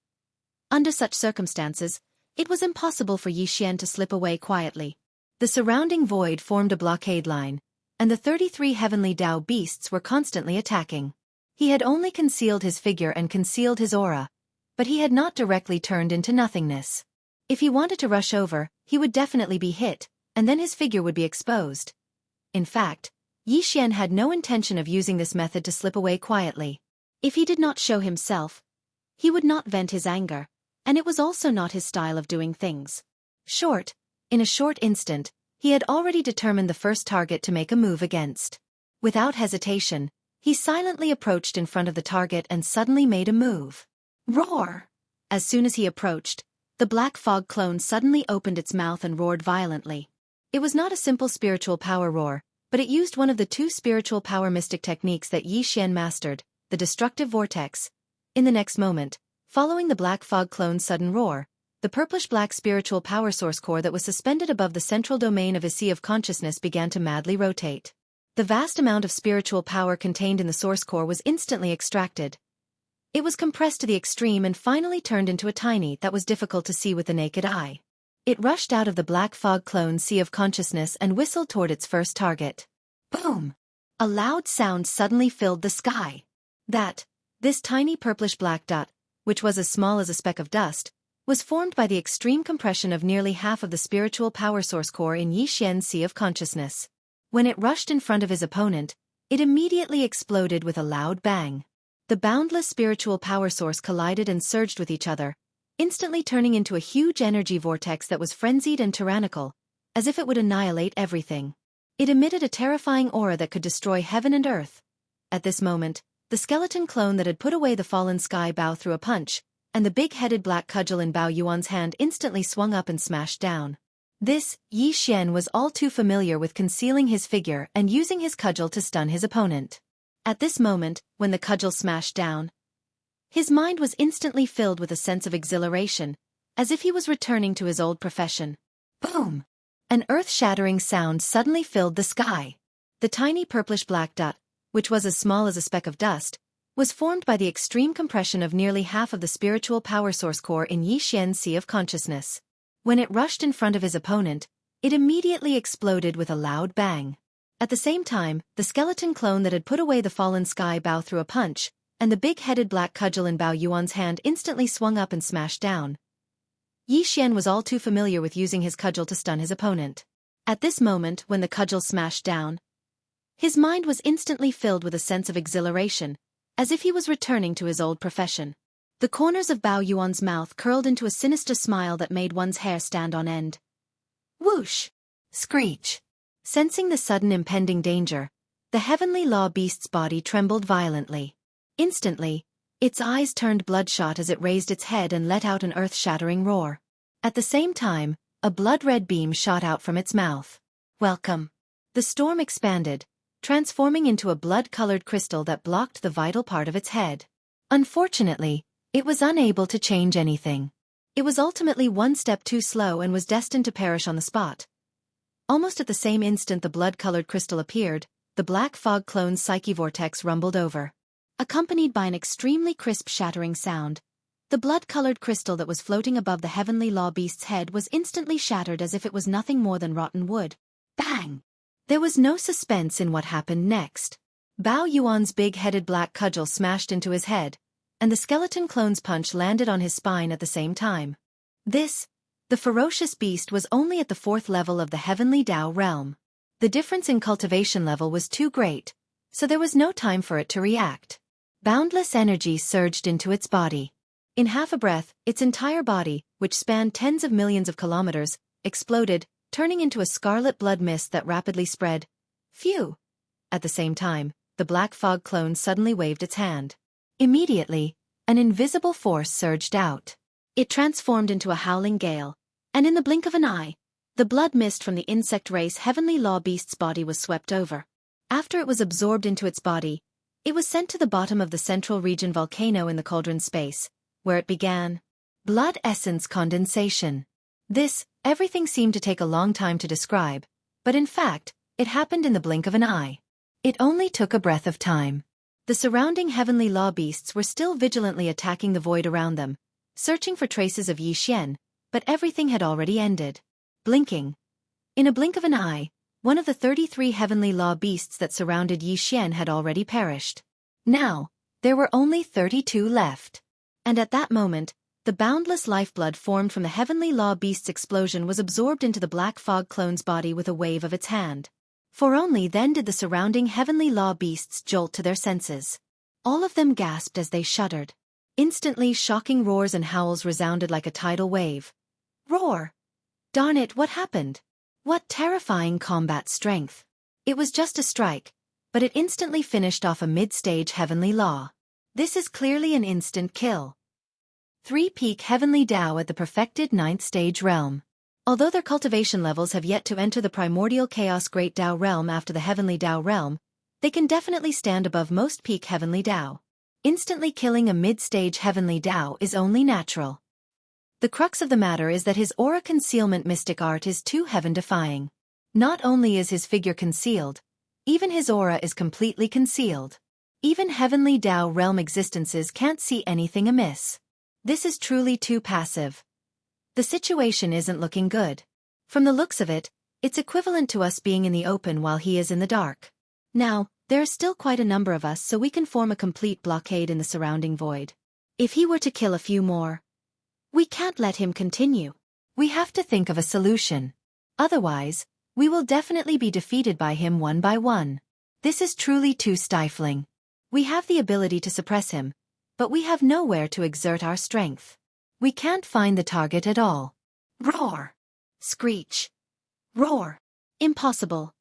Under such circumstances, it was impossible for Yi Xian to slip away quietly. The surrounding void formed a blockade line, and the 33 heavenly Dao beasts were constantly attacking. He had only concealed his figure and concealed his aura, but he had not directly turned into nothingness. If he wanted to rush over, he would definitely be hit, and then his figure would be exposed. In fact, Yi Xian had no intention of using this method to slip away quietly. If he did not show himself, he would not vent his anger, and it was also not his style of doing things. In a short instant, he had already determined the first target to make a move against. Without hesitation, he silently approached in front of the target and suddenly made a move. Roar! As soon as he approached, the black fog clone suddenly opened its mouth and roared violently. It was not a simple spiritual power roar, but it used one of the two spiritual power mystic techniques that Yi Xian mastered, the destructive vortex. In the next moment, following the black fog clone's sudden roar, the purplish-black spiritual power source core that was suspended above the central domain of his sea of consciousness began to madly rotate. The vast amount of spiritual power contained in the source core was instantly extracted. It was compressed to the extreme and finally turned into a tiny that was difficult to see with the naked eye. It rushed out of the black fog clone's sea of consciousness and whistled toward its first target. Boom! A loud sound suddenly filled the sky. This tiny purplish-black dot, which was as small as a speck of dust, was formed by the extreme compression of nearly half of the spiritual power source core in Yi Xian's sea of consciousness. When it rushed in front of his opponent, it immediately exploded with a loud bang. The boundless spiritual power source collided and surged with each other, instantly turning into a huge energy vortex that was frenzied and tyrannical, as if it would annihilate everything. It emitted a terrifying aura that could destroy heaven and earth. At this moment, the skeleton clone that had put away the fallen sky Bao threw a punch, and the big-headed black cudgel in Bao Yuan's hand instantly swung up and smashed down. Yi Xian was all too familiar with concealing his figure and using his cudgel to stun his opponent. At this moment, when the cudgel smashed down, his mind was instantly filled with a sense of exhilaration, as if he was returning to his old profession. Boom! An earth-shattering sound suddenly filled the sky. The tiny purplish-black dot, which was as small as a speck of dust, was formed by the extreme compression of nearly half of the spiritual power source core in Yi Xian's sea of consciousness. When it rushed in front of his opponent, it immediately exploded with a loud bang. At the same time, the skeleton clone that had put away the fallen sky Bao threw a punch, and the big-headed black cudgel in Bao Yuan's hand instantly swung up and smashed down. Yi Xian was all too familiar with using his cudgel to stun his opponent. At this moment, when the cudgel smashed down, his mind was instantly filled with a sense of exhilaration, as if he was returning to his old profession. The corners of Bao Yuan's mouth curled into a sinister smile that made one's hair stand on end. Whoosh! Screech! Sensing the sudden impending danger, the heavenly law beast's body trembled violently. Instantly, its eyes turned bloodshot as it raised its head and let out an earth-shattering roar. At the same time, a blood-red beam shot out from its mouth. Welcome! The storm expanded, transforming into a blood-colored crystal that blocked the vital part of its head. Unfortunately, it was unable to change anything. It was ultimately one step too slow and was destined to perish on the spot. Almost at the same instant the blood-colored crystal appeared, the black fog clone's psyche vortex rumbled over. Accompanied by an extremely crisp shattering sound, the blood-colored crystal that was floating above the heavenly law beast's head was instantly shattered as if it was nothing more than rotten wood. Bang! There was no suspense in what happened next. Bao Yuan's big-headed black cudgel smashed into his head, and the skeleton clone's punch landed on his spine at the same time. The ferocious beast was only at the 4th level of the heavenly Dao realm. The difference in cultivation level was too great, so there was no time for it to react. Boundless energy surged into its body. In half a breath, its entire body, which spanned tens of millions of kilometers, exploded, turning into a scarlet blood mist that rapidly spread. Phew! At the same time, the black fog clone suddenly waved its hand. Immediately, an invisible force surged out. It transformed into a howling gale, and in the blink of an eye, the blood mist from the insect race heavenly law beast's body was swept over. After it was absorbed into its body, it was sent to the bottom of the central region volcano in the cauldron space, where it began. Blood essence condensation. Everything seemed to take a long time to describe, but in fact, it happened in the blink of an eye. It only took a breath of time. The surrounding heavenly law beasts were still vigilantly attacking the void around them, searching for traces of Yi Xian, but everything had already ended. Blinking. In a blink of an eye, one of the 33 heavenly law beasts that surrounded Yi Xian had already perished. Now, There were only 32 left. And at that moment, the boundless lifeblood formed from the heavenly law beast's explosion was absorbed into the black fog clone's body with a wave of its hand. For only then did the surrounding heavenly law beasts jolt to their senses. All of them gasped as they shuddered. Instantly, shocking roars and howls resounded like a tidal wave. Roar! Darn it, what happened? What terrifying combat strength! It was just a strike, but it instantly finished off a mid-stage heavenly law. This is clearly an instant kill. 3-peak heavenly Tao at the perfected 9th stage realm. Although their cultivation levels have yet to enter the primordial chaos great Tao realm after the heavenly Tao realm, they can definitely stand above most peak heavenly Tao. Instantly killing a mid-stage heavenly Tao is only natural. The crux of the matter is that his aura concealment mystic art is too heaven-defying. Not only is his figure concealed, even his aura is completely concealed. Even heavenly Tao realm existences can't see anything amiss. This is truly too passive. The situation isn't looking good. From the looks of it, it's equivalent to us being in the open while he is in the dark. Now, there are still quite a number of us, so we can form a complete blockade in the surrounding void. If he were to kill a few more, we can't let him continue. We have to think of a solution. Otherwise, we will definitely be defeated by him one by one. This is truly too stifling. We have the ability to suppress him, but we have nowhere to exert our strength. We can't find the target at all. Roar! Screech! Roar! Impossible.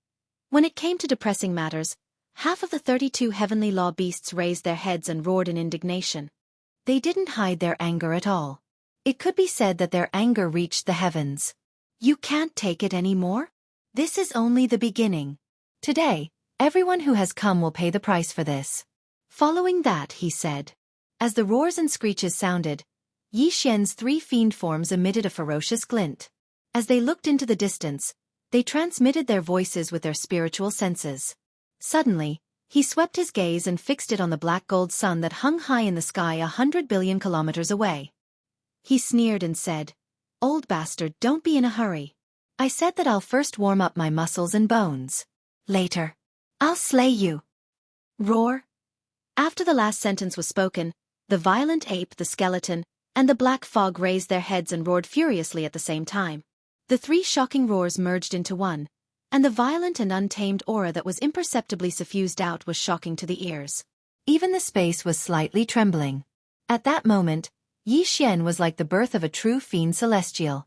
When it came to depressing matters, half of the 32 heavenly law beasts raised their heads and roared in indignation. They didn't hide their anger at all. It could be said that their anger reached the heavens. You can't take it anymore? This is only the beginning. Today, everyone who has come will pay the price for this. Following that, he said. As the roars and screeches sounded, Yi Xian's 3 fiend forms emitted a ferocious glint. As they looked into the distance, they transmitted their voices with their spiritual senses. Suddenly, he swept his gaze and fixed it on the black gold sun that hung high in the sky 100 billion kilometers away. He sneered and said, "Old bastard, don't be in a hurry. I said that I'll first warm up my muscles and bones. Later, I'll slay you." Roar! After the last sentence was spoken, the violent ape, the skeleton, and the black fog raised their heads and roared furiously at the same time. The 3 shocking roars merged into one, and the violent and untamed aura that was imperceptibly suffused out was shocking to the ears. Even the space was slightly trembling. At that moment, Yi Xian was like the birth of a true fiend celestial.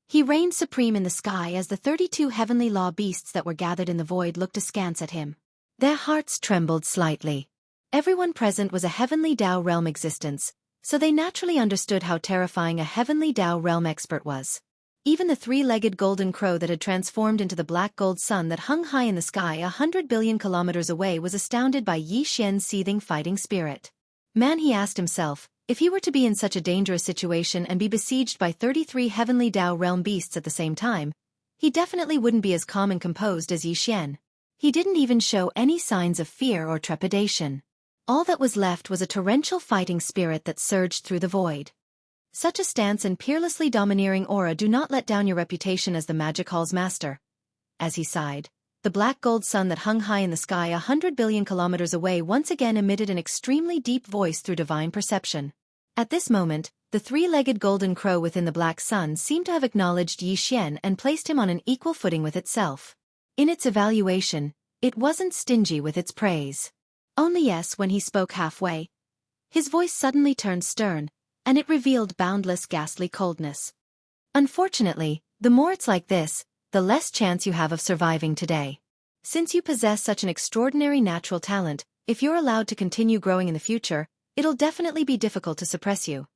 He reigned supreme in the sky as the 32 heavenly law beasts that were gathered in the void looked askance at him. Their hearts trembled slightly. Everyone present was a heavenly Tao realm existence, so they naturally understood how terrifying a heavenly Tao realm expert was. Even the 3-legged golden crow that had transformed into the black gold sun that hung high in the sky 100 billion kilometers away was astounded by Yi Xian's seething fighting spirit. Man, he asked himself, if he were to be in such a dangerous situation and be besieged by 33 heavenly Tao realm beasts at the same time, he definitely wouldn't be as calm and composed as Yi Xian. He didn't even show any signs of fear or trepidation. All that was left was a torrential fighting spirit that surged through the void. Such a stance and peerlessly domineering aura do not let down your reputation as the Magic Hall's master. As he sighed, the black gold sun that hung high in the sky 100 billion kilometers away once again emitted an extremely deep voice through divine perception. At this moment, the 3-legged golden crow within the black sun seemed to have acknowledged Yi Xian and placed him on an equal footing with itself. In its evaluation, it wasn't stingy with its praise. Only yes, when he spoke halfway, his voice suddenly turned stern, and it revealed boundless ghastly coldness. Unfortunately, the more it's like this, the less chance you have of surviving today. Since you possess such an extraordinary natural talent, if you're allowed to continue growing in the future, it'll definitely be difficult to suppress you.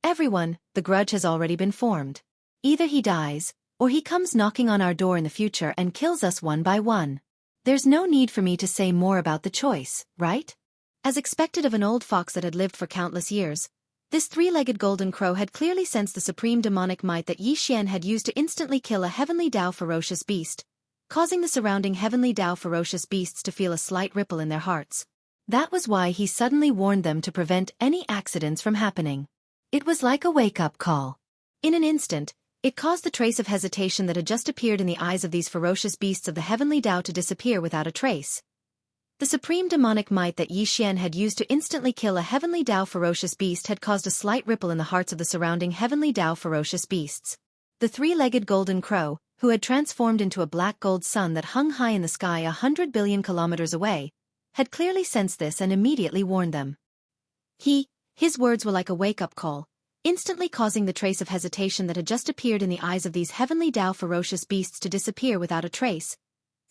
Everyone, the grudge has already been formed. Either he dies, or he comes knocking on our door in the future and kills us one by one. There's no need for me to say more about the choice, right? As expected of an old fox that had lived for countless years, this 3-legged golden crow had clearly sensed the supreme demonic might that Yi Xian had used to instantly kill a heavenly Tao ferocious beast, causing the surrounding heavenly Tao ferocious beasts to feel a slight ripple in their hearts. That was why he suddenly warned them to prevent any accidents from happening. It was like a wake-up call. In an instant, it caused the trace of hesitation that had just appeared in the eyes of these ferocious beasts of the heavenly Tao to disappear without a trace. The supreme demonic might that Yi Xian had used to instantly kill a heavenly Dao ferocious beast had caused a slight ripple in the hearts of the surrounding heavenly Dao ferocious beasts. The three-legged golden crow, who had transformed into a black gold sun that hung high in the sky 100 billion kilometers away, had clearly sensed this and immediately warned them. His words were like a wake-up call, instantly causing the trace of hesitation that had just appeared in the eyes of these heavenly Dao ferocious beasts to disappear without a trace.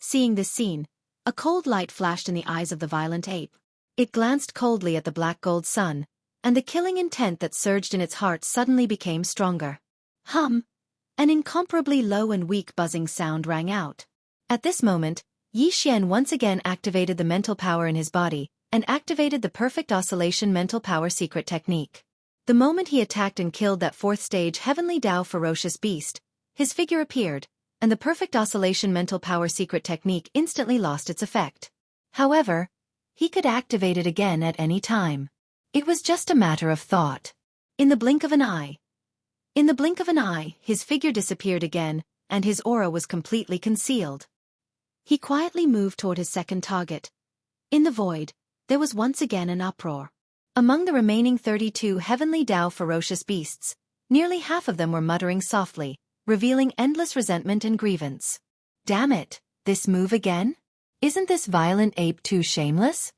Seeing this scene, a cold light flashed in the eyes of the violent ape. It glanced coldly at the black gold sun, and the killing intent that surged in its heart suddenly became stronger. Hum! An incomparably low and weak buzzing sound rang out. At this moment, Yi Xian once again activated the mental power in his body, and activated the perfect oscillation mental power secret technique. The moment he attacked and killed that fourth-stage heavenly Dao ferocious beast, his figure appeared, and the perfect oscillation mental power secret technique instantly lost its effect. However, he could activate it again at any time. It was just a matter of thought. In the blink of an eye, his figure disappeared again, and his aura was completely concealed. He quietly moved toward his second target. In the void, there was once again an uproar. Among the remaining 32 heavenly Dao ferocious beasts, nearly half of them were muttering softly, revealing endless resentment and grievance. Damn it, this move again? Isn't this violent ape too shameless?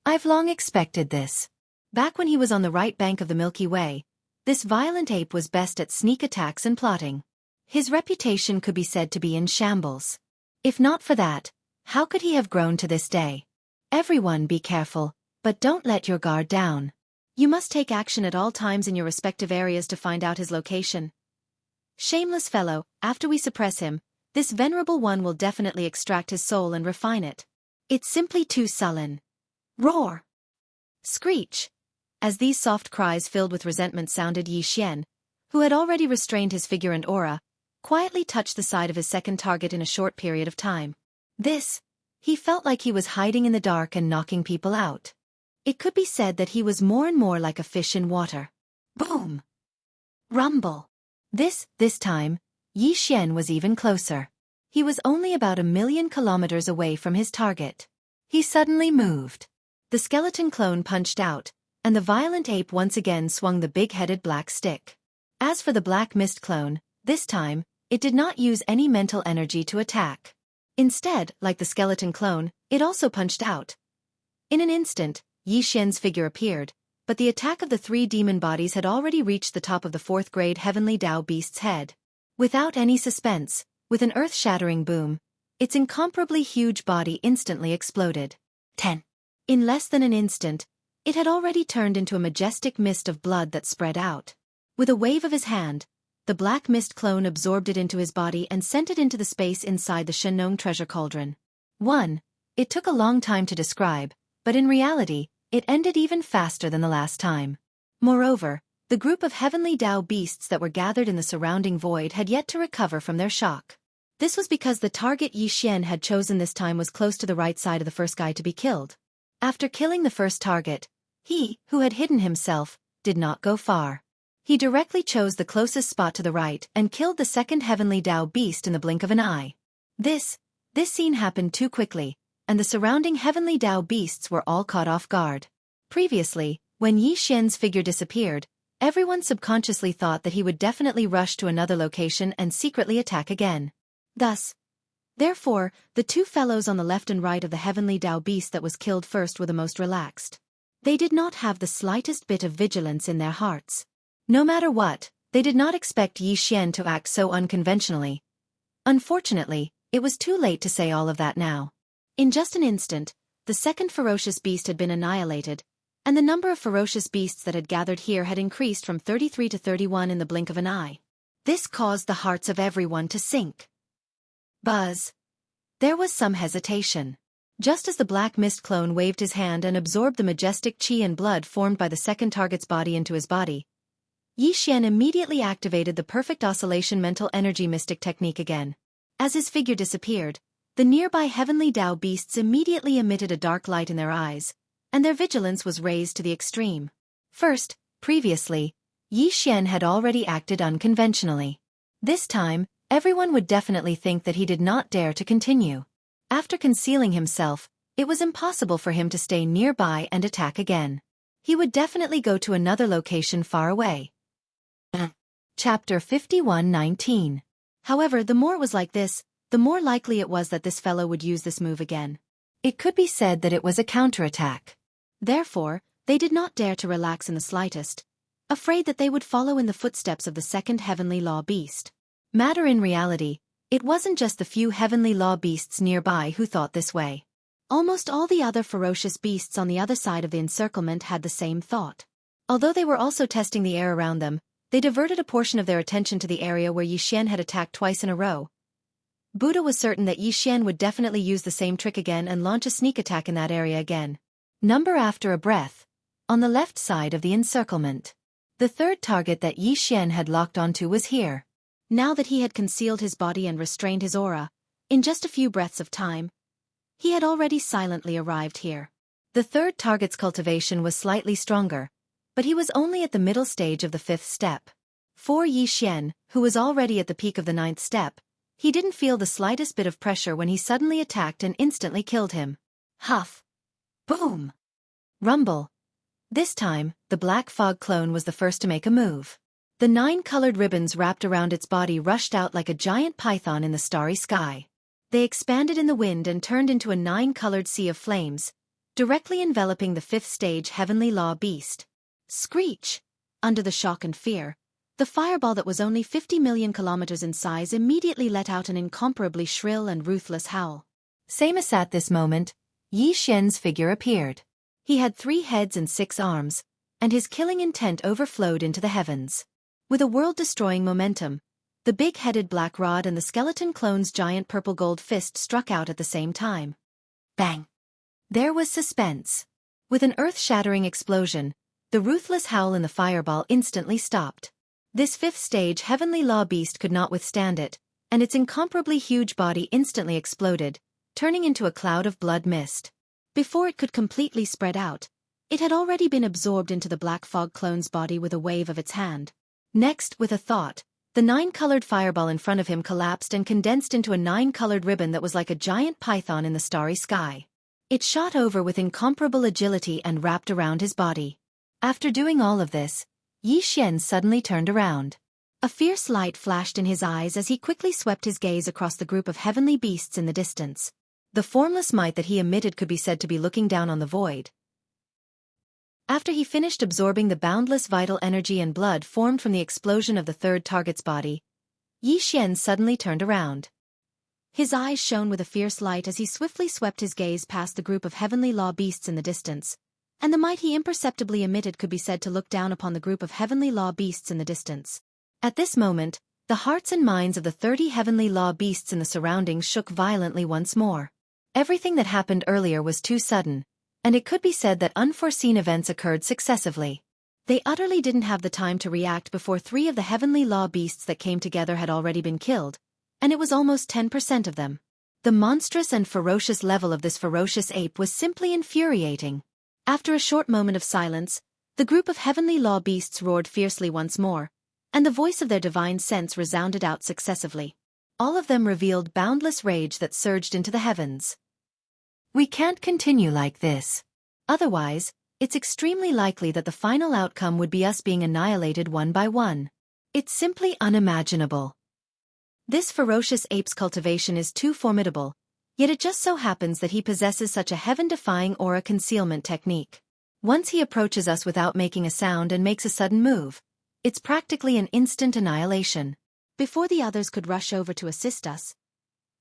I've long expected this. Back when he was on the right bank of the Milky Way, this violent ape was best at sneak attacks and plotting. His reputation could be said to be in shambles. If not for that, how could he have grown to this day? Everyone be careful, but don't let your guard down. You must take action at all times in your respective areas to find out his location. Shameless fellow, after we suppress him, this venerable one will definitely extract his soul and refine it. It's simply too sullen. Roar! Screech! As these soft cries filled with resentment sounded, Yi Xian, who had already restrained his figure and aura, quietly touched the side of his second target in a short period of time. He felt like he was hiding in the dark and knocking people out. It could be said that he was more and more like a fish in water. Boom! Rumble! This time, Yi Xian was even closer. He was only about 1,000,000 kilometers away from his target. He suddenly moved. The skeleton clone punched out, and the violent ape once again swung the big-headed black stick. As for the black mist clone, this time, it did not use any mental energy to attack. Instead, like the skeleton clone, it also punched out. In an instant, Yi Xian's figure appeared, but the attack of the three demon bodies had already reached the top of the fourth-grade heavenly Dao beast's head. Without any suspense, with an earth-shattering boom, its incomparably huge body instantly exploded. 10. In less than an instant, it had already turned into a majestic mist of blood that spread out. With a wave of his hand, the black mist clone absorbed it into his body and sent it into the space inside the Shenong treasure cauldron. It took a long time to describe, but in reality, it ended even faster than the last time. Moreover, the group of heavenly Dao beasts that were gathered in the surrounding void had yet to recover from their shock. This was because the target Yi Xian had chosen this time was close to the right side of the first guy to be killed. After killing the first target, he, who had hidden himself, did not go far. He directly chose the closest spot to the right and killed the second heavenly Dao beast in the blink of an eye. This scene happened too quickly, and the surrounding heavenly Dao beasts were all caught off guard. Previously, when Yi Xian's figure disappeared, everyone subconsciously thought that he would definitely rush to another location and secretly attack again. Therefore, the two fellows on the left and right of the heavenly Dao beast that was killed first were the most relaxed. They did not have the slightest bit of vigilance in their hearts. No matter what, they did not expect Yi Xian to act so unconventionally. Unfortunately, it was too late to say all of that now. In just an instant, the second ferocious beast had been annihilated, and the number of ferocious beasts that had gathered here had increased from 33 to 31 in the blink of an eye. This caused the hearts of everyone to sink. Buzz. There was some hesitation. Just as the black mist clone waved his hand and absorbed the majestic qi and blood formed by the second target's body into his body, Yi Xian immediately activated the perfect oscillation mental energy mystic technique again. As his figure disappeared, the nearby heavenly Dao beasts immediately emitted a dark light in their eyes, and their vigilance was raised to the extreme. Previously, Yi Xian had already acted unconventionally. This time, everyone would definitely think that he did not dare to continue. After concealing himself, It was impossible for him to stay nearby and attack again. He would definitely go to another location far away. Chapter 51:19. However, the more it was like this, the more likely it was that this fellow would use this move again. It could be said that it was a counterattack. Therefore, they did not dare to relax in the slightest, afraid that they would follow in the footsteps of the second heavenly law beast. Matter in reality, it wasn't just the few heavenly law beasts nearby who thought this way. Almost all the other ferocious beasts on the other side of the encirclement had the same thought. Although they were also testing the air around them, they diverted a portion of their attention to the area where Yi Xian had attacked twice in a row. Buddha was certain that Yi Xian would definitely use the same trick again and launch a sneak attack in that area again. Number after a breath. On the left side of the encirclement. The third target that Yi Xian had locked onto was here. Now that he had concealed his body and restrained his aura, in just a few breaths of time, he had already silently arrived here. The third target's cultivation was slightly stronger, but he was only at the middle stage of the fifth step. For Yi Xian, who was already at the peak of the ninth step, he didn't feel the slightest bit of pressure when he suddenly attacked and instantly killed him. Huff! Boom! Rumble! This time, the black fog clone was the first to make a move. The 9 colored ribbons wrapped around its body rushed out like a giant python in the starry sky. They expanded in the wind and turned into a 9-colored sea of flames, directly enveloping the 5th stage heavenly law beast. Screech! Under the shock and fear, the fireball that was only 50 million kilometers in size immediately let out an incomparably shrill and ruthless howl. Same as at this moment, Yi Xian's figure appeared. He had 3 heads and 6 arms, and his killing intent overflowed into the heavens. With a world-destroying momentum, the big-headed black rod and the skeleton clone's giant purple-gold fist struck out at the same time. Bang! There was suspense. With an earth-shattering explosion, the ruthless howl in the fireball instantly stopped. This 5th stage heavenly law beast could not withstand it, and its incomparably huge body instantly exploded, turning into a cloud of blood mist. Before it could completely spread out, it had already been absorbed into the black fog clone's body with a wave of its hand. Next, with a thought, the 9-colored fireball in front of him collapsed and condensed into a 9-colored ribbon that was like a giant python in the starry sky. It shot over with incomparable agility and wrapped around his body. After doing all of this, Yi Xian suddenly turned around. A fierce light flashed in his eyes as he quickly swept his gaze across the group of heavenly beasts in the distance. The formless might that he emitted could be said to be looking down on the void. After he finished absorbing the boundless vital energy and blood formed from the explosion of the third target's body, Yi Xian suddenly turned around. His eyes shone with a fierce light as he swiftly swept his gaze past the group of heavenly law beasts in the distance, and the might he imperceptibly emitted could be said to look down upon the group of heavenly law beasts in the distance. At this moment, the hearts and minds of the 30 heavenly law beasts in the surroundings shook violently once more. Everything that happened earlier was too sudden, and it could be said that unforeseen events occurred successively. They utterly didn't have the time to react before 3 of the heavenly law beasts that came together had already been killed, and it was almost 10% of them. The monstrous and ferocious level of this ferocious ape was simply infuriating. After a short moment of silence, the group of heavenly law beasts roared fiercely once more, and the voice of their divine sense resounded out successively. All of them revealed boundless rage that surged into the heavens. We can't continue like this. Otherwise, it's extremely likely that the final outcome would be us being annihilated one by one. It's simply unimaginable. This ferocious ape's cultivation is too formidable, yet it just so happens that he possesses such a heaven-defying aura concealment technique. Once he approaches us without making a sound and makes a sudden move, it's practically an instant annihilation. Before the others could rush over to assist us,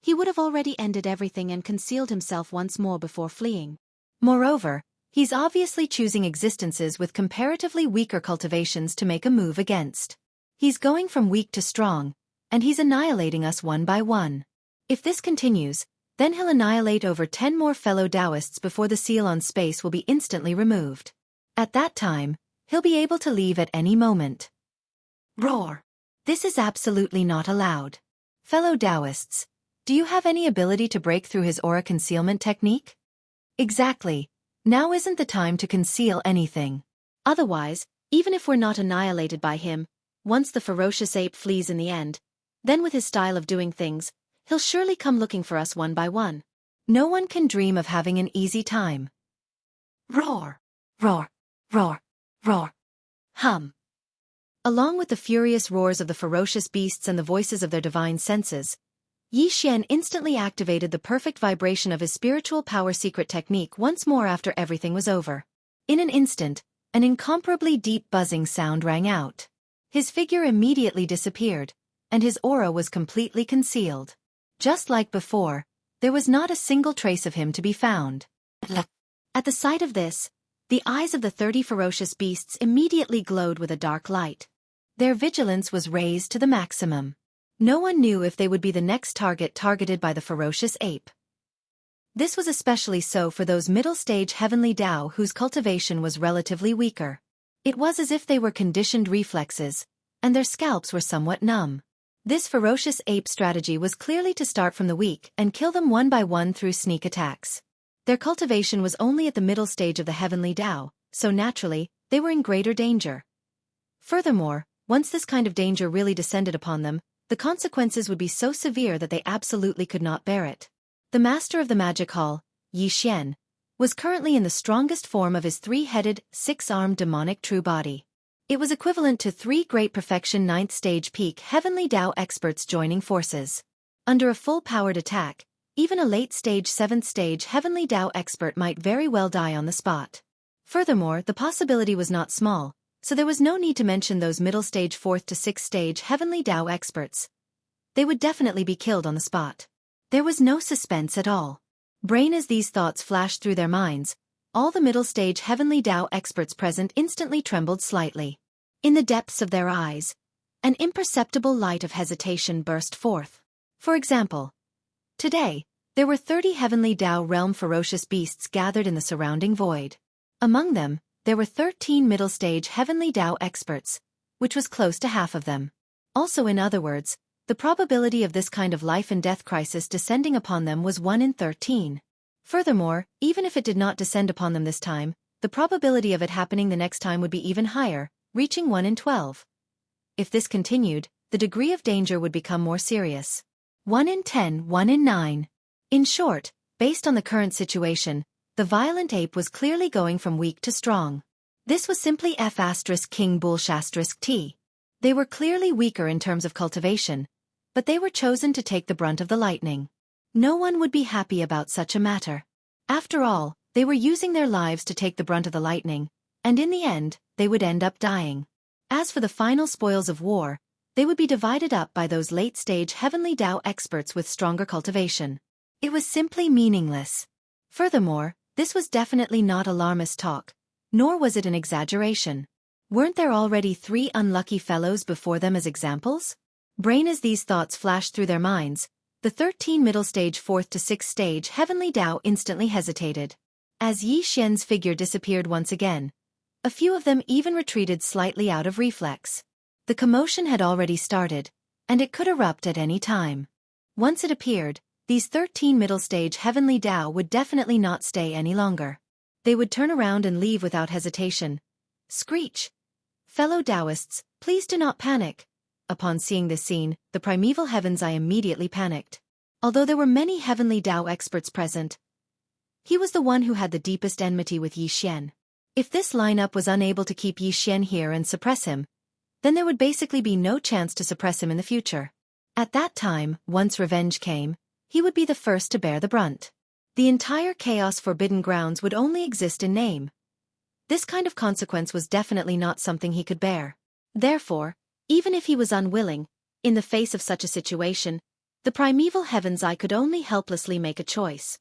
he would have already ended everything and concealed himself once more before fleeing. Moreover, he's obviously choosing existences with comparatively weaker cultivations to make a move against. He's going from weak to strong, and he's annihilating us one by one. If this continues, then he'll annihilate over 10 more fellow Taoists before the seal on space will be instantly removed. At that time, he'll be able to leave at any moment. Roar! This is absolutely not allowed. Fellow Taoists, do you have any ability to break through his aura concealment technique? Exactly. Now isn't the time to conceal anything. Otherwise, even if we're not annihilated by him, once the ferocious ape flees in the end, then with his style of doing things, he'll surely come looking for us one by one. No one can dream of having an easy time. Roar, roar, roar, roar. Hum. Along with the furious roars of the ferocious beasts and the voices of their divine senses, Yi Xian instantly activated the perfect vibration of his spiritual power secret technique once more after everything was over. In an instant, an incomparably deep buzzing sound rang out. His figure immediately disappeared, and his aura was completely concealed. Just like before, there was not a single trace of him to be found. At the sight of this, the eyes of the 30 ferocious beasts immediately glowed with a dark light. Their vigilance was raised to the maximum. No one knew if they would be the next target targeted by the ferocious ape. This was especially so for those middle-stage heavenly Dao whose cultivation was relatively weaker. It was as if they were conditioned reflexes, and their scalps were somewhat numb. This ferocious ape strategy was clearly to start from the weak and kill them one by one through sneak attacks. Their cultivation was only at the middle stage of the heavenly Dao, so naturally, they were in greater danger. Furthermore, once this kind of danger really descended upon them, the consequences would be so severe that they absolutely could not bear it. The master of the magic hall, Yi Xian, was currently in the strongest form of his 3-headed, 6-armed demonic true body. It was equivalent to 3 great perfection 9th stage peak heavenly Dao experts joining forces. Under a full-powered attack, even a late-stage 7th stage heavenly Dao expert might very well die on the spot. Furthermore, the possibility was not small, so there was no need to mention those middle-stage 4th to 6th stage heavenly Dao experts. They would definitely be killed on the spot. There was no suspense at all. Brain as these thoughts flashed through their minds, all the middle-stage heavenly Dao experts present instantly trembled slightly. In the depths of their eyes, an imperceptible light of hesitation burst forth. For example, today, there were 30 heavenly Dao realm ferocious beasts gathered in the surrounding void. Among them, there were 13 middle-stage heavenly Dao experts, which was close to half of them. Also, in other words, the probability of this kind of life and death crisis descending upon them was 1 in 13. Furthermore, even if it did not descend upon them this time, the probability of it happening the next time would be even higher, reaching 1 in 12. If this continued, the degree of danger would become more serious. 1 in 10, 1 in 9. In short, based on the current situation, the violent ape was clearly going from weak to strong. This was simply F*King Bull****. They were clearly weaker in terms of cultivation, but they were chosen to take the brunt of the lightning. No one would be happy about such a matter. After all, they were using their lives to take the brunt of the lightning, and in the end, they would end up dying. As for the final spoils of war, they would be divided up by those late-stage heavenly Dao experts with stronger cultivation. It was simply meaningless. Furthermore, this was definitely not alarmist talk, nor was it an exaggeration. Weren't there already 3 unlucky fellows before them as examples? Brain as these thoughts flashed through their minds, the 13 middle stage 4th to 6th stage heavenly Dao instantly hesitated. As Yi Xian's figure disappeared once again, a few of them even retreated slightly out of reflex. The commotion had already started, and it could erupt at any time. Once it appeared, these 13 middle-stage heavenly Dao would definitely not stay any longer. They would turn around and leave without hesitation. Screech! Fellow Taoists, please do not panic. Upon seeing this scene, the primeval heavens I immediately panicked. Although there were many heavenly Dao experts present, he was the one who had the deepest enmity with Yi Xian. If this lineup was unable to keep Yi Xian here and suppress him, then there would basically be no chance to suppress him in the future. At that time, once revenge came, he would be the first to bear the brunt. The entire Chaos Forbidden Grounds would only exist in name. This kind of consequence was definitely not something he could bear. Therefore, even if he was unwilling, in the face of such a situation, the primeval heavens I could only helplessly make a choice.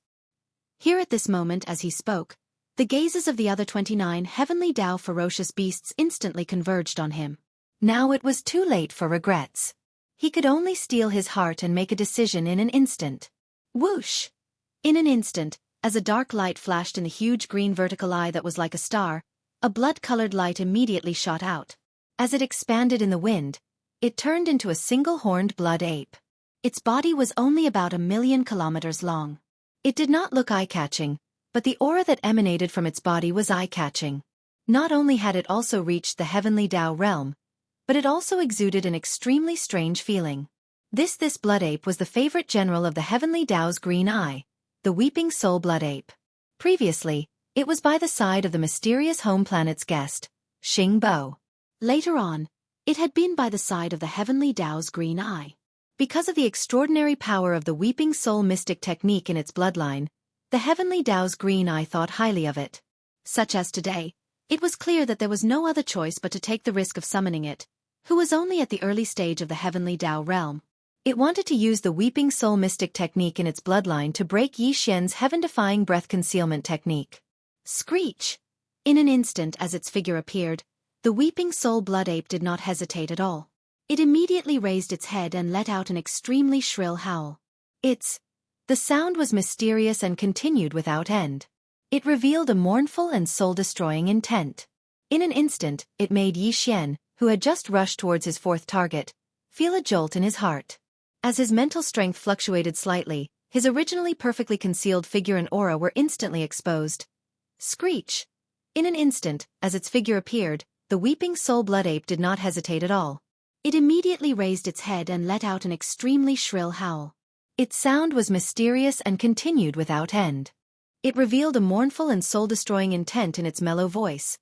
Here at this moment as he spoke, the gazes of the other 29 heavenly Dao ferocious beasts instantly converged on him. Now it was too late for regrets. He could only steel his heart and make a decision in an instant. Whoosh! In an instant, as a dark light flashed in the huge green vertical eye that was like a star, a blood-colored light immediately shot out. As it expanded in the wind, it turned into a single-horned blood ape. Its body was only about 1,000,000 kilometers long. It did not look eye-catching, but the aura that emanated from its body was eye-catching. Not only had it also reached the heavenly Dao realm, but it also exuded an extremely strange feeling. This blood ape was the favorite general of the heavenly Dao's green eye, the the Weeping Soul Blood Ape. Previously, it was by the side of the mysterious home planet's guest, Xing Bo. Later on, it had been by the side of the Heavenly Tao's green eye. Because of the extraordinary power of the Weeping Soul mystic technique in its bloodline, the Heavenly Tao's green eye thought highly of it. Such as today, it was clear that there was no other choice but to take the risk of summoning it, who was only at the early stage of the Heavenly Tao realm. It wanted to use the Weeping Soul mystic technique in its bloodline to break Yi Xian's heaven-defying breath concealment technique. Screech! In an instant as its figure appeared, the Weeping Soul Blood Ape did not hesitate at all. It immediately raised its head and let out an extremely shrill howl. The sound was mysterious and continued without end. It revealed a mournful and soul-destroying intent. In an instant, it made Yi Xian, who had just rushed towards his fourth target, feel a jolt in his heart. As his mental strength fluctuated slightly, his originally perfectly concealed figure and aura were instantly exposed. Screech! In an instant, as its figure appeared, the Weeping Soul Blood Ape did not hesitate at all. It immediately raised its head and let out an extremely shrill howl. Its sound was mysterious and continued without end. It revealed a mournful and soul-destroying intent in its mellow voice.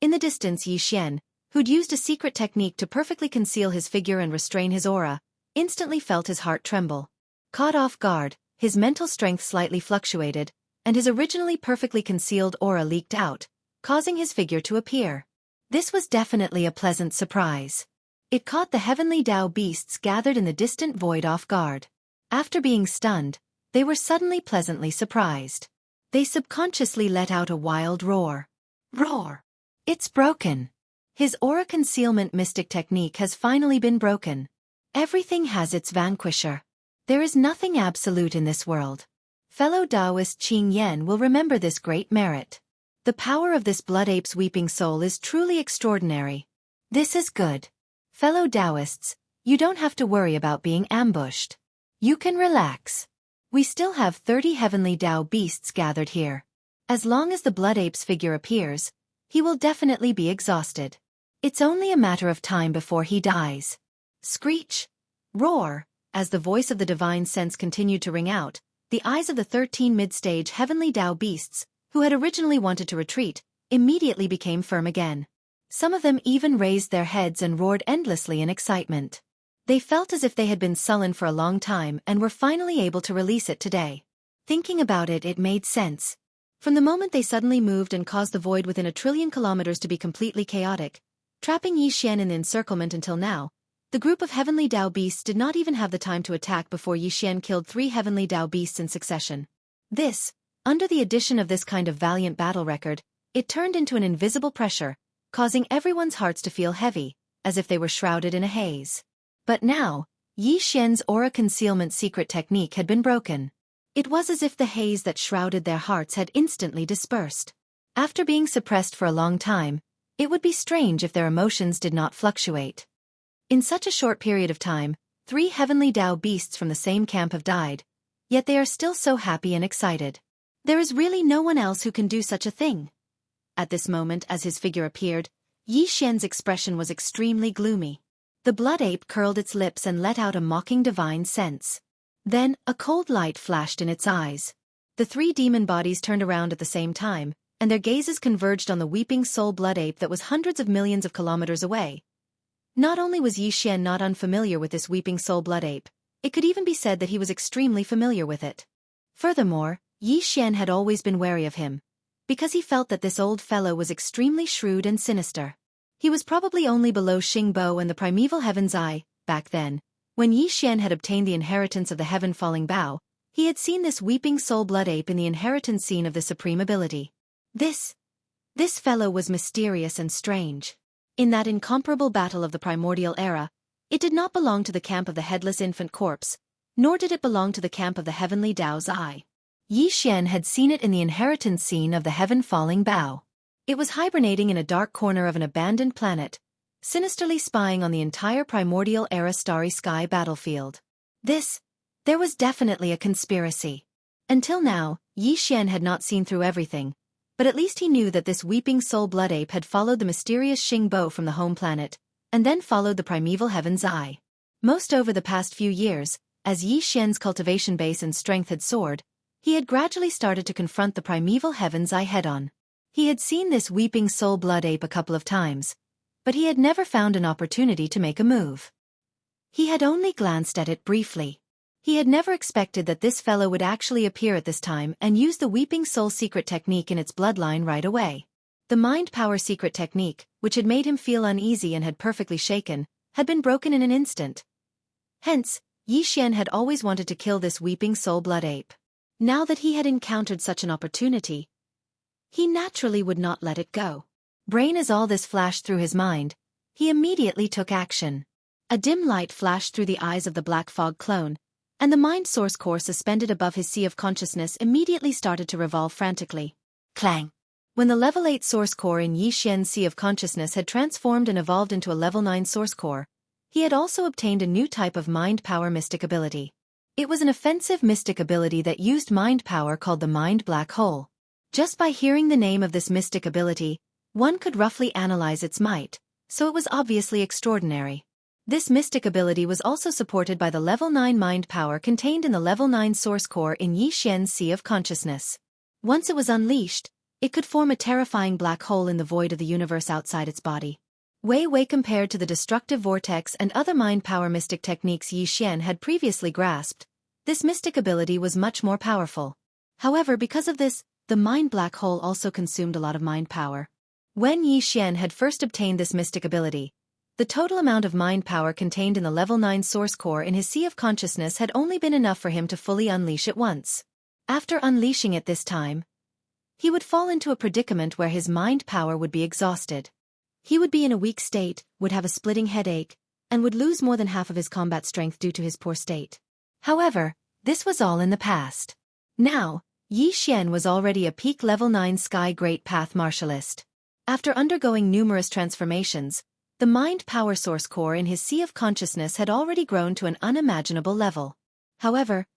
In the distance, Yi Xian, who'd used a secret technique to perfectly conceal his figure and restrain his aura, instantly felt his heart tremble. Caught off guard, his mental strength slightly fluctuated, and his originally perfectly concealed aura leaked out, causing his figure to appear. This was definitely a pleasant surprise. It caught the Heavenly Tao beasts gathered in the distant void off guard. After being stunned, they were suddenly pleasantly surprised. They subconsciously let out a wild roar. Roar! It's broken! His aura concealment mystic technique has finally been broken. Everything has its vanquisher. There is nothing absolute in this world. Fellow Taoist Qing Yan will remember this great merit. The power of this blood ape's weeping soul is truly extraordinary. This is good. Fellow Taoists, you don't have to worry about being ambushed. You can relax. We still have 30 Heavenly Tao beasts gathered here. As long as the blood ape's figure appears, he will definitely be exhausted. It's only a matter of time before he dies. Screech! Roar! As the voice of the divine sense continued to ring out, the eyes of the 13 mid-stage Heavenly Tao beasts, who had originally wanted to retreat, immediately became firm again. Some of them even raised their heads and roared endlessly in excitement. They felt as if they had been sullen for a long time and were finally able to release it today. Thinking about it, it made sense. From the moment they suddenly moved and caused the void within 1 trillion kilometers to be completely chaotic, trapping Yi Xian in the encirclement until now, the group of Heavenly Tao beasts did not even have the time to attack before Yi Xian killed 3 Heavenly Tao beasts in succession. This, under the addition of this kind of valiant battle record, it turned into an invisible pressure, causing everyone's hearts to feel heavy, as if they were shrouded in a haze. But now, Yi Xian's aura concealment secret technique had been broken. It was as if the haze that shrouded their hearts had instantly dispersed. After being suppressed for a long time, it would be strange if their emotions did not fluctuate. In such a short period of time, 3 Heavenly Tao beasts from the same camp have died, yet they are still so happy and excited. There is really no one else who can do such a thing. At this moment, as his figure appeared, Yi Xian's expression was extremely gloomy. The blood ape curled its lips and let out a mocking divine sense. Then, a cold light flashed in its eyes. The 3 demon bodies turned around at the same time, and their gazes converged on the weeping soul blood ape that was hundreds of millions of kilometers away. Not only was Yi Xian not unfamiliar with this weeping soul blood ape, it could even be said that he was extremely familiar with it. Furthermore, Yi Xian had always been wary of him, because he felt that this old fellow was extremely shrewd and sinister. He was probably only below Xing Bo and the primeval Heaven's Eye. Back then, when Yi Xian had obtained the inheritance of the Heaven-Falling Bow, he had seen this weeping soul blood ape in the inheritance scene of the supreme ability. This fellow was mysterious and strange. In that incomparable battle of the primordial era, it did not belong to the camp of the headless infant corpse, nor did it belong to the camp of the Heavenly Tao's Eye. Yi Xian had seen it in the inheritance scene of the Heaven-Falling Bow. It was hibernating in a dark corner of an abandoned planet, sinisterly spying on the entire primordial era starry sky battlefield. There was definitely a conspiracy. Until now, Yi Xian had not seen through everything, but at least he knew that this weeping soul blood ape had followed the mysterious Xing Bo from the home planet, and then followed the primeval Heaven's Eye. Most over the past few years, as Yi Xian's cultivation base and strength had soared, He had gradually started to confront the primeval heaven's eye head-on. He had seen this weeping soul blood ape a couple of times, but he had never found an opportunity to make a move. He had only glanced at it briefly. He had never expected that this fellow would actually appear at this time and use the weeping soul secret technique in its bloodline right away. The mind power secret technique, which had made him feel uneasy and had perfectly shaken, had been broken in an instant. Hence, Yi Xian had always wanted to kill this weeping soul blood ape. Now that he had encountered such an opportunity, he naturally would not let it go. Brain as all this flashed through his mind, he immediately took action. A dim light flashed through the eyes of the Black Fog clone, and the mind source core suspended above his sea of consciousness immediately started to revolve frantically. Clang! When the level 8 source core in Yi Xian's sea of consciousness had transformed and evolved into a level 9 source core, he had also obtained a new type of mind power mystic ability. It was an offensive mystic ability that used mind power called the Mind Black Hole. Just by hearing the name of this mystic ability, one could roughly analyze its might, so it was obviously extraordinary. This mystic ability was also supported by the level 9 mind power contained in the level 9 source core in Yi Xian's sea of consciousness. Once it was unleashed, it could form a terrifying black hole in the void of the universe outside its body. Way compared to the destructive vortex and other mind power mystic techniques Yi Xian had previously grasped, this mystic ability was much more powerful. However, because of this, the mind black hole also consumed a lot of mind power. When Yi Xian had first obtained this mystic ability, the total amount of mind power contained in the level 9 source core in his sea of consciousness had only been enough for him to fully unleash it once. After unleashing it this time, he would fall into a predicament where his mind power would be exhausted. He would be in a weak state, would have a splitting headache, and would lose more than half of his combat strength due to his poor state. However, this was all in the past. Now, Yi Xian was already a peak level 9 Sky Great Path Martialist. After undergoing numerous transformations, the mind power source core in his sea of consciousness had already grown to an unimaginable level. However,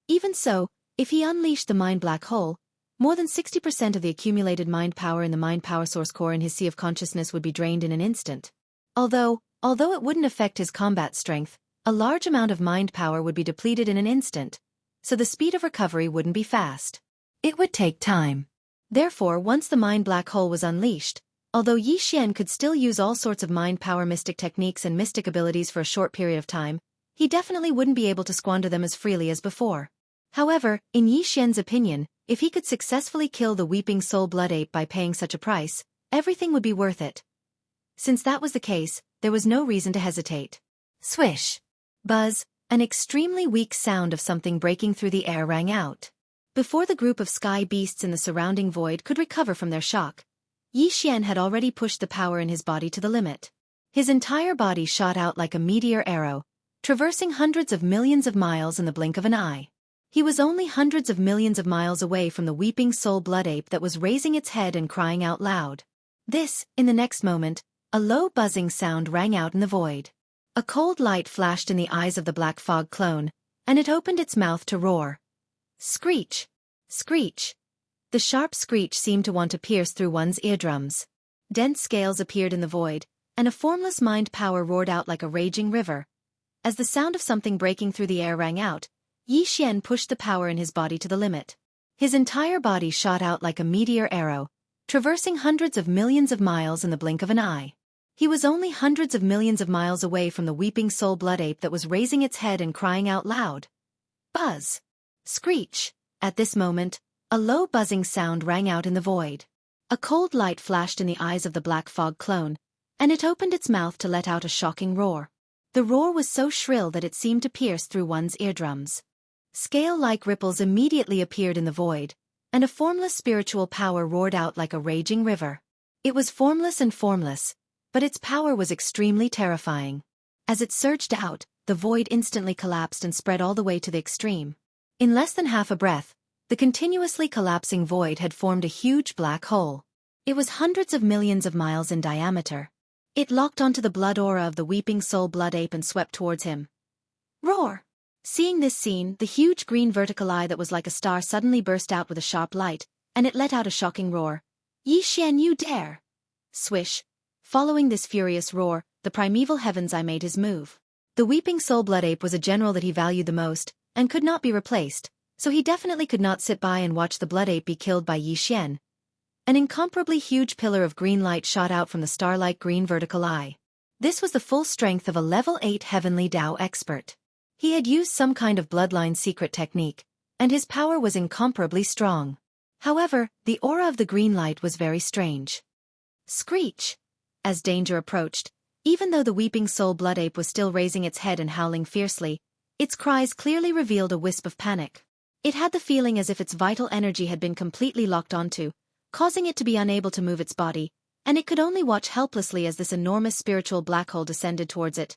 even so, if he unleashed the mind black hole, more than 60% of the accumulated mind power in the mind power source core in his sea of consciousness would be drained in an instant. Although it wouldn't affect his combat strength, a large amount of mind power would be depleted in an instant, so the speed of recovery wouldn't be fast. It would take time. Therefore, once the mind black hole was unleashed, although Yi Xian could still use all sorts of mind power mystic techniques and mystic abilities for a short period of time, he definitely wouldn't be able to squander them as freely as before. However, in Yi Xian's opinion, if he could successfully kill the weeping soul blood ape by paying such a price, everything would be worth it. Since that was the case, there was no reason to hesitate. Swish! Buzz! An extremely weak sound of something breaking through the air rang out. Before the group of sky beasts in the surrounding void could recover from their shock, Yi Xian had already pushed the power in his body to the limit. His entire body shot out like a meteor arrow, traversing hundreds of millions of miles in the blink of an eye. He was only hundreds of millions of miles away from the weeping soul blood ape that was raising its head and crying out loud. In the next moment, a low buzzing sound rang out in the void. A cold light flashed in the eyes of the Black Fog clone, and it opened its mouth to roar. Screech! Screech! The sharp screech seemed to want to pierce through one's eardrums. Dense scales appeared in the void, and a formless mind power roared out like a raging river. As the sound of something breaking through the air rang out, Yi Xian pushed the power in his body to the limit. His entire body shot out like a meteor arrow, traversing hundreds of millions of miles in the blink of an eye. He was only hundreds of millions of miles away from the weeping soul blood ape that was raising its head and crying out loud. Buzz! Screech! At this moment, a low buzzing sound rang out in the void. A cold light flashed in the eyes of the Black Fog clone, and it opened its mouth to let out a shocking roar. The roar was so shrill that it seemed to pierce through one's eardrums. Scale-like ripples immediately appeared in the void, and a formless spiritual power roared out like a raging river. It was formless and formless, but its power was extremely terrifying. As it surged out, the void instantly collapsed and spread all the way to the extreme. In less than half a breath, the continuously collapsing void had formed a huge black hole. It was hundreds of millions of miles in diameter. It locked onto the blood aura of the weeping soul blood ape and swept towards him. Roar! Seeing this scene, the huge green vertical eye that was like a star suddenly burst out with a sharp light, and it let out a shocking roar. Yi Xian, you dare! Swish! Following this furious roar, the primeval heavens eye made his move. The weeping soul blood ape was a general that he valued the most, and could not be replaced, so he definitely could not sit by and watch the blood ape be killed by Yi Xian. An incomparably huge pillar of green light shot out from the starlight green vertical eye. This was the full strength of a level 8 heavenly Dao expert. He had used some kind of bloodline secret technique, and his power was incomparably strong. However, the aura of the green light was very strange. Screech! As danger approached, even though the weeping soul blood ape was still raising its head and howling fiercely, its cries clearly revealed a wisp of panic. It had the feeling as if its vital energy had been completely locked onto, causing it to be unable to move its body, and it could only watch helplessly as this enormous spiritual black hole descended towards it.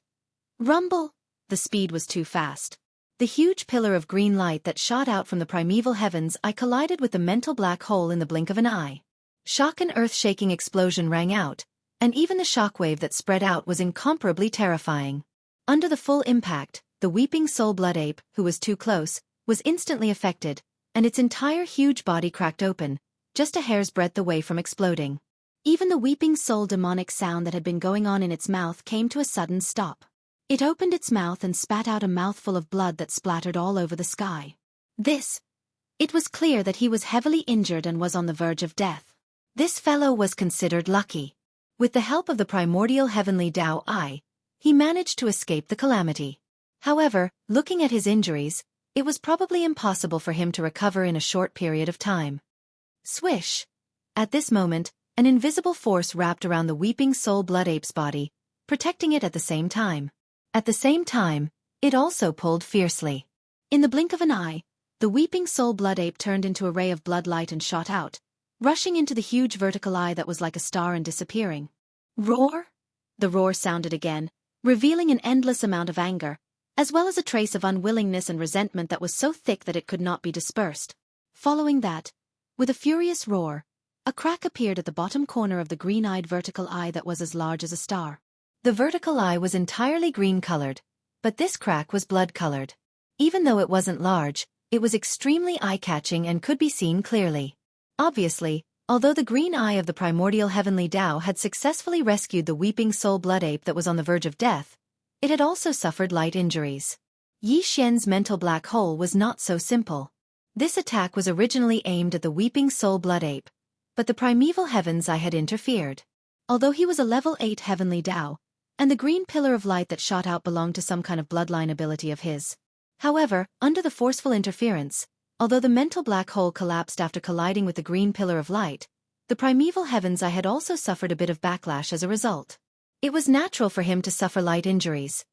Rumble! The speed was too fast. The huge pillar of green light that shot out from the primeval heavens collided with the mental black hole in the blink of an eye. Shock and earth-shaking explosion rang out, and even the shockwave that spread out was incomparably terrifying. Under the full impact, the weeping soul blood ape, who was too close, was instantly affected, and its entire huge body cracked open, just a hair's breadth away from exploding. Even the weeping soul demonic sound that had been going on in its mouth came to a sudden stop. It opened its mouth and spat out a mouthful of blood that splattered all over the sky. It was clear that he was heavily injured and was on the verge of death. This fellow was considered lucky. With the help of the primordial heavenly Dao Eye, he managed to escape the calamity. However, looking at his injuries, it was probably impossible for him to recover in a short period of time. Swish! At this moment, an invisible force wrapped around the weeping soul blood ape's body, protecting it at the same time. At the same time, it also pulled fiercely. In the blink of an eye, the weeping soul blood ape turned into a ray of blood light and shot out, rushing into the huge vertical eye that was like a star and disappearing. Roar! The roar sounded again, revealing an endless amount of anger, as well as a trace of unwillingness and resentment that was so thick that it could not be dispersed. Following that, with a furious roar, a crack appeared at the bottom corner of the green-eyed vertical eye that was as large as a star. The vertical eye was entirely green-colored, but this crack was blood-colored. Even though it wasn't large, it was extremely eye-catching and could be seen clearly. Obviously, although the green eye of the primordial heavenly Dao had successfully rescued the weeping soul blood ape that was on the verge of death, it had also suffered light injuries. Yi Xian's mental black hole was not so simple. This attack was originally aimed at the weeping soul blood ape, but the primeval heavens eye had interfered. Although he was a level 8 heavenly Dao, and the green pillar of light that shot out belonged to some kind of bloodline ability of his. However, under the forceful interference, although the mental black hole collapsed after colliding with the green pillar of light, the primeval heavens eye had also suffered a bit of backlash as a result. It was natural for him to suffer light injuries.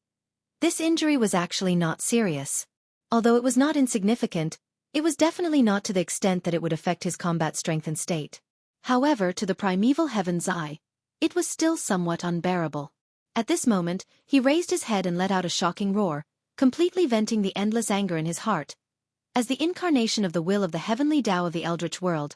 This injury was actually not serious. Although it was not insignificant, it was definitely not to the extent that it would affect his combat strength and state. However, to the primeval heavens eye, it was still somewhat unbearable. At this moment, he raised his head and let out a shocking roar, completely venting the endless anger in his heart. As the incarnation of the will of the heavenly Dao of the Eldritch world,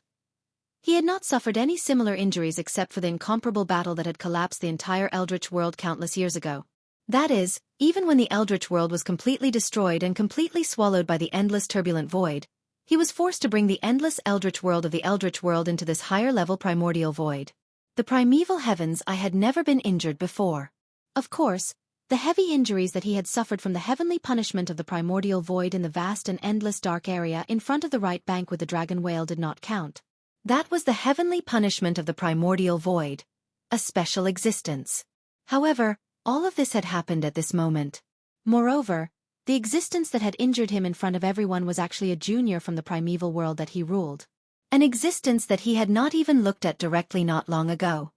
he had not suffered any similar injuries except for the incomparable battle that had collapsed the entire Eldritch world countless years ago. That is, even when the Eldritch world was completely destroyed and completely swallowed by the endless turbulent void, he was forced to bring the endless Eldritch world of the Eldritch world into this higher-level primordial void. The primeval heavens eye had never been injured before. Of course, the heavy injuries that he had suffered from the heavenly punishment of the primordial void in the vast and endless dark area in front of the right bank with the dragon whale did not count. That was the heavenly punishment of the primordial void, a special existence. However, all of this had happened at this moment. Moreover, the existence that had injured him in front of everyone was actually a junior from the primeval world that he ruled. An existence that he had not even looked at directly not long ago.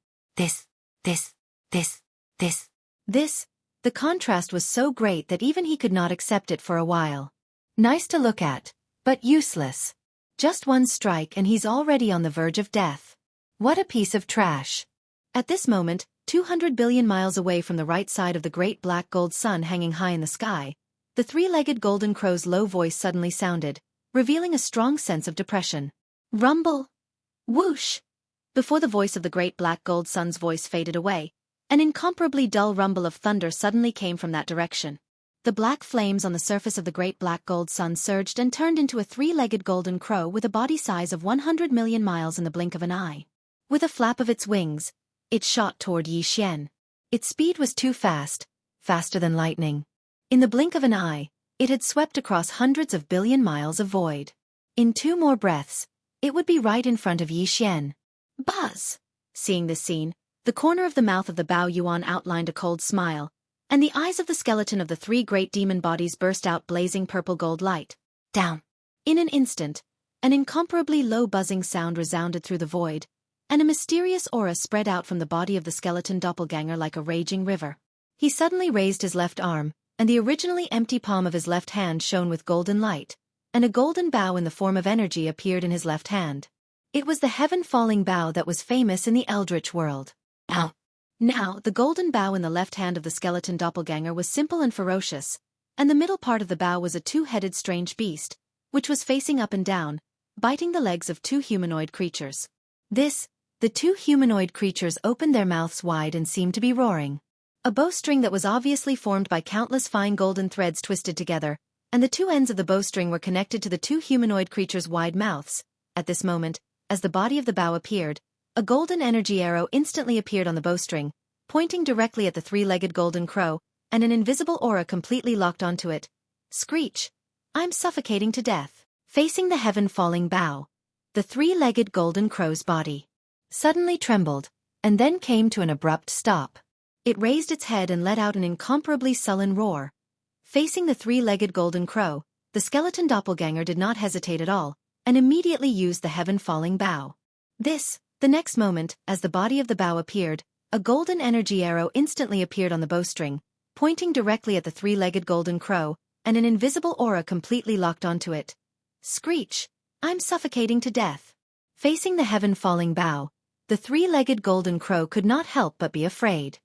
The contrast was so great that even he could not accept it for a while. Nice to look at, but useless. Just one strike and he's already on the verge of death. What a piece of trash. At this moment, 200 billion miles away from the right side of the great black gold sun hanging high in the sky, the three-legged golden crow's low voice suddenly sounded, revealing a strong sense of depression. Rumble! Whoosh! Before the voice of the great black gold sun's voice faded away, an incomparably dull rumble of thunder suddenly came from that direction. The black flames on the surface of the great black gold sun surged and turned into a three-legged golden crow with a body size of 100 million miles in the blink of an eye. With a flap of its wings, it shot toward Yi Xian. Its speed was too fast, faster than lightning. In the blink of an eye, It had swept across hundreds of billion miles of void. In 2 more breaths, it would be right in front of Yi Xian. Buzz! Seeing this scene, the corner of the mouth of the Bao Yuan outlined a cold smile, and the eyes of the skeleton of the 3 great demon bodies burst out blazing purple gold light. Down! In an instant, an incomparably low buzzing sound resounded through the void, and a mysterious aura spread out from the body of the skeleton doppelganger like a raging river. He suddenly raised his left arm, and the originally empty palm of his left hand shone with golden light, and a golden bow in the form of energy appeared in his left hand. It was the heaven-falling bow that was famous in the Eldritch world. Now, the golden bow in the left hand of the skeleton doppelganger was simple and ferocious, and the middle part of the bow was a 2-headed strange beast, which was facing up and down, biting the legs of 2 humanoid creatures. The 2 humanoid creatures opened their mouths wide and seemed to be roaring. A bowstring that was obviously formed by countless fine golden threads twisted together, and the 2 ends of the bowstring were connected to the 2 humanoid creatures' wide mouths. At this moment, as the body of the bow appeared, a golden energy arrow instantly appeared on the bowstring, pointing directly at the 3-legged golden crow, and an invisible aura completely locked onto it. Screech! I'm suffocating to death. Facing the heaven-falling bow, the 3-legged golden crow's body suddenly trembled, and then came to an abrupt stop. It raised its head and let out an incomparably sullen roar. Facing the 3-legged golden crow, the skeleton doppelganger did not hesitate at all, and immediately used the heaven-falling bow. The next moment, as the body of the bow appeared, a golden energy arrow instantly appeared on the bowstring, pointing directly at the 3-legged golden crow, and an invisible aura completely locked onto it. Screech! I'm suffocating to death. Facing the heaven-falling bow, the 3-legged golden crow could not help but be afraid.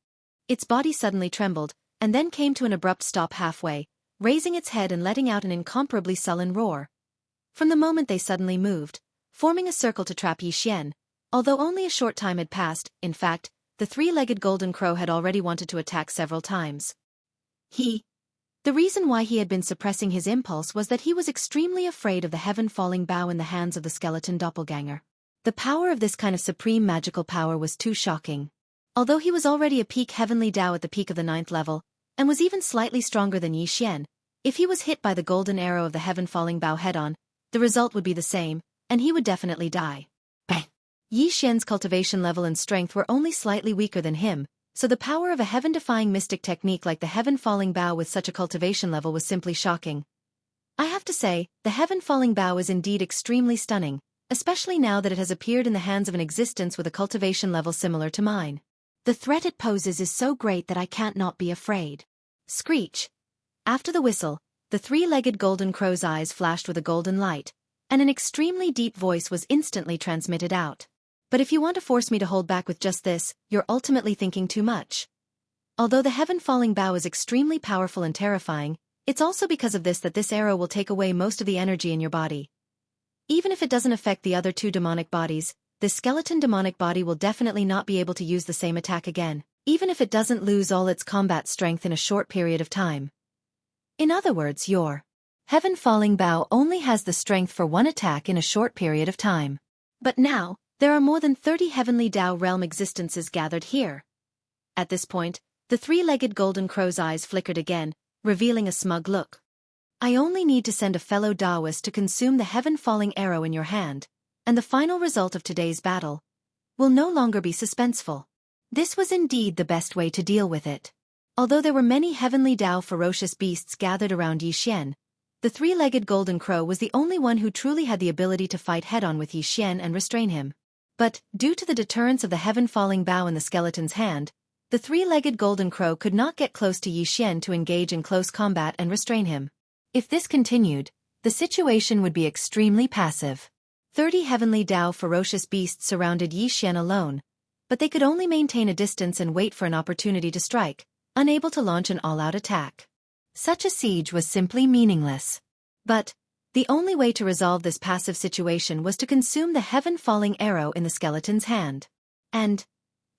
Its body suddenly trembled, and then came to an abrupt stop halfway, raising its head and letting out an incomparably sullen roar. From the moment they suddenly moved, forming a circle to trap Yi Xian, although only a short time had passed. In fact, the 3-legged golden crow had already wanted to attack several times. The reason why he had been suppressing his impulse was that he was extremely afraid of the heaven-falling bow in the hands of the skeleton doppelganger. The power of this kind of supreme magical power was too shocking. Although he was already a peak heavenly Dao at the peak of the 9th level, and was even slightly stronger than Yi Xian, if he was hit by the golden arrow of the heaven-falling bow head-on, the result would be the same, and he would definitely die. Bang! Yi Xian's cultivation level and strength were only slightly weaker than him, so the power of a heaven-defying mystic technique like the heaven-falling bow with such a cultivation level was simply shocking. I have to say, the heaven-falling bow is indeed extremely stunning, especially now that it has appeared in the hands of an existence with a cultivation level similar to mine. The threat it poses is so great that I can't not be afraid. Screech! After the whistle, the 3-legged golden crow's eyes flashed with a golden light, and an extremely deep voice was instantly transmitted out. But if you want to force me to hold back with just this, you're ultimately thinking too much. Although the heaven-falling bow is extremely powerful and terrifying, it's also because of this that this arrow will take away most of the energy in your body. Even if it doesn't affect the other 2 demonic bodies, this skeleton demonic body will definitely not be able to use the same attack again, even if it doesn't lose all its combat strength in a short period of time. In other words, your heaven-falling bow only has the strength for 1 attack in a short period of time. But now, there are more than 30 heavenly Dao realm existences gathered here. At this point, the 3-legged golden crow's eyes flickered again, revealing a smug look. I only need to send a fellow Daoist to consume the heaven-falling arrow in your hand, and the final result of today's battle will no longer be suspenseful. This was indeed the best way to deal with it. Although there were many heavenly Dao ferocious beasts gathered around Yi Xian, the 3-legged golden crow was the only one who truly had the ability to fight head-on with Yi Xian and restrain him. But, due to the deterrence of the heaven-falling bow in the skeleton's hand, the 3-legged golden crow could not get close to Yi Xian to engage in close combat and restrain him. If this continued, the situation would be extremely passive. 30 heavenly Dao ferocious beasts surrounded Yi Xian alone, but they could only maintain a distance and wait for an opportunity to strike, unable to launch an all-out attack. Such a siege was simply meaningless. But the only way to resolve this passive situation was to consume the heaven-falling arrow in the skeleton's hand. And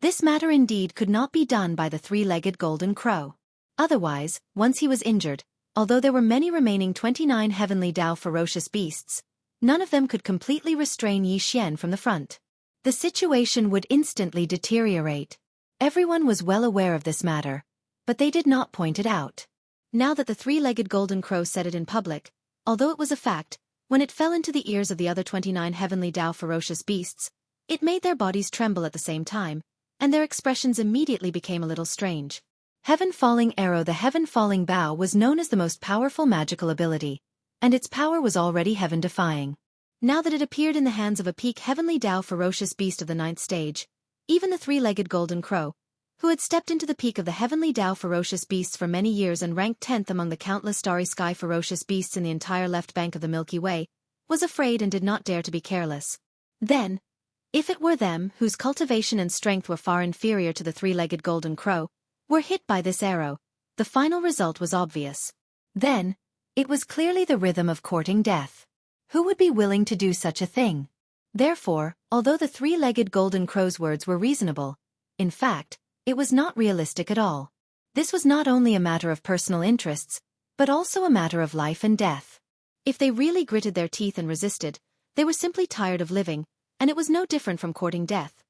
this matter indeed could not be done by the 3-legged golden crow. Otherwise, once he was injured, although there were many remaining 29 heavenly Dao ferocious beasts, none of them could completely restrain Yi Xian from the front. The situation would instantly deteriorate. Everyone was well aware of this matter, but they did not point it out. Now that the three-legged golden crow said it in public, although it was a fact, when it fell into the ears of the other 29 heavenly Tao ferocious beasts, it made their bodies tremble at the same time, and their expressions immediately became a little strange. Heaven-falling arrow. The heaven-falling bow was known as the most powerful magical ability, and its power was already heaven-defying. Now that it appeared in the hands of a peak heavenly Tao ferocious beast of the 9th stage, even the three-legged golden crow, who had stepped into the peak of the heavenly Tao ferocious beasts for many years and ranked 10th among the countless starry sky ferocious beasts in the entire left bank of the Milky Way, was afraid and did not dare to be careless. Then, if it were them, whose cultivation and strength were far inferior to the three-legged golden crow, were hit by this arrow, the final result was obvious. Then, it was clearly the rhythm of courting death. Who would be willing to do such a thing? Therefore, although the three-legged golden crow's words were reasonable, in fact, it was not realistic at all. This was not only a matter of personal interests, but also a matter of life and death. If they really gritted their teeth and resisted, they were simply tired of living, and it was no different from courting death.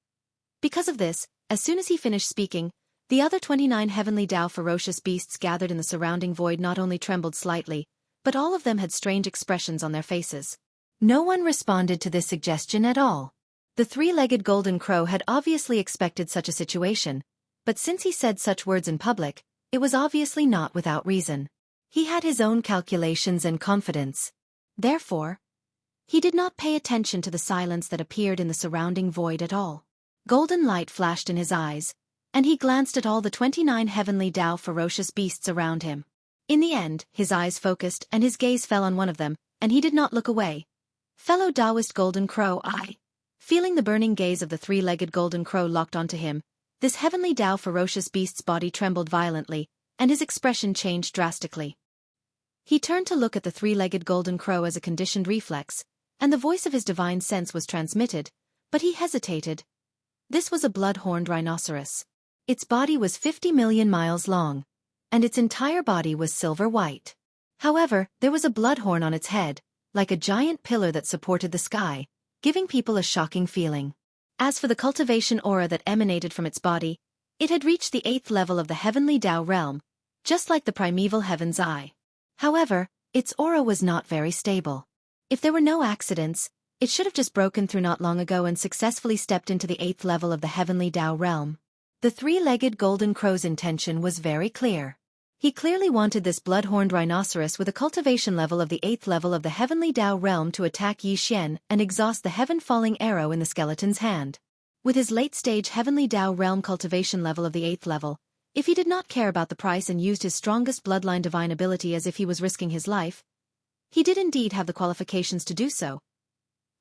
Because of this, as soon as he finished speaking, the other 29 heavenly Tao ferocious beasts gathered in the surrounding void not only trembled slightly, but all of them had strange expressions on their faces. No one responded to this suggestion at all. The three-legged golden crow had obviously expected such a situation, but since he said such words in public, it was obviously not without reason. He had his own calculations and confidence. Therefore, he did not pay attention to the silence that appeared in the surrounding void at all. Golden light flashed in his eyes, and he glanced at all the 29 heavenly Tao ferocious beasts around him. In the end, his eyes focused and his gaze fell on one of them, and he did not look away. Fellow Taoist golden crow, feeling the burning gaze of the three-legged golden crow locked onto him, this heavenly Tao ferocious beast's body trembled violently, and his expression changed drastically. He turned to look at the three-legged golden crow as a conditioned reflex, and the voice of his divine sense was transmitted, but he hesitated. This was a blood-horned rhinoceros. Its body was 50 million miles long, and its entire body was silver-white. However, there was a bloodhorn on its head, like a giant pillar that supported the sky, giving people a shocking feeling. As for the cultivation aura that emanated from its body, it had reached the 8th level of the heavenly Tao realm, just like the primeval heaven's eye. However, its aura was not very stable. If there were no accidents, it should have just broken through not long ago and successfully stepped into the 8th level of the heavenly Tao realm. The three-legged golden crow's intention was very clear. He clearly wanted this blood-horned rhinoceros with a cultivation level of the 8th level of the heavenly Tao realm to attack Yi Xian and exhaust the heaven-falling arrow in the skeleton's hand. With his late-stage heavenly Tao realm cultivation level of the 8th level, if he did not care about the price and used his strongest bloodline divine ability as if he was risking his life, he did indeed have the qualifications to do so.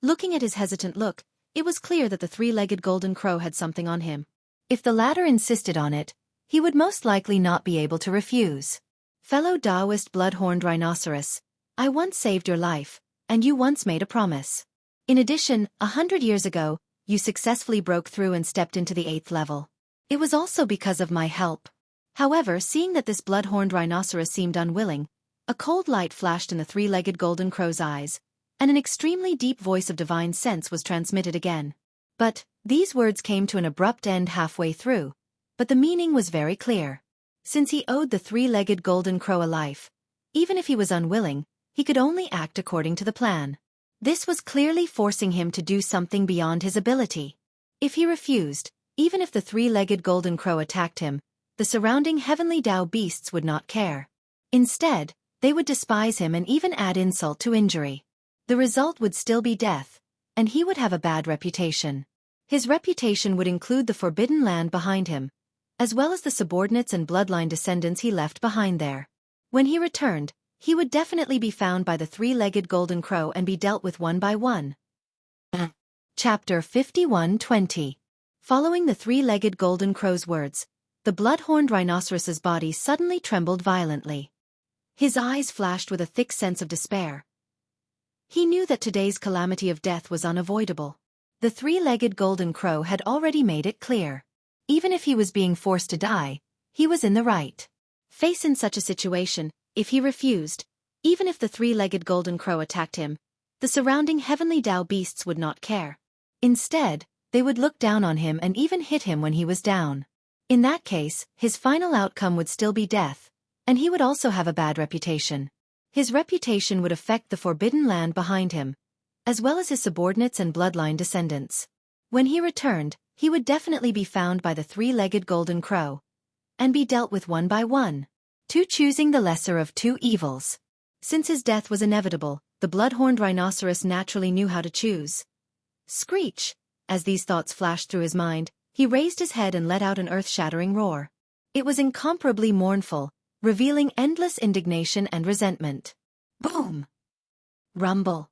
Looking at his hesitant look, it was clear that the three-legged golden crow had something on him. If the latter insisted on it, he would most likely not be able to refuse. Fellow Taoist blood-horned rhinoceros, I once saved your life, and you once made a promise. In addition, 100 years ago, you successfully broke through and stepped into the 8th level. It was also because of my help. However, seeing that this blood-horned rhinoceros seemed unwilling, a cold light flashed in the three-legged golden crow's eyes, and an extremely deep voice of divine sense was transmitted again. But these words came to an abrupt end halfway through, but the meaning was very clear. Since he owed the three-legged golden crow a life, even if he was unwilling, he could only act according to the plan. This was clearly forcing him to do something beyond his ability. If he refused, even if the three-legged golden crow attacked him, the surrounding heavenly Tao beasts would not care. Instead, they would despise him and even add insult to injury. The result would still be death, and he would have a bad reputation. His reputation would include the forbidden land behind him, as well as the subordinates and bloodline descendants he left behind there. When he returned, he would definitely be found by the three-legged golden crow and be dealt with one by one. Chapter 51:20. Following the three-legged golden crow's words, the blood-horned rhinoceros's body suddenly trembled violently. His eyes flashed with a thick sense of despair. He knew that today's calamity of death was unavoidable. The three-legged golden crow had already made it clear. Even if he was being forced to die, he was in the right. Faced in such a situation, if he refused, even if the three-legged golden crow attacked him, the surrounding heavenly Tao beasts would not care. Instead, they would look down on him and even hit him when he was down. In that case, his final outcome would still be death, And he would also have a bad reputation. His reputation would affect the forbidden land behind him, as well as his subordinates and bloodline descendants. When he returned, he would definitely be found by the three-legged golden crow, and be dealt with one by one. 2. Choosing the lesser of two evils. Since his death was inevitable, the blood-horned rhinoceros naturally knew how to choose. Screech! As these thoughts flashed through his mind, he raised his head and let out an earth-shattering roar. It was incomparably mournful, revealing endless indignation and resentment. Boom! Rumble.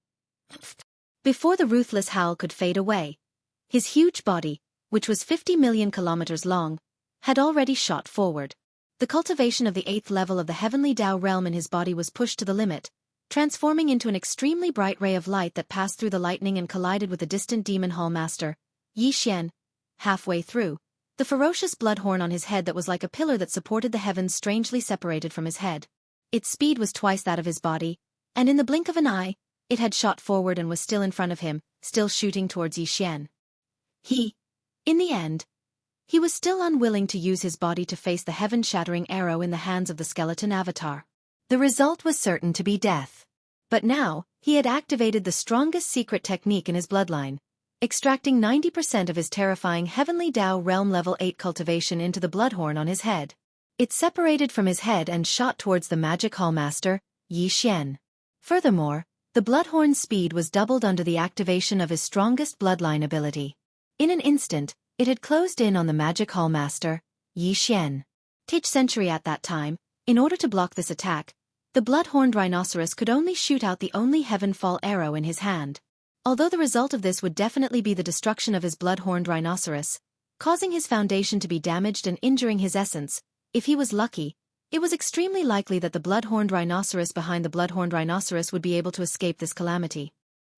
Before the ruthless howl could fade away, his huge body, which was 50 million kilometers long, had already shot forward. The cultivation of the 8th level of the heavenly Tao realm in his body was pushed to the limit, transforming into an extremely bright ray of light that passed through the lightning and collided with the distant demon hall master, Yi Xian. Halfway through, the ferocious bloodhorn on his head that was like a pillar that supported the heavens strangely separated from his head. Its speed was twice that of his body, and in the blink of an eye, it had shot forward and was still in front of him, still shooting towards Yi Xian. In the end, he was still unwilling to use his body to face the heaven-shattering arrow in the hands of the skeleton avatar. The result was certain to be death. But now, he had activated the strongest secret technique in his bloodline, extracting 90% of his terrifying heavenly Tao realm level 8 cultivation into the bloodhorn on his head. It separated from his head and shot towards the magic hall master, Yi Xian. Furthermore, the bloodhorn's speed was doubled under the activation of his strongest bloodline ability. In an instant, it had closed in on the magic hall master, Yi Xian. Century at that time, in order to block this attack, the blood-horned rhinoceros could only shoot out the only heavenfall arrow in his hand. Although the result of this would definitely be the destruction of his blood-horned rhinoceros, causing his foundation to be damaged and injuring his essence, if he was lucky, it was extremely likely that the blood-horned rhinoceros behind the blood-horned rhinoceros would be able to escape this calamity.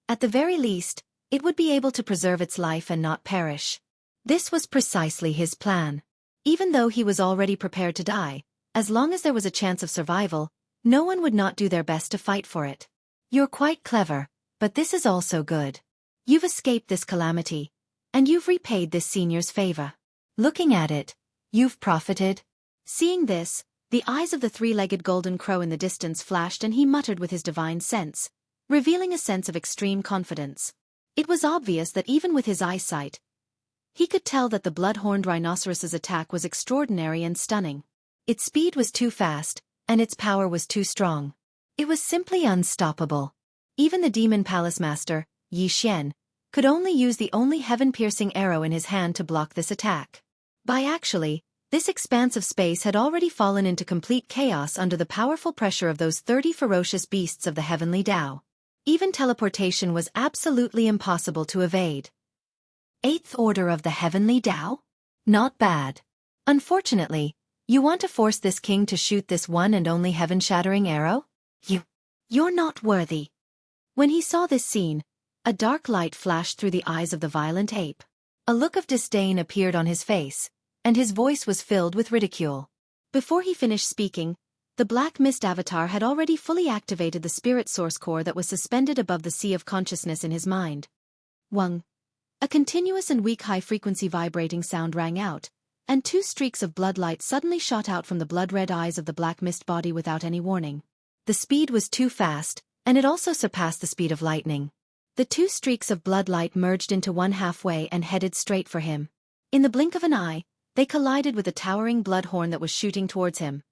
At the very least, it would be able to preserve its life and not perish. This was precisely his plan. Even though he was already prepared to die, as long as there was a chance of survival, no one would not do their best to fight for it. You're quite clever, but this is also good. You've escaped this calamity, and you've repaid this senior's favor. Looking at it, you've profited. Seeing this, the eyes of the three-legged golden crow in the distance flashed and he muttered with his divine sense, revealing a sense of extreme confidence. It was obvious that even with his eyesight, he could tell that the blood-horned rhinoceros's attack was extraordinary and stunning. Its speed was too fast, and its power was too strong. It was simply unstoppable. Even the demon palace master, Yi Xian, could only use the only heaven-piercing arrow in his hand to block this attack. This expanse of space had already fallen into complete chaos under the powerful pressure of those 30 ferocious beasts of the heavenly Tao. Even teleportation was absolutely impossible to evade. 8th Order of the Heavenly Tao? Not bad. Unfortunately, you want to force this king to shoot this one and only heaven-shattering arrow? You're not worthy. When he saw this scene, a dark light flashed through the eyes of the violent ape. A look of disdain appeared on his face, and his voice was filled with ridicule. Before he finished speaking, the Black Mist Avatar had already fully activated the spirit source core that was suspended above the sea of consciousness in his mind. Wung. A continuous and weak high-frequency vibrating sound rang out, and 2 streaks of blood light suddenly shot out from the blood-red eyes of the Black Mist body without any warning. The speed was too fast, and it also surpassed the speed of lightning. The 2 streaks of blood light merged into one halfway and headed straight for him. In the blink of an eye, they collided with the towering blood horn that was shooting towards him.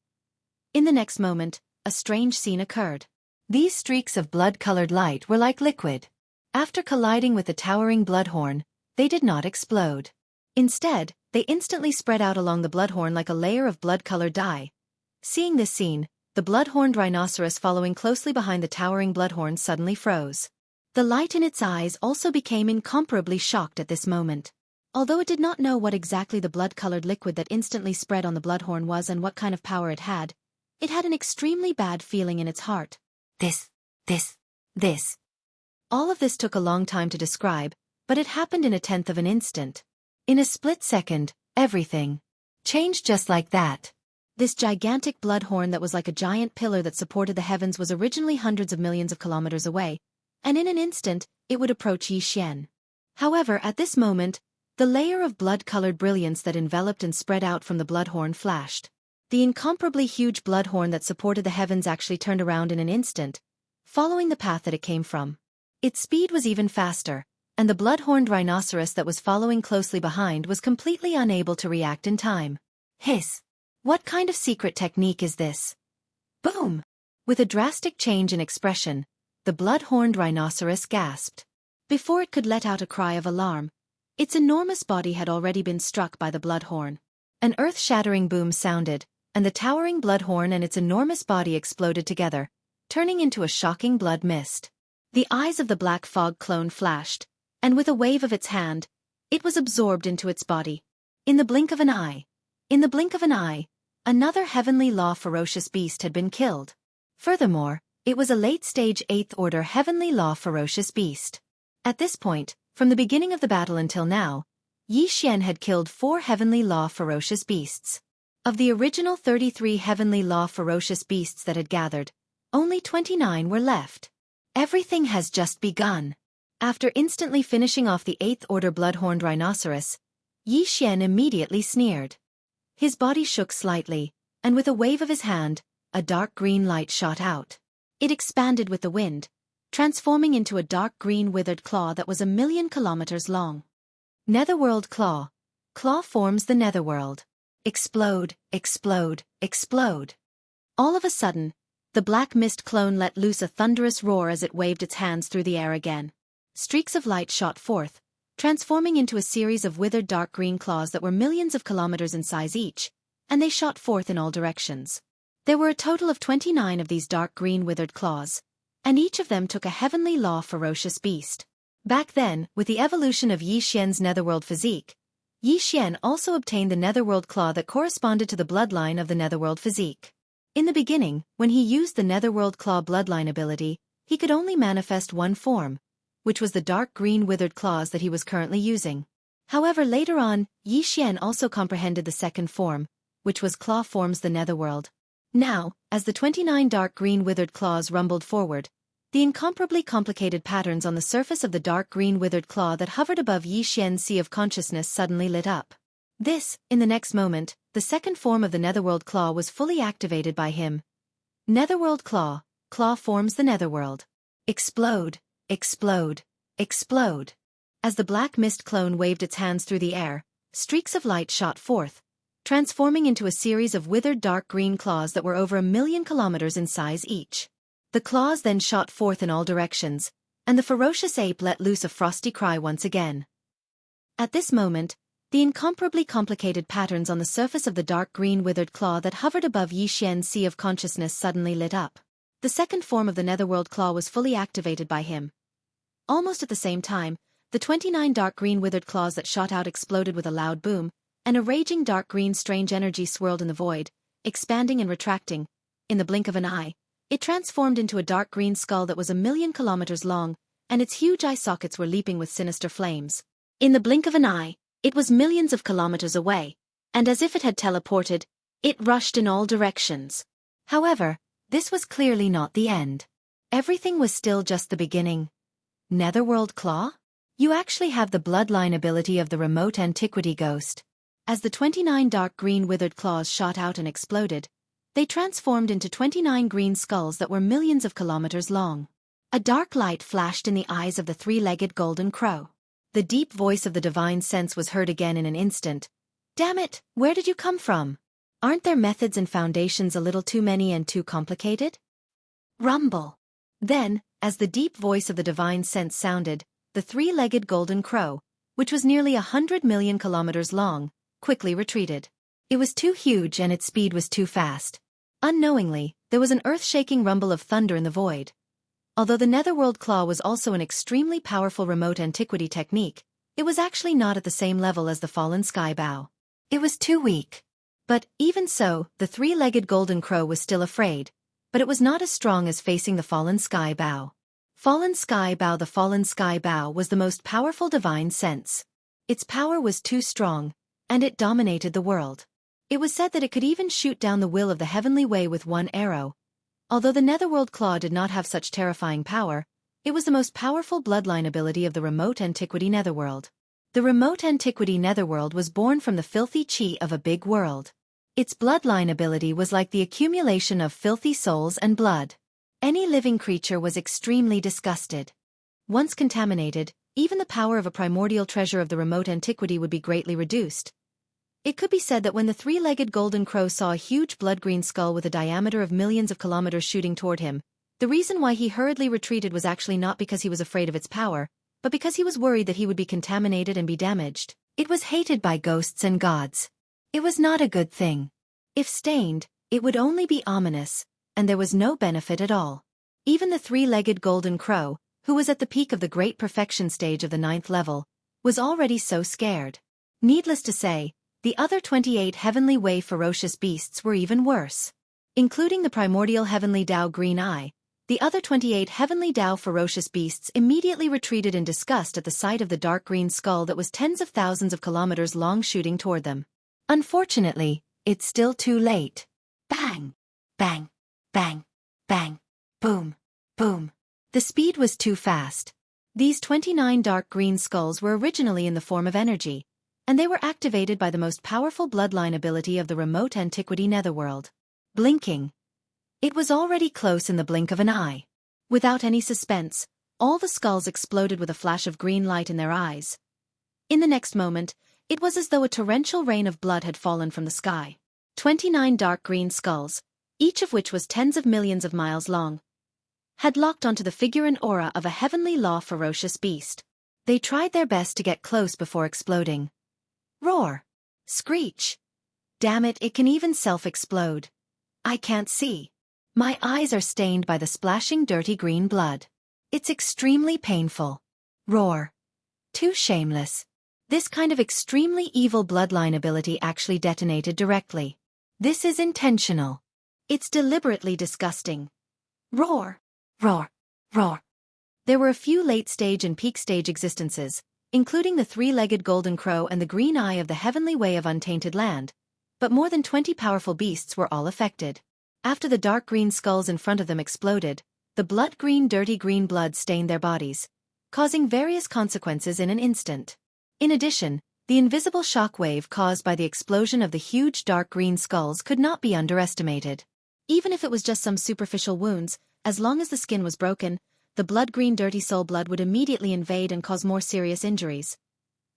In the next moment, a strange scene occurred. These streaks of blood-colored light were like liquid. After colliding with the towering bloodhorn, they did not explode. Instead, they instantly spread out along the bloodhorn like a layer of blood-colored dye. Seeing this scene, the blood-horned rhinoceros following closely behind the towering bloodhorn suddenly froze. The light in its eyes also became incomparably shocked at this moment. Although it did not know what exactly the blood-colored liquid that instantly spread on the bloodhorn was and what kind of power it had an extremely bad feeling in its heart. This. All of this took a long time to describe, but it happened in a tenth of an instant. In a split second, everything changed just like that. This gigantic bloodhorn that was like a giant pillar that supported the heavens was originally hundreds of millions of kilometers away, and in an instant, it would approach Yi Xian. However, at this moment, the layer of blood-colored brilliance that enveloped and spread out from the bloodhorn flashed. the incomparably huge bloodhorn that supported the heavens actually turned around in an instant, following the path that it came from. Its speed was even faster, and the blood-horned rhinoceros that was following closely behind was completely unable to react in time. Hiss! What kind of secret technique is this? Boom! With a drastic change in expression, the blood-horned rhinoceros gasped. Before it could let out a cry of alarm, its enormous body had already been struck by the bloodhorn. An earth-shattering boom sounded, and the towering bloodhorn and its enormous body exploded together, turning into a shocking blood mist. The eyes of the black fog clone flashed, and with a wave of its hand, it was absorbed into its body. In the blink of an eye, another heavenly law ferocious beast had been killed. Furthermore, it was a late-stage 8th Order heavenly law ferocious beast. At this point, from the beginning of the battle until now, Yi Xian had killed 4 heavenly law ferocious beasts. Of the original 33 heavenly law ferocious beasts that had gathered, only 29 were left. Everything has just begun. After instantly finishing off the 8th Order bloodhorned rhinoceros, Yi Xian immediately sneered. His body shook slightly, and with a wave of his hand, a dark green light shot out. It expanded with the wind, transforming into a dark green withered claw that was 1,000,000 kilometers long. Netherworld Claw. Claw forms the netherworld. Explode, explode, explode. All of a sudden, the black mist clone let loose a thunderous roar as it waved its hands through the air again. Streaks of light shot forth, transforming into a series of withered dark green claws that were millions of kilometers in size each, and they shot forth in all directions. There were a total of 29 of these dark green withered claws, and each of them took a heavenly law ferocious beast. Back then, with the evolution of Yi Xian's netherworld physique, Yi Xian also obtained the netherworld claw that corresponded to the bloodline of the netherworld physique. In the beginning, when he used the netherworld claw bloodline ability, he could only manifest one form, which was the dark green withered claws that he was currently using. However, later on, Yi Xian also comprehended the second form, which was claw forms the netherworld. Now, as the 29 dark green withered claws rumbled forward, the incomparably complicated patterns on the surface of the dark green withered claw that hovered above Yi Xian's sea of consciousness suddenly lit up. In the next moment, the second form of the netherworld claw was fully activated by him. Netherworld Claw. Claw forms the netherworld. Explode, explode, explode. As the black mist clone waved its hands through the air, streaks of light shot forth, transforming into a series of withered dark green claws that were over 1,000,000 kilometers in size each. The claws then shot forth in all directions, and the ferocious ape let loose a frosty cry once again. At this moment, the incomparably complicated patterns on the surface of the dark green withered claw that hovered above Yi Xian's sea of consciousness suddenly lit up. The second form of the netherworld claw was fully activated by him. Almost at the same time, the 29 dark green withered claws that shot out exploded with a loud boom, and a raging dark green strange energy swirled in the void, expanding and retracting. In the blink of an eye, it transformed into a dark green skull that was 1,000,000 kilometers long, and its huge eye sockets were leaping with sinister flames. In the blink of an eye, it was millions of kilometers away, and as if it had teleported, it rushed in all directions. However, this was clearly not the end. Everything was still just the beginning. Netherworld Claw? You actually have the bloodline ability of the remote antiquity ghost. As the 29 dark green withered claws shot out and exploded, they transformed into 29 green skulls that were millions of kilometers long. A dark light flashed in the eyes of the three-legged golden crow. The deep voice of the divine sense was heard again in an instant. Damn it, where did you come from? Aren't their methods and foundations a little too many and too complicated? Rumble. Then, as the deep voice of the divine sense sounded, the three-legged golden crow, which was nearly 100 million kilometers long, quickly retreated. It was too huge and its speed was too fast. Unknowingly, there was an earth-shaking rumble of thunder in the void. Although the netherworld claw was also an extremely powerful remote antiquity technique, it was actually not at the same level as the fallen sky bow. It was too weak. But, even so, the three-legged golden crow was still afraid, but it was not as strong as facing the fallen sky bow. Fallen sky bow. The fallen sky bow was the most powerful divine sense. Its power was too strong, and it dominated the world. It was said that it could even shoot down the will of the heavenly way with one arrow. Although the netherworld claw did not have such terrifying power, it was the most powerful bloodline ability of the remote antiquity netherworld. The remote antiquity netherworld was born from the filthy chi of a big world. Its bloodline ability was like the accumulation of filthy souls and blood. Any living creature was extremely disgusted. Once contaminated, even the power of a primordial treasure of the remote antiquity would be greatly reduced. It could be said that when the three-legged golden crow saw a huge blood-green skull with a diameter of millions of kilometers shooting toward him, the reason why he hurriedly retreated was actually not because he was afraid of its power, but because he was worried that he would be contaminated and be damaged. It was hated by ghosts and gods. It was not a good thing. If stained, it would only be ominous, and there was no benefit at all. Even the three-legged golden crow, who was at the peak of the great perfection stage of the 9th level, was already so scared. Needless to say, the other 28 Heavenly Way ferocious beasts were even worse. Including the primordial Heavenly Dao Green Eye, the other 28 Heavenly Dao ferocious beasts immediately retreated in disgust at the sight of the dark green skull that was tens of thousands of kilometers long shooting toward them. Unfortunately, it's still too late. Bang! Bang! Bang! Bang! Boom! Boom! The speed was too fast. These 29 dark green skulls were originally in the form of energy, and they were activated by the most powerful bloodline ability of the remote antiquity netherworld. Blinking. It was already close in the blink of an eye. Without any suspense, all the skulls exploded with a flash of green light in their eyes. In the next moment, it was as though a torrential rain of blood had fallen from the sky. 29 dark green skulls, each of which was tens of millions of miles long, had locked onto the figure and aura of a heavenly law ferocious beast. They tried their best to get close before exploding. Roar! Screech! Damn it, it can even self-explode. I can't see. My eyes are stained by the splashing dirty green blood. It's extremely painful. Roar! Too shameless. This kind of extremely evil bloodline ability actually detonated directly. This is intentional. It's deliberately disgusting. Roar! Roar! Roar! There were a few late-stage and peak-stage existences, including the three-legged golden crow and the green eye of the heavenly way of untainted land, but more than 20 powerful beasts were all affected. After the dark green skulls in front of them exploded, the blood-green dirty green blood stained their bodies, causing various consequences in an instant. In addition, the invisible shock wave caused by the explosion of the huge dark green skulls could not be underestimated. Even if it was just some superficial wounds, as long as the skin was broken, the blood-green dirty soul blood would immediately invade and cause more serious injuries.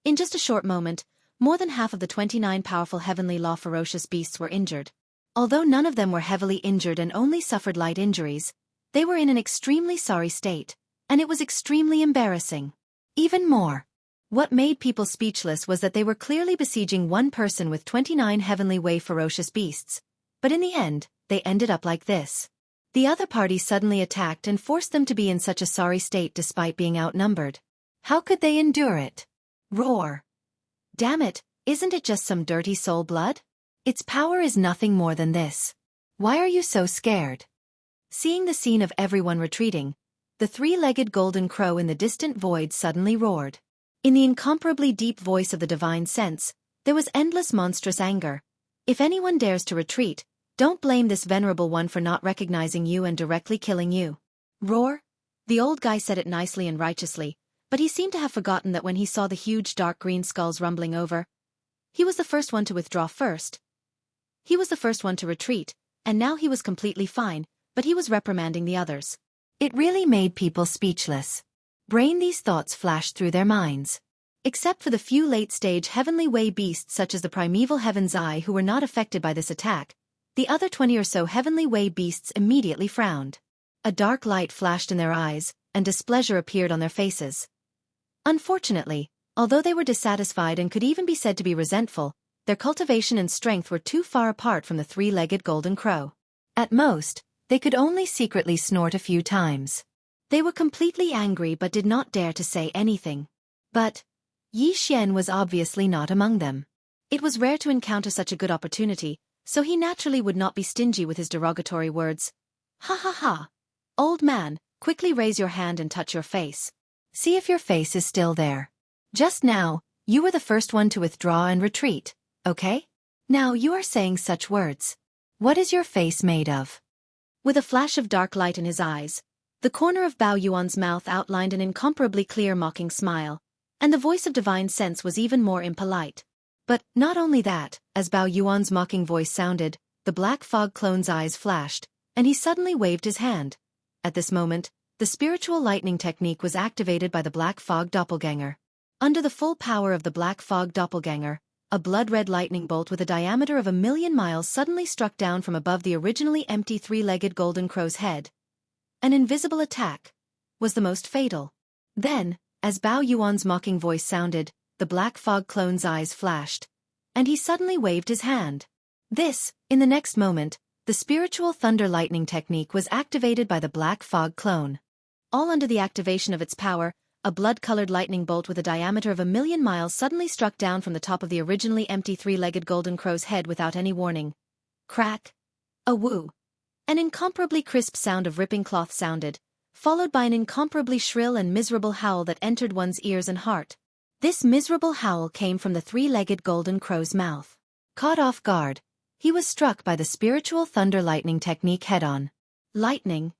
In just a short moment, more than half of the 29 powerful heavenly law ferocious beasts were injured. Although none of them were heavily injured and only suffered light injuries, they were in an extremely sorry state, and it was extremely embarrassing. Even more, what made people speechless was that they were clearly besieging one person with 29 heavenly way ferocious beasts, but in the end, they ended up like this. The other party suddenly attacked and forced them to be in such a sorry state despite being outnumbered. How could they endure it? Roar! Damn it, isn't it just some dirty soul blood? Its power is nothing more than this. Why are you so scared? Seeing the scene of everyone retreating, the three-legged golden crow in the distant void suddenly roared. In the incomparably deep voice of the divine sense, there was endless monstrous anger. If anyone dares to retreat, don't blame this venerable one for not recognizing you and directly killing you. Roar? The old guy said it nicely and righteously, but he seemed to have forgotten that when he saw the huge dark green skulls rumbling over, he was the first one to withdraw first. He was the first one to retreat, and now he was completely fine, but he was reprimanding the others. It really made people speechless. These thoughts flashed through their minds. Except for the few late-stage heavenly way beasts such as the primeval Heaven's Eye who were not affected by this attack, the other 20 or so heavenly way beasts immediately frowned. A dark light flashed in their eyes, and displeasure appeared on their faces. Unfortunately, although they were dissatisfied and could even be said to be resentful, their cultivation and strength were too far apart from the three-legged golden crow. At most, they could only secretly snort a few times. They were completely angry but did not dare to say anything. But Yi Xian was obviously not among them. It was rare to encounter such a good opportunity, so he naturally would not be stingy with his derogatory words. Ha ha ha! Old man, quickly raise your hand and touch your face. See if your face is still there. Just now, you were the first one to withdraw and retreat, okay? Now you are saying such words. What is your face made of? With a flash of dark light in his eyes, the corner of Bao Yuan's mouth outlined an incomparably clear mocking smile, and the voice of divine sense was even more impolite. But not only that, as Bao Yuan's mocking voice sounded, the black fog clone's eyes flashed, and he suddenly waved his hand. At this moment, the spiritual lightning technique was activated by the black fog doppelganger. Under the full power of the black fog doppelganger, a blood-red lightning bolt with a diameter of 1,000,000 miles suddenly struck down from above the originally empty three-legged golden crow's head. An invisible attack was the most fatal. Then, as Bao Yuan's mocking voice sounded, the black fog clone's eyes flashed, and he suddenly waved his hand. In the next moment, the spiritual thunder lightning technique was activated by the black fog clone. All under the activation of its power, a blood-colored lightning bolt with a diameter of 1,000,000 miles suddenly struck down from the top of the originally empty three-legged golden crow's head without any warning. Crack! A woo! An incomparably crisp sound of ripping cloth sounded, followed by an incomparably shrill and miserable howl that entered one's ears and heart. This miserable howl came from the three-legged golden crow's mouth. Caught off guard, he was struck by the spiritual thunder lightning technique head-on. Lightning.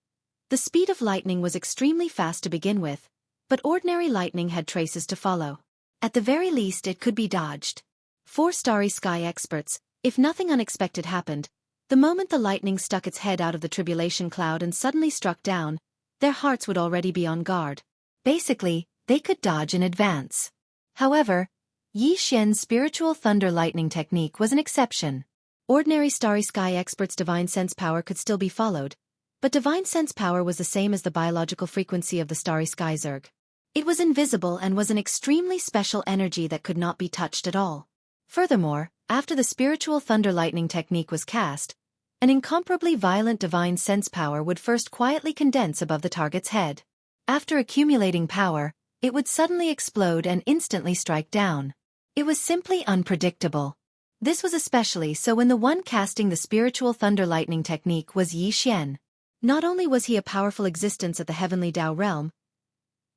The speed of lightning was extremely fast to begin with, but ordinary lightning had traces to follow. At the very least it could be dodged. 4 starry sky experts, if nothing unexpected happened, the moment the lightning stuck its head out of the tribulation cloud and suddenly struck down, their hearts would already be on guard. Basically, they could dodge in advance. However, Yi Xian's spiritual thunder lightning technique was an exception. Ordinary starry sky experts' divine sense power could still be followed, but divine sense power was the same as the biological frequency of the starry sky Zerg. It was invisible and was an extremely special energy that could not be touched at all. Furthermore, after the spiritual thunder lightning technique was cast, an incomparably violent divine sense power would first quietly condense above the target's head. After accumulating power, it would suddenly explode and instantly strike down. It was simply unpredictable. This was especially so when the one casting the spiritual thunder lightning technique was Yi Xian. Not only was he a powerful existence at the heavenly Dao realm,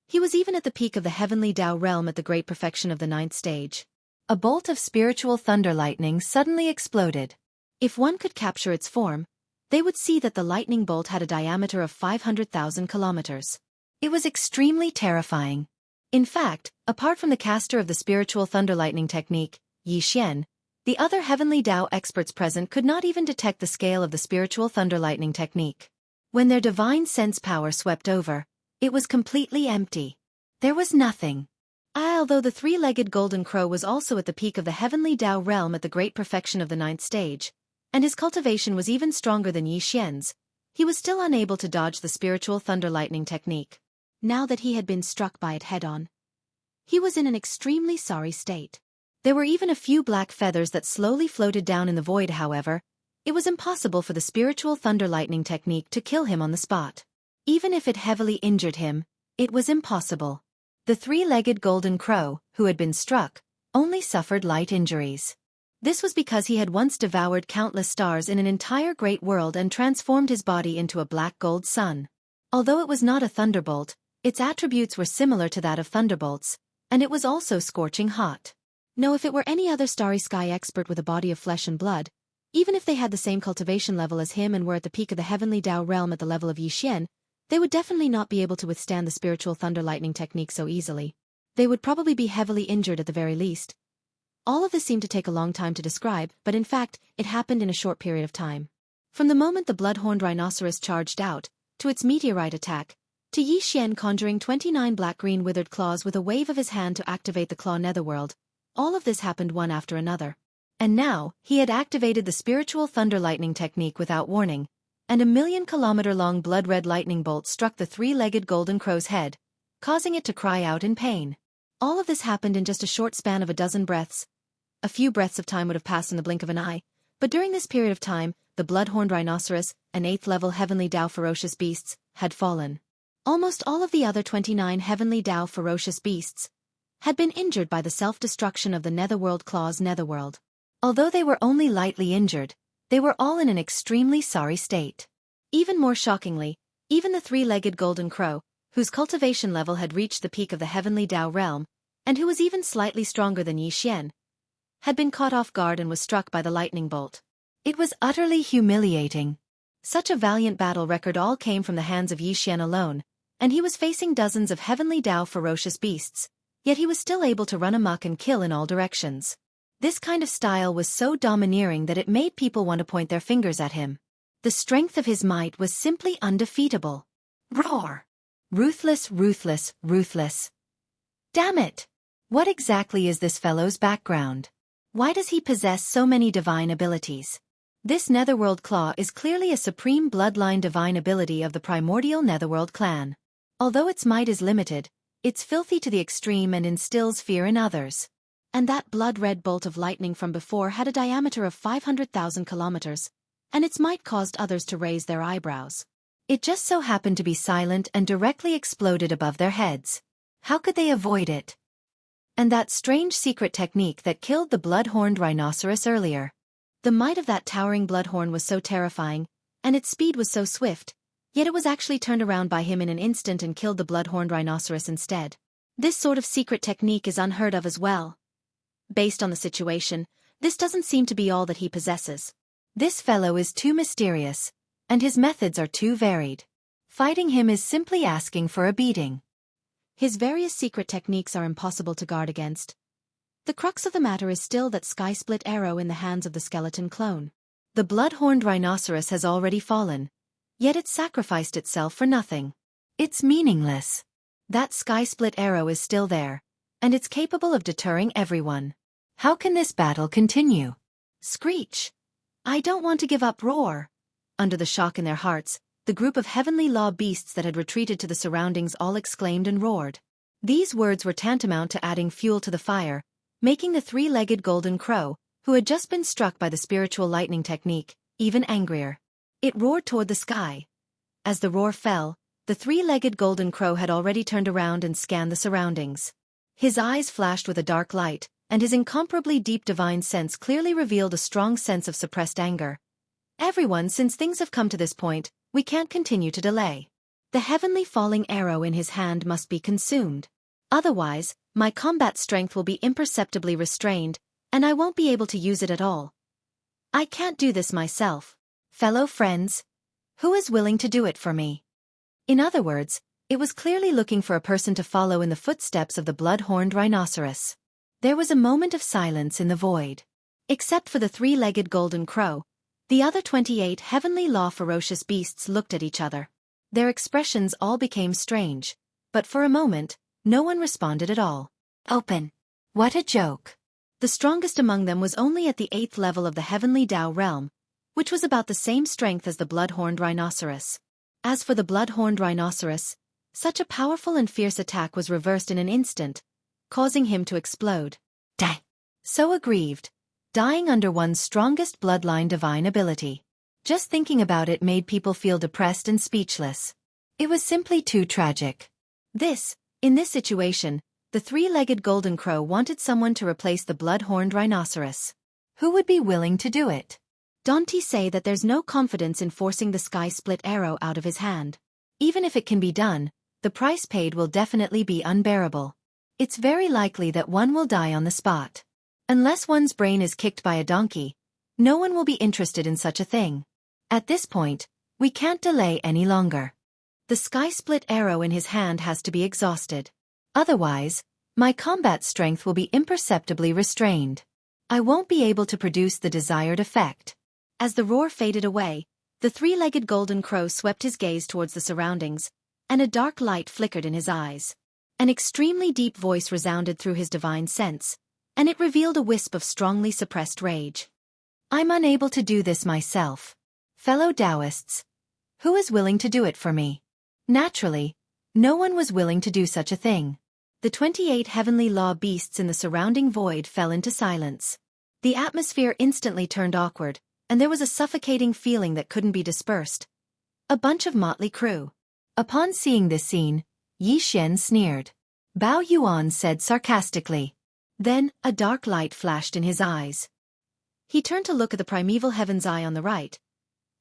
he was even at the peak of the heavenly Dao realm at the great perfection of the 9th stage. A bolt of spiritual thunder lightning suddenly exploded. If one could capture its form, they would see that the lightning bolt had a diameter of 500,000 kilometers. It was extremely terrifying. In fact, apart from the caster of the spiritual thunder lightning technique, Yi Xian, the other heavenly Dao experts present could not even detect the scale of the spiritual thunder lightning technique. When their divine sense power swept over, it was completely empty. There was nothing. Although the three-legged golden crow was also at the peak of the heavenly Dao realm at the great perfection of the 9th stage, and his cultivation was even stronger than Yi Xian's, he was still unable to dodge the spiritual thunder lightning technique. Now that he had been struck by it head-on, he was in an extremely sorry state. There were even a few black feathers that slowly floated down in the void. However, it was impossible for the spiritual thunder lightning technique to kill him on the spot. Even if it heavily injured him, it was impossible. The three-legged golden crow, who had been struck, only suffered light injuries. This was because he had once devoured countless stars in an entire great world and transformed his body into a black gold sun. Although it was not a thunderbolt, its attributes were similar to that of thunderbolts, and it was also scorching hot. No, if it were any other starry sky expert with a body of flesh and blood, even if they had the same cultivation level as him and were at the peak of the heavenly Dao realm at the level of Yi Xian, they would definitely not be able to withstand the spiritual thunder lightning technique so easily. They would probably be heavily injured at the very least. All of this seemed to take a long time to describe, but in fact, it happened in a short period of time. From the moment the blood-horned rhinoceros charged out, to its meteorite attack, to Yi Xian conjuring 29 black-green withered claws with a wave of his hand to activate the claw netherworld, all of this happened one after another. And now, he had activated the spiritual thunder lightning technique without warning, and a 1,000,000-kilometer-long blood-red lightning bolt struck the three-legged golden crow's head, causing it to cry out in pain. All of this happened in just a short span of a dozen breaths. A few breaths of time would have passed in the blink of an eye, but during this period of time, the blood-horned rhinoceros, an 8th-level heavenly Dao ferocious beasts, had fallen. Almost all of the other 29 heavenly Dao ferocious beasts had been injured by the self-destruction of the netherworld claw's netherworld. Although they were only lightly injured, they were all in an extremely sorry state. Even more shockingly, even the three-legged golden crow, whose cultivation level had reached the peak of the heavenly Dao realm, and who was even slightly stronger than Yi Xian, had been caught off guard and was struck by the lightning bolt. It was utterly humiliating. Such a valiant battle record all came from the hands of Yi Xian alone, and he was facing dozens of heavenly Dao ferocious beasts, yet he was still able to run amok and kill in all directions. This kind of style was so domineering that it made people want to point their fingers at him. The strength of his might was simply undefeatable. Roar! Ruthless, ruthless, ruthless. Damn it! What exactly is this fellow's background? Why does he possess so many divine abilities? This Netherworld Claw is clearly a supreme bloodline divine ability of the primordial Netherworld clan. Although its might is limited, it's filthy to the extreme and instills fear in others. And that blood-red bolt of lightning from before had a diameter of 500,000 kilometers, and its might caused others to raise their eyebrows. It just so happened to be silent and directly exploded above their heads. How could they avoid it? And that strange secret technique that killed the blood-horned rhinoceros earlier. The might of that towering bloodhorn was so terrifying, and its speed was so swift, yet it was actually turned around by him in an instant and killed the blood-horned rhinoceros instead. This sort of secret technique is unheard of as well. Based on the situation, this doesn't seem to be all that he possesses. This fellow is too mysterious, and his methods are too varied. Fighting him is simply asking for a beating. His various secret techniques are impossible to guard against. The crux of the matter is still that sky-split arrow in the hands of the skeleton clone. The blood-horned rhinoceros has already fallen, yet it sacrificed itself for nothing. It's meaningless. That sky-split arrow is still there, and it's capable of deterring everyone. How can this battle continue? Screech! I don't want to give up. Roar! Under the shock in their hearts, the group of heavenly law beasts that had retreated to the surroundings all exclaimed and roared. These words were tantamount to adding fuel to the fire, making the three-legged golden crow, who had just been struck by the spiritual lightning technique, even angrier. It roared toward the sky. As the roar fell, the three-legged golden crow had already turned around and scanned the surroundings. His eyes flashed with a dark light, and his incomparably deep divine sense clearly revealed a strong sense of suppressed anger. Everyone, since things have come to this point, we can't continue to delay. The heavenly falling arrow in his hand must be consumed. Otherwise, my combat strength will be imperceptibly restrained, and I won't be able to use it at all. I can't do this myself. Fellow friends, who is willing to do it for me? In other words, it was clearly looking for a person to follow in the footsteps of the blood-horned rhinoceros. There was a moment of silence in the void. Except for the three-legged golden crow, the other 28 heavenly law ferocious beasts looked at each other. Their expressions all became strange, but for a moment, no one responded at all. Open. What a joke. The strongest among them was only at the 8th level of the heavenly Tao realm, which was about the same strength as the blood-horned rhinoceros. As for the blood-horned rhinoceros, such a powerful and fierce attack was reversed in an instant, causing him to explode. Die. So aggrieved, dying under one's strongest bloodline divine ability. Just thinking about it made people feel depressed and speechless. It was simply too tragic. In this situation, the three-legged golden crow wanted someone to replace the blood-horned rhinoceros. Who would be willing to do it? Dante say that there's no confidence in forcing the sky-split arrow out of his hand. Even if it can be done, the price paid will definitely be unbearable. It's very likely that one will die on the spot. Unless one's brain is kicked by a donkey, no one will be interested in such a thing. At this point, we can't delay any longer. The sky-split arrow in his hand has to be exhausted. Otherwise, my combat strength will be imperceptibly restrained. I won't be able to produce the desired effect. As the roar faded away, the three-legged golden crow swept his gaze towards the surroundings, and a dark light flickered in his eyes. An extremely deep voice resounded through his divine sense, and it revealed a wisp of strongly suppressed rage. I'm unable to do this myself. Fellow Taoists, who is willing to do it for me? Naturally, no one was willing to do such a thing. The 28 heavenly law beasts in the surrounding void fell into silence. The atmosphere instantly turned awkward, and there was a suffocating feeling that couldn't be dispersed. A bunch of motley crew. Upon seeing this scene, Yi Xian sneered. Bao Yuan said sarcastically. Then, a dark light flashed in his eyes. He turned to look at the primeval heaven's eye on the right.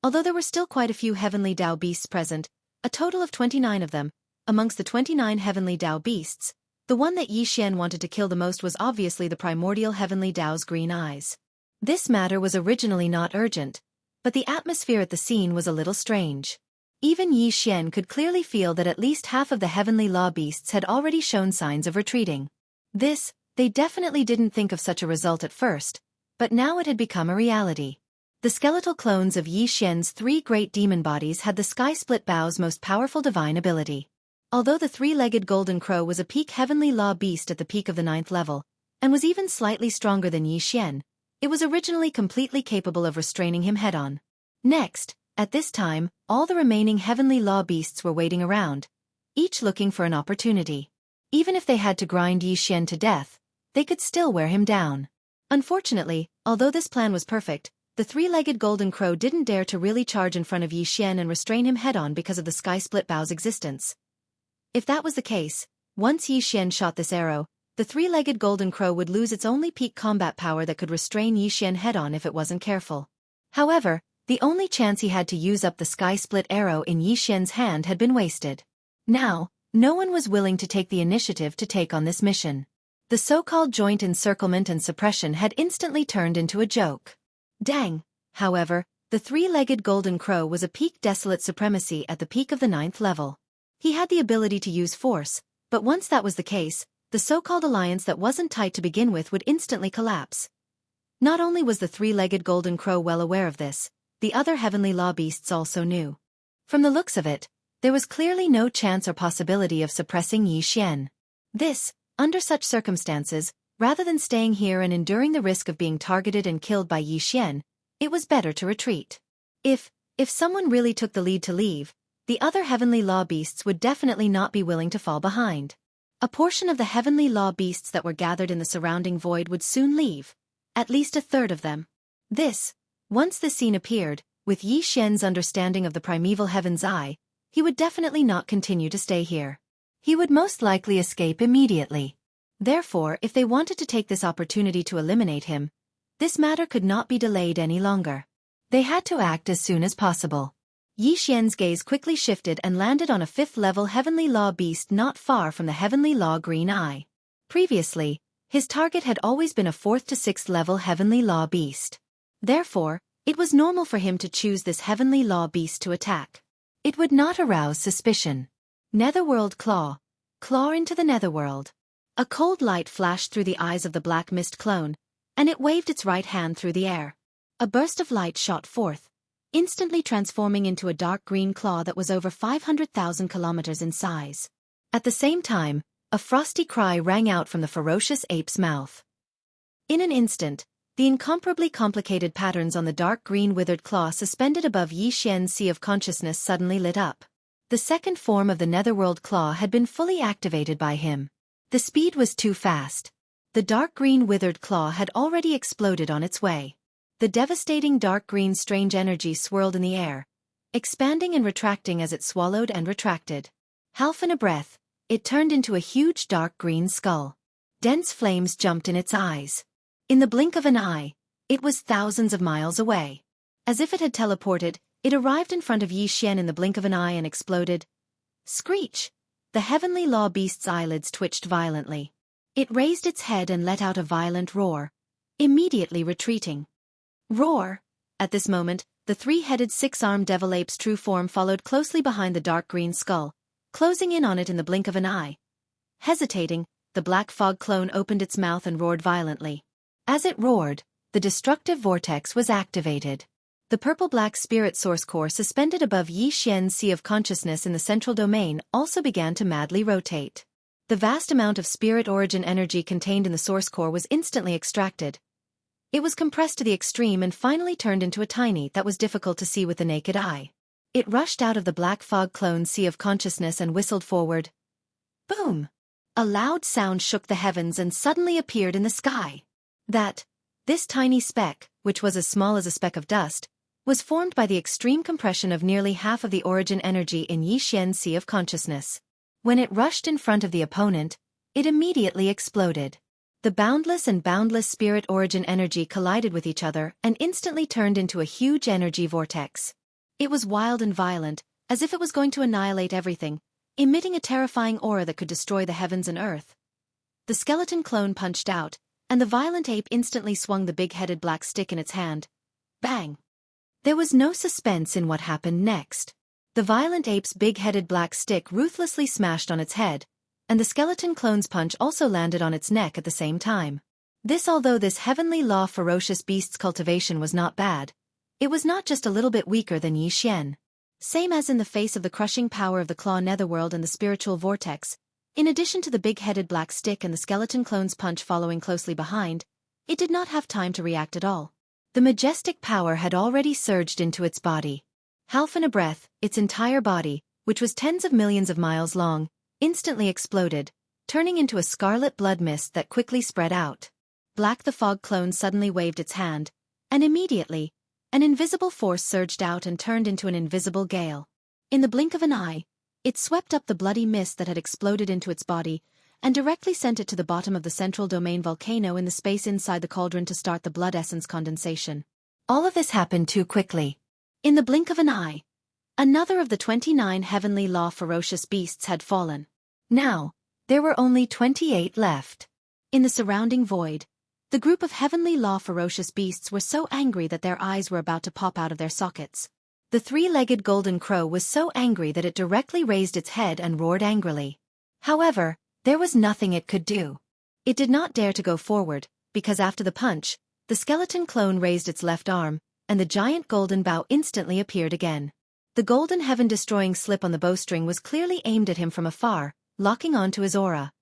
Although there were still quite a few heavenly Tao beasts present, a total of 29 of them, amongst the 29 heavenly Tao beasts, the one that Yi Xian wanted to kill the most was obviously the primordial heavenly Tao's green eyes. This matter was originally not urgent, but the atmosphere at the scene was a little strange. Even Yi Xian could clearly feel that at least half of the heavenly law beasts had already shown signs of retreating. This, They definitely didn't think of such a result at first, but now it had become a reality. The skeletal clones of Yi Xian's 3 great demon bodies had the Sky-Split Bow's most powerful divine ability. Although the 3-legged golden crow was a peak heavenly law beast at the peak of the 9th level, and was even slightly stronger than Yi Xian, it was originally completely capable of restraining him head-on. Next, at this time, all the remaining heavenly law beasts were waiting around, each looking for an opportunity. Even if they had to grind Yi Xian to death, they could still wear him down. Unfortunately, although this plan was perfect, the 3-legged golden crow didn't dare to really charge in front of Yi Xian and restrain him head-on because of the Sky-Split Bow's existence. If that was the case, once Yi Xian shot this arrow, the 3-legged golden crow would lose its only peak combat power that could restrain Yi Xian head-on if it wasn't careful. However, the only chance he had to use up the Sky-Split arrow in Yi Xian's hand had been wasted. Now, no one was willing to take the initiative to take on this mission. The so-called joint encirclement and suppression had instantly turned into a joke. Dang! However, the 3-legged golden crow was a peak desolate supremacy at the peak of the 9th level. He had the ability to use force, but once that was the case, the so-called alliance that wasn't tight to begin with would instantly collapse. Not only was the 3-legged golden crow well aware of this, the other heavenly law beasts also knew. From the looks of it, there was clearly no chance or possibility of suppressing Yi Xian. Under such circumstances, rather than staying here and enduring the risk of being targeted and killed by Yi Xian, it was better to retreat. If someone really took the lead to leave, the other heavenly law beasts would definitely not be willing to fall behind. A portion of the heavenly law beasts that were gathered in the surrounding void would soon leave, at least a third of them. Once this scene appeared, with Yi Xian's understanding of the primeval heaven's eye, he would definitely not continue to stay here. He would most likely escape immediately. Therefore, if they wanted to take this opportunity to eliminate him, this matter could not be delayed any longer. They had to act as soon as possible. Yi Xian's gaze quickly shifted and landed on a 5th-level heavenly law beast not far from the heavenly law green eye. Previously, his target had always been a 4th to 6th level heavenly law beast. Therefore, it was normal for him to choose this heavenly law beast to attack. It would not arouse suspicion. Netherworld Claw. Claw into the Netherworld. A cold light flashed through the eyes of the black mist clone, and it waved its right hand through the air. A burst of light shot forth, instantly transforming into a dark green claw that was over 500,000 kilometers in size. At the same time, a frosty cry rang out from the ferocious ape's mouth. In an instant, the incomparably complicated patterns on the dark green withered claw suspended above Yi Xian's sea of consciousness suddenly lit up. The second form of the Netherworld Claw had been fully activated by him. The speed was too fast. The dark green withered claw had already exploded on its way. The devastating dark green strange energy swirled in the air, expanding and retracting as it swallowed and retracted. Half in a breath, it turned into a huge dark green skull. Dense flames jumped in its eyes. In the blink of an eye, it was thousands of miles away. As if it had teleported, it arrived in front of Yi Xian in the blink of an eye and exploded. Screech! The heavenly law beast's eyelids twitched violently. It raised its head and let out a violent roar, immediately retreating. Roar! At this moment, the 3-headed 6-armed devil ape's true form followed closely behind the dark green skull, closing in on it in the blink of an eye. Hesitating, the black fog clone opened its mouth and roared violently. As it roared, the destructive vortex was activated. The purple-black spirit source core suspended above Yi Xian's sea of consciousness in the central domain also began to madly rotate. The vast amount of spirit origin energy contained in the source core was instantly extracted. It was compressed to the extreme and finally turned into a tiny that was difficult to see with the naked eye. It rushed out of the black fog clone's sea of consciousness and whistled forward. Boom! A loud sound shook the heavens and suddenly appeared in the sky. This tiny speck, which was as small as a speck of dust, was formed by the extreme compression of nearly half of the origin energy in Yi Xian's sea of consciousness. When it rushed in front of the opponent, it immediately exploded. The boundless and boundless spirit origin energy collided with each other and instantly turned into a huge energy vortex. It was wild and violent, as if it was going to annihilate everything, emitting a terrifying aura that could destroy the heavens and earth. The skeleton clone punched out, and the violent ape instantly swung the big-headed black stick in its hand. Bang! There was no suspense in what happened next. The violent ape's big-headed black stick ruthlessly smashed on its head, and the skeleton clone's punch also landed on its neck at the same time. Although this heavenly law ferocious beast's cultivation was not bad, it was not just a little bit weaker than Yi Xian. Same as in the face of the crushing power of the claw netherworld and the spiritual vortex, in addition to the big-headed black stick and the skeleton clone's punch following closely behind, it did not have time to react at all. The majestic power had already surged into its body. Half in a breath, its entire body, which was tens of millions of miles long, instantly exploded, turning into a scarlet blood mist that quickly spread out. Black the fog clone suddenly waved its hand, and immediately, an invisible force surged out and turned into an invisible gale. In the blink of an eye, it swept up the bloody mist that had exploded into its body, and directly sent it to the bottom of the central domain volcano in the space inside the cauldron to start the blood essence condensation. All of this happened too quickly. In the blink of an eye, another of the 29 heavenly law ferocious beasts had fallen. Now, there were only 28 left. In the surrounding void, the group of heavenly law ferocious beasts were so angry that their eyes were about to pop out of their sockets. The three-legged golden crow was so angry that it directly raised its head and roared angrily. However, there was nothing it could do. It did not dare to go forward, because after the punch, the skeleton clone raised its left arm, and the giant golden bow instantly appeared again. The golden heaven-destroying slip on the bowstring was clearly aimed at him from afar, locking onto his aura.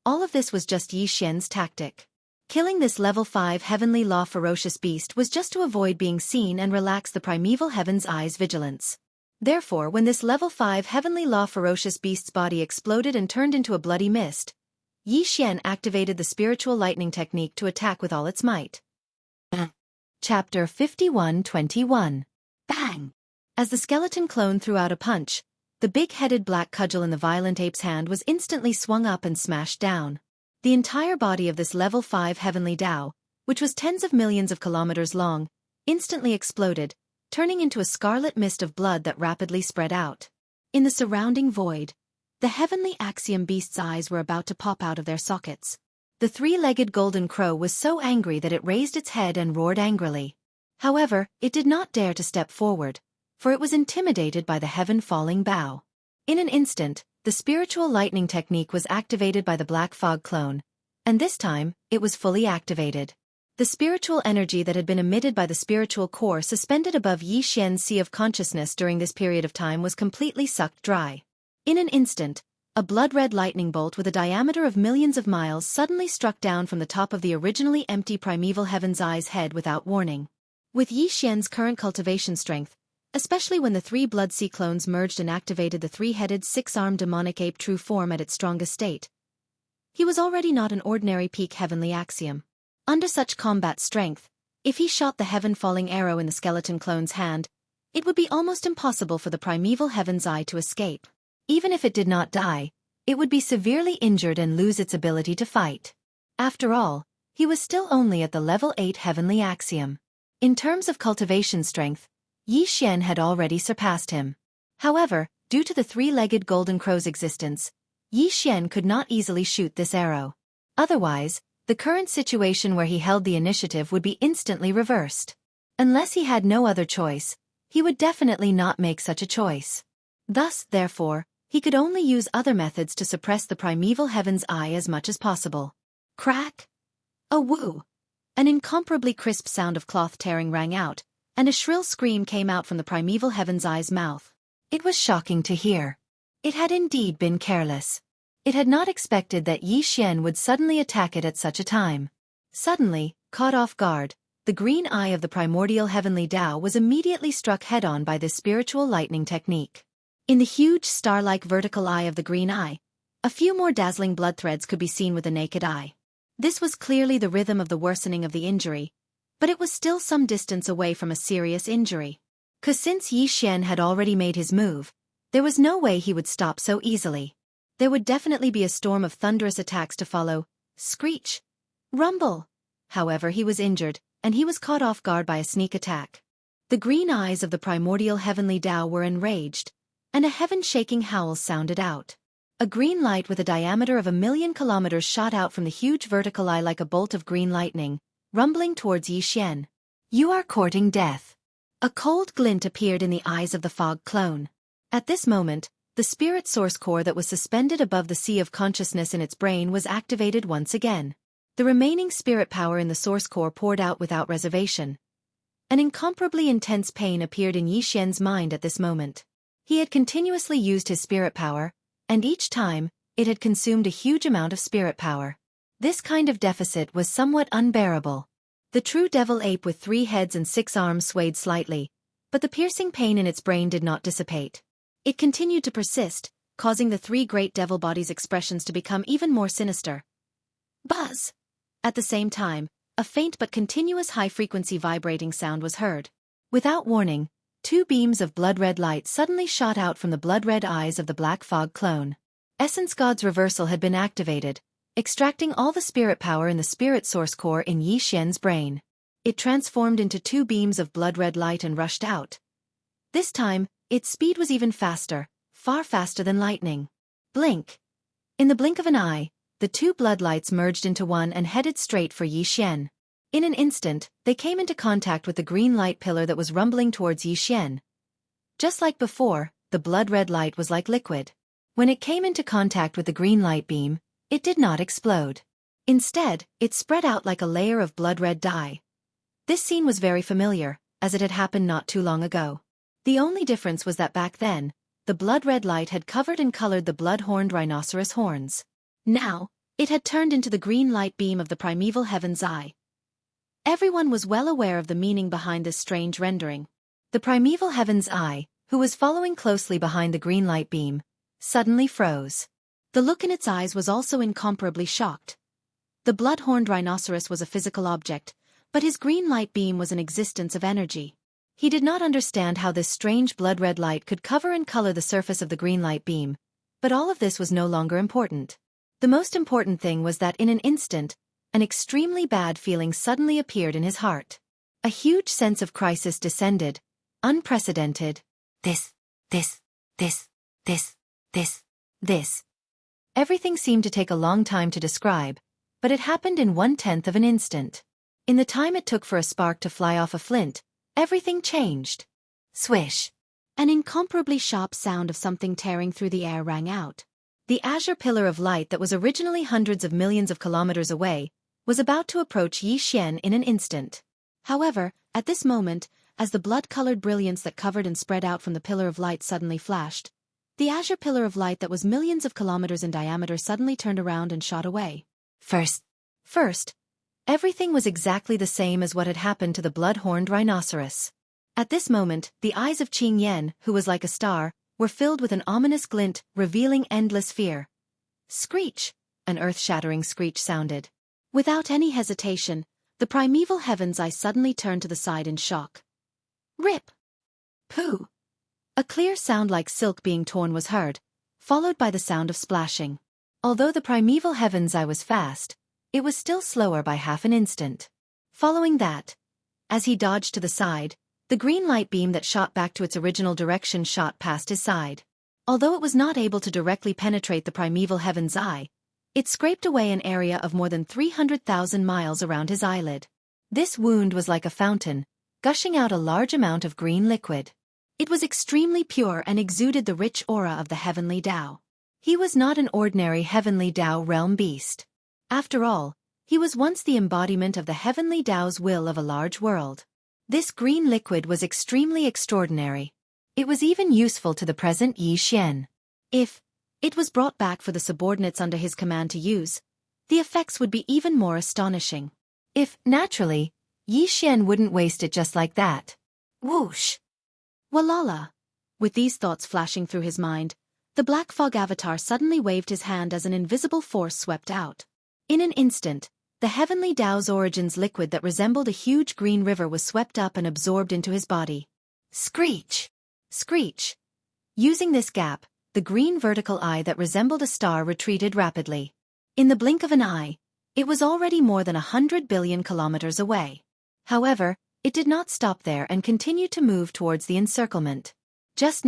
All of this was just Yi Xian's tactic. Killing this level 5 heavenly law ferocious beast was just to avoid being seen and relax the primeval heaven's eye's vigilance. Therefore, when this level 5 heavenly law ferocious beast's body exploded and turned into a bloody mist, Yi Xian activated the spiritual lightning technique to attack with all its might. Chapter 51-21. Bang! As the skeleton clone threw out a punch, the big-headed black cudgel in the violent ape's hand was instantly swung up and smashed down. The entire body of this level 5 heavenly Tao, which was tens of millions of kilometers long, instantly exploded, turning into a scarlet mist of blood that rapidly spread out. In the surrounding void, the heavenly axiom beast's eyes were about to pop out of their sockets. The three-legged golden crow was so angry that it raised its head and roared angrily. However, it did not dare to step forward, for it was intimidated by the heaven-falling bow. In an instant, the spiritual lightning technique was activated by the black fog clone, and this time, it was fully activated. The spiritual energy that had been emitted by the spiritual core suspended above Yi Xian's sea of consciousness during this period of time was completely sucked dry. In an instant, a blood-red lightning bolt with a diameter of millions of miles suddenly struck down from the top of the originally empty primeval heaven's eye's head without warning. With Yi Xian's current cultivation strength, especially when the three blood sea clones merged and activated the three-headed six-armed demonic ape true form at its strongest state, he was already not an ordinary peak heavenly axiom. Under such combat strength, if he shot the heaven-falling arrow in the skeleton clone's hand, it would be almost impossible for the primeval heaven's eye to escape. Even if it did not die, it would be severely injured and lose its ability to fight. After all, he was still only at the level 8 heavenly axiom. In terms of cultivation strength, Yi Xian had already surpassed him. However, due to the three-legged golden crow's existence, Yi Xian could not easily shoot this arrow. Otherwise, the current situation where he held the initiative would be instantly reversed. Unless he had no other choice, he would definitely not make such a choice. Thus, therefore, he could only use other methods to suppress the primeval heaven's eye as much as possible. Crack! A woo! An incomparably crisp sound of cloth tearing rang out, and a shrill scream came out from the primeval heaven's eye's mouth. It was shocking to hear. It had indeed been careless. It had not expected that Yi Xian would suddenly attack it at such a time. Suddenly, caught off guard, the green eye of the primordial heavenly Tao was immediately struck head-on by this spiritual lightning technique. In the huge star-like vertical eye of the green eye, a few more dazzling blood threads could be seen with the naked eye. This was clearly the rhythm of the worsening of the injury, but it was still some distance away from a serious injury. 'Cause since Yi Xian had already made his move, there was no way he would stop so easily. There would definitely be a storm of thunderous attacks to follow. Screech! Rumble! However, he was injured, and he was caught off guard by a sneak attack. The green eyes of the primordial heavenly Tao were enraged, and a heaven-shaking howl sounded out. A green light with a diameter of 1,000,000 kilometers shot out from the huge vertical eye like a bolt of green lightning, rumbling towards Yi Xian. You are courting death. A cold glint appeared in the eyes of the fog clone. At this moment, the spirit source core that was suspended above the sea of consciousness in its brain was activated once again. The remaining spirit power in the source core poured out without reservation. An incomparably intense pain appeared in Yi Xian's mind at this moment. He had continuously used his spirit power, and each time, it had consumed a huge amount of spirit power. This kind of deficit was somewhat unbearable. The true devil ape with 3 heads and 6 arms swayed slightly, but the piercing pain in its brain did not dissipate. It continued to persist, causing the 3 great devil bodies' expressions to become even more sinister. Buzz! At the same time, a faint but continuous high-frequency vibrating sound was heard. Without warning, 2 beams of blood-red light suddenly shot out from the blood-red eyes of the Black Fog clone. Essence God's reversal had been activated, extracting all the spirit power in the spirit source core in Yi Xian's brain. It transformed into 2 beams of blood-red light and rushed out. This time, its speed was even faster, far faster than lightning. Blink! In the blink of an eye, the 2 blood lights merged into one and headed straight for Yi Xian. In an instant, they came into contact with the green light pillar that was rumbling towards Yi Xian. Just like before, the blood-red light was like liquid. When it came into contact with the green light beam, it did not explode. Instead, it spread out like a layer of blood-red dye. This scene was very familiar, as it had happened not too long ago. The only difference was that back then, the blood-red light had covered and colored the blood-horned rhinoceros horns. Now, it had turned into the green light beam of the primeval heaven's eye. Everyone was well aware of the meaning behind this strange rendering. The primeval heaven's eye, who was following closely behind the green light beam, suddenly froze. The look in its eyes was also incomparably shocked. The blood-horned rhinoceros was a physical object, but his green light beam was an existence of energy. He did not understand how this strange blood-red light could cover and color the surface of the green light beam, but all of this was no longer important. The most important thing was that in an instant, an extremely bad feeling suddenly appeared in his heart. A huge sense of crisis descended, unprecedented. This. Everything seemed to take a long time to describe, but it happened in 1/10 of an instant. In the time it took for a spark to fly off a flint, everything changed. Swish! An incomparably sharp sound of something tearing through the air rang out. The azure pillar of light that was originally hundreds of millions of kilometers away was about to approach Yi Xian in an instant. However, at this moment, as the blood-colored brilliance that covered and spread out from the pillar of light suddenly flashed, the azure pillar of light that was millions of kilometers in diameter suddenly turned around and shot away. First, everything was exactly the same as what had happened to the blood-horned rhinoceros. At this moment, the eyes of Qing Yan, who was like a star, were filled with an ominous glint, revealing endless fear. Screech! An earth-shattering screech sounded. Without any hesitation, the primeval heaven's eye suddenly turned to the side in shock. Rip! Pooh! A clear sound like silk being torn was heard, followed by the sound of splashing. Although the primeval heaven's eye was fast, it was still slower by half an instant. Following that, as he dodged to the side, the green light beam that shot back to its original direction shot past his side. Although it was not able to directly penetrate the primeval heaven's eye, it scraped away an area of more than 300,000 miles around his eyelid. This wound was like a fountain, gushing out a large amount of green liquid. It was extremely pure and exuded the rich aura of the heavenly Tao. He was not an ordinary heavenly Tao realm beast. After all, he was once the embodiment of the heavenly Tao's will of a large world. This green liquid was extremely extraordinary. It was even useful to the present Yi Xian. If it was brought back for the subordinates under his command to use, the effects would be even more astonishing. If, naturally, Yi Xian wouldn't waste it just like that. Whoosh! Walala! With these thoughts flashing through his mind, the Black Fog avatar suddenly waved his hand as an invisible force swept out. In an instant, the heavenly Tao's origins liquid that resembled a huge green river was swept up and absorbed into his body. Screech! Screech! Using this gap, the green vertical eye that resembled a star retreated rapidly. In the blink of an eye, it was already more than 100 billion kilometers away. However, it did not stop there and continued to move towards the encirclement. Just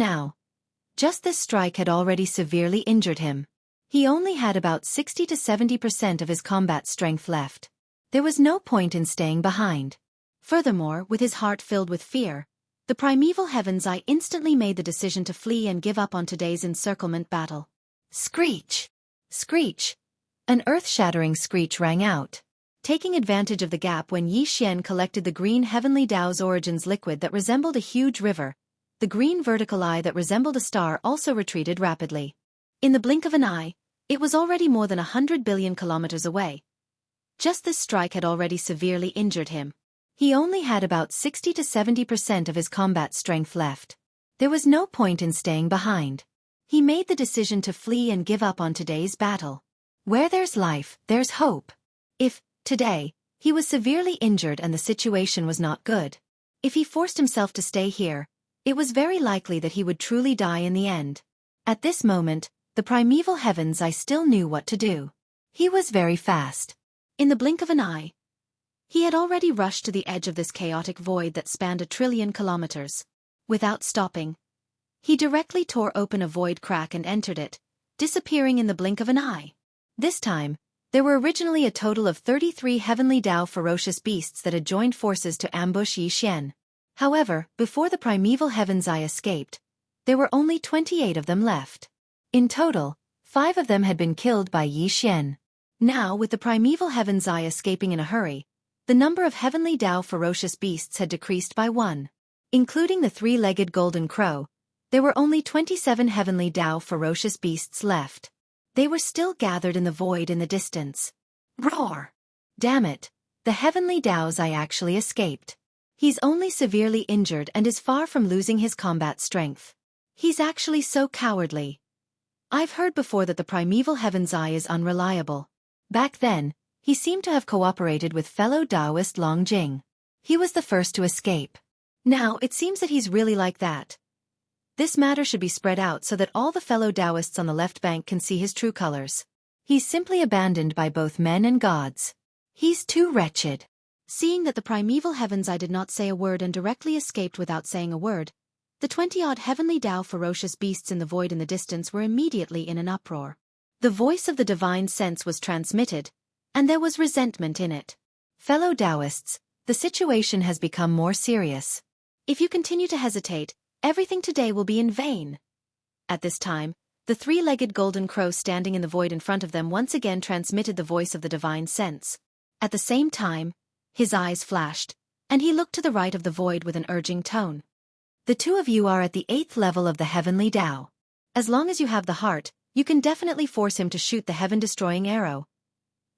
this strike had already severely injured him. He only had about 60 to 70% of his combat strength left. There was no point in staying behind. Furthermore, with his heart filled with fear, The primeval heavens I instantly made the decision to flee and give up on today's encirclement battle. Screech! Screech! An earth-shattering screech rang out. Taking advantage of the gap when Yi Xian collected the green heavenly Dao's origins liquid that resembled a huge river, the green vertical eye that resembled a star also retreated rapidly. In the blink of an eye, it was already more than 100 billion kilometers away. Just this strike had already severely injured him. He only had about 60 to 70% of his combat strength left. There was no point in staying behind. He made the decision to flee and give up on today's battle. Where there's life, there's hope. If, today, he was severely injured and the situation was not good, if he forced himself to stay here, it was very likely that he would truly die in the end. At this moment, the primeval heavens I still knew what to do. He was very fast. In the blink of an eye, he had already rushed to the edge of this chaotic void that spanned 1 trillion kilometers. Without stopping, he directly tore open a void crack and entered it, disappearing in the blink of an eye. This time, there were originally a total of 33 heavenly Dao ferocious beasts that had joined forces to ambush Yi Xian. However, before the primeval heavens eye escaped, there were only 28 of them left. In total, 5 of them had been killed by Yi Xian. Now, with the primeval heavens eye escaping in a hurry, the number of heavenly Dao ferocious beasts had decreased by 1. Including the 3-legged golden crow, there were only 27 heavenly Dao ferocious beasts left. They were still gathered in the void in the distance. Roar! Damn it! The heavenly Dao's eye actually escaped. He's only severely injured and is far from losing his combat strength. He's actually so cowardly. I've heard before that the primeval heaven's eye is unreliable. Back then, he seemed to have cooperated with fellow Taoist Long Jing. He was the first to escape. Now, it seems that he's really like that. This matter should be spread out so that all the fellow Taoists on the left bank can see his true colors. He's simply abandoned by both men and gods. He's too wretched. Seeing that the primeval heavens eye did not say a word and directly escaped without saying a word, the 20-odd heavenly Dao ferocious beasts in the void in the distance were immediately in an uproar. The voice of the divine sense was transmitted, and there was resentment in it. Fellow Taoists, the situation has become more serious. If you continue to hesitate, everything today will be in vain. At this time, the 3-legged golden crow standing in the void in front of them once again transmitted the voice of the divine sense. At the same time, his eyes flashed, and he looked to the right of the void with an urging tone. The 2 of you are at the 8th level of the heavenly Dao. As long as you have the heart, you can definitely force him to shoot the heaven-destroying arrow.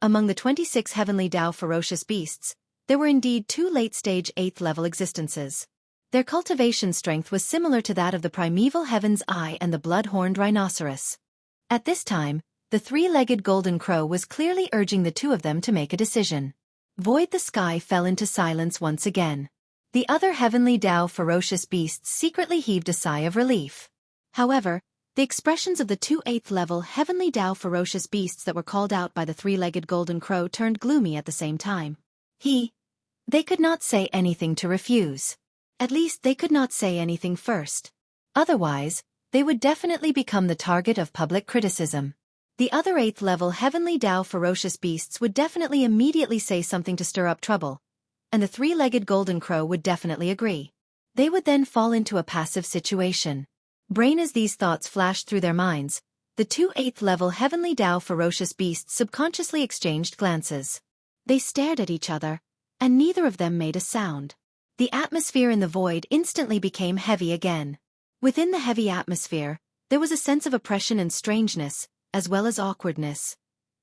Among the 26 heavenly Dao ferocious beasts, there were indeed 2 late-stage 8th-level existences. Their cultivation strength was similar to that of the primeval heaven's eye and the blood-horned rhinoceros. At this time, the 3-legged golden crow was clearly urging the 2 of them to make a decision. Void the sky fell into silence once again. The other heavenly Dao ferocious beasts secretly heaved a sigh of relief. However, the expressions of the 2 8th-level heavenly Dao ferocious beasts that were called out by the 3-legged golden crow turned gloomy at the same time. They could not say anything to refuse. At least they could not say anything first. Otherwise, they would definitely become the target of public criticism. The other 8th-level heavenly Dao ferocious beasts would definitely immediately say something to stir up trouble, and the 3-legged golden crow would definitely agree. They would then fall into a passive situation. Brain as these thoughts flashed through their minds, the 2 8th-level heavenly Dao ferocious beasts subconsciously exchanged glances. They stared at each other, and neither of them made a sound. The atmosphere in the void instantly became heavy again. Within the heavy atmosphere, there was a sense of oppression and strangeness, as well as awkwardness.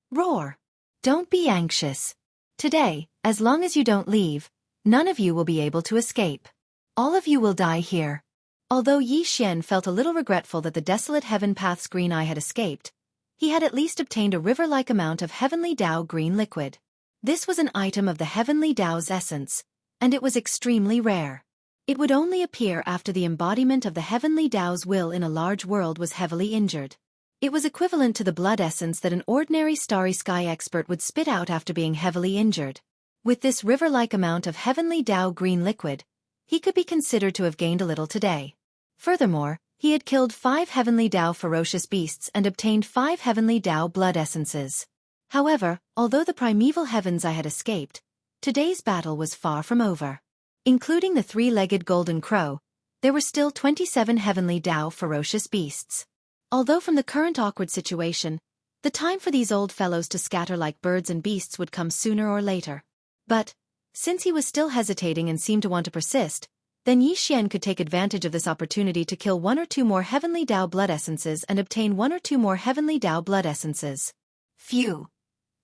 Roar! Don't be anxious. Today, as long as you don't leave, none of you will be able to escape. All of you will die here. Although Yi Xian felt a little regretful that the desolate heaven path's green eye had escaped, he had at least obtained a river-like amount of heavenly Dao green liquid. This was an item of the heavenly Dao's essence, and it was extremely rare. It would only appear after the embodiment of the heavenly Dao's will in a large world was heavily injured. It was equivalent to the blood essence that an ordinary starry sky expert would spit out after being heavily injured. With this river-like amount of heavenly Dao green liquid, he could be considered to have gained a little today. Furthermore, he had killed 5 heavenly Dao ferocious beasts and obtained 5 heavenly Dao blood essences. However, although the primeval heavens eye had escaped, today's battle was far from over. Including the 3-legged golden crow, there were still 27 heavenly Tao ferocious beasts. Although from the current awkward situation, the time for these old fellows to scatter like birds and beasts would come sooner or later. But, since he was still hesitating and seemed to want to persist, then Yi Xian could take advantage of this opportunity to kill 1 or 2 more heavenly Tao blood essences and obtain 1 or 2 more heavenly Tao blood essences. Phew!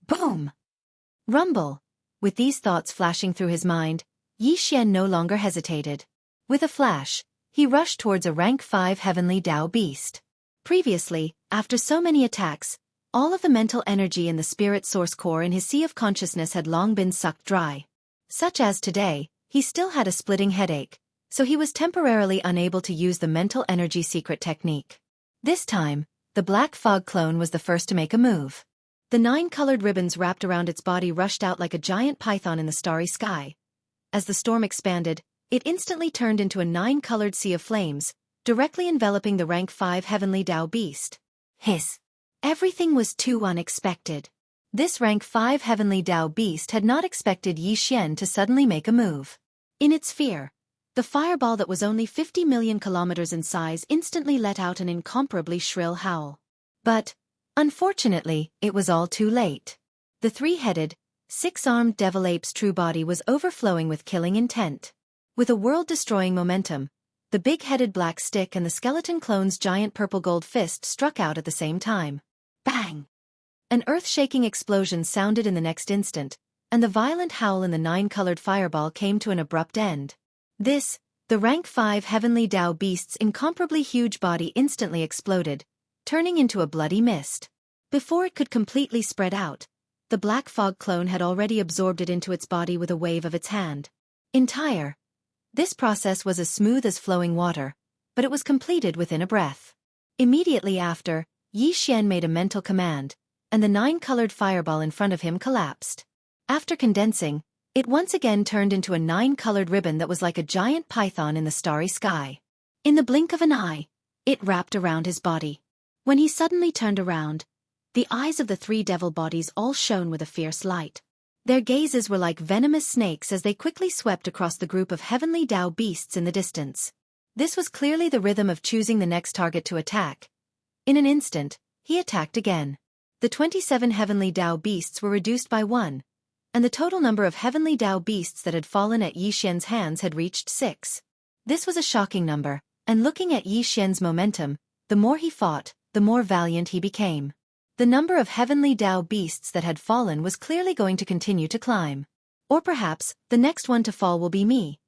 Boom! Rumble! With these thoughts flashing through his mind, Yi Xian no longer hesitated. With a flash, he rushed towards a rank 5 heavenly Tao beast. Previously, after so many attacks, all of the mental energy in the spirit source core in his sea of consciousness had long been sucked dry. Such as today, he still had a splitting headache, so he was temporarily unable to use the mental energy secret technique. This time, the black fog clone was the first to make a move. The 9 colored ribbons wrapped around its body rushed out like a giant python in the starry sky. As the storm expanded, it instantly turned into a 9-colored sea of flames, directly enveloping the rank 5 heavenly Tao beast. Hiss! Everything was too unexpected. This rank 5 heavenly Tao beast had not expected Yi Xian to suddenly make a move. In its fear, the fireball that was only 50 million kilometers in size instantly let out an incomparably shrill howl. But, unfortunately, it was all too late. The 3-headed, 6-armed devil ape's true body was overflowing with killing intent. With a world-destroying momentum, the big-headed black stick and the skeleton clone's giant purple-gold fist struck out at the same time. Bang! An earth-shaking explosion sounded in the next instant, and the violent howl in the 9-colored fireball came to an abrupt end. This, the rank 5 heavenly Tao beast's incomparably huge body instantly exploded, turning into a bloody mist. Before it could completely spread out, the black fog clone had already absorbed it into its body with a wave of its hand. Entire. This process was as smooth as flowing water, but it was completed within a breath. Immediately after, Yi Xian made a mental command, and the 9-colored fireball in front of him collapsed. After condensing, it once again turned into a 9-colored ribbon that was like a giant python in the starry sky. In the blink of an eye, it wrapped around his body. When he suddenly turned around, the eyes of the 3 devil bodies all shone with a fierce light. Their gazes were like venomous snakes as they quickly swept across the group of heavenly Tao beasts in the distance. This was clearly the rhythm of choosing the next target to attack. In an instant, he attacked again. The 27 heavenly Tao beasts were reduced by 1, and the total number of heavenly Tao beasts that had fallen at Yi Xian's hands had reached 6. This was a shocking number, and looking at Yi Xian's momentum, the more he fought, the more valiant he became. The number of heavenly Tao beasts that had fallen was clearly going to continue to climb. Or perhaps, the next one to fall will be me.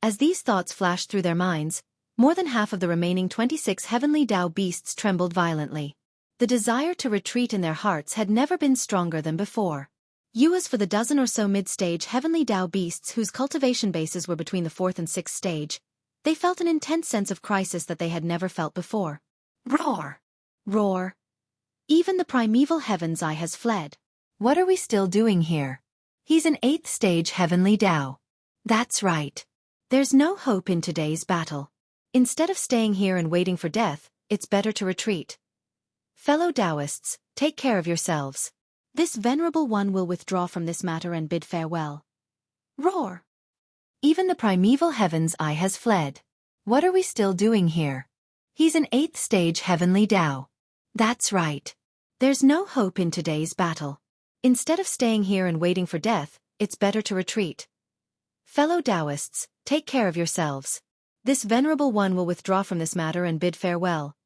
As these thoughts flashed through their minds, more than half of the remaining 26 heavenly Tao beasts trembled violently. The desire to retreat in their hearts had never been stronger than before. As for the dozen or so mid-stage heavenly Tao beasts whose cultivation bases were between the 4th and 6th stage, they felt an intense sense of crisis that they had never felt before. Roar! Roar! Even the primeval heaven's eye has fled. What are we still doing here? He's an 8th stage heavenly Tao. That's right. There's no hope in today's battle. Instead of staying here and waiting for death, it's better to retreat. Fellow Taoists, take care of yourselves. This venerable one will withdraw from this matter and bid farewell. Roar! Even the primeval heaven's eye has fled. What are we still doing here? He's an 8th stage heavenly Tao. That's right. There's no hope in today's battle. Instead of staying here and waiting for death, it's better to retreat. Fellow Taoists, take care of yourselves. This venerable one will withdraw from this matter and bid farewell.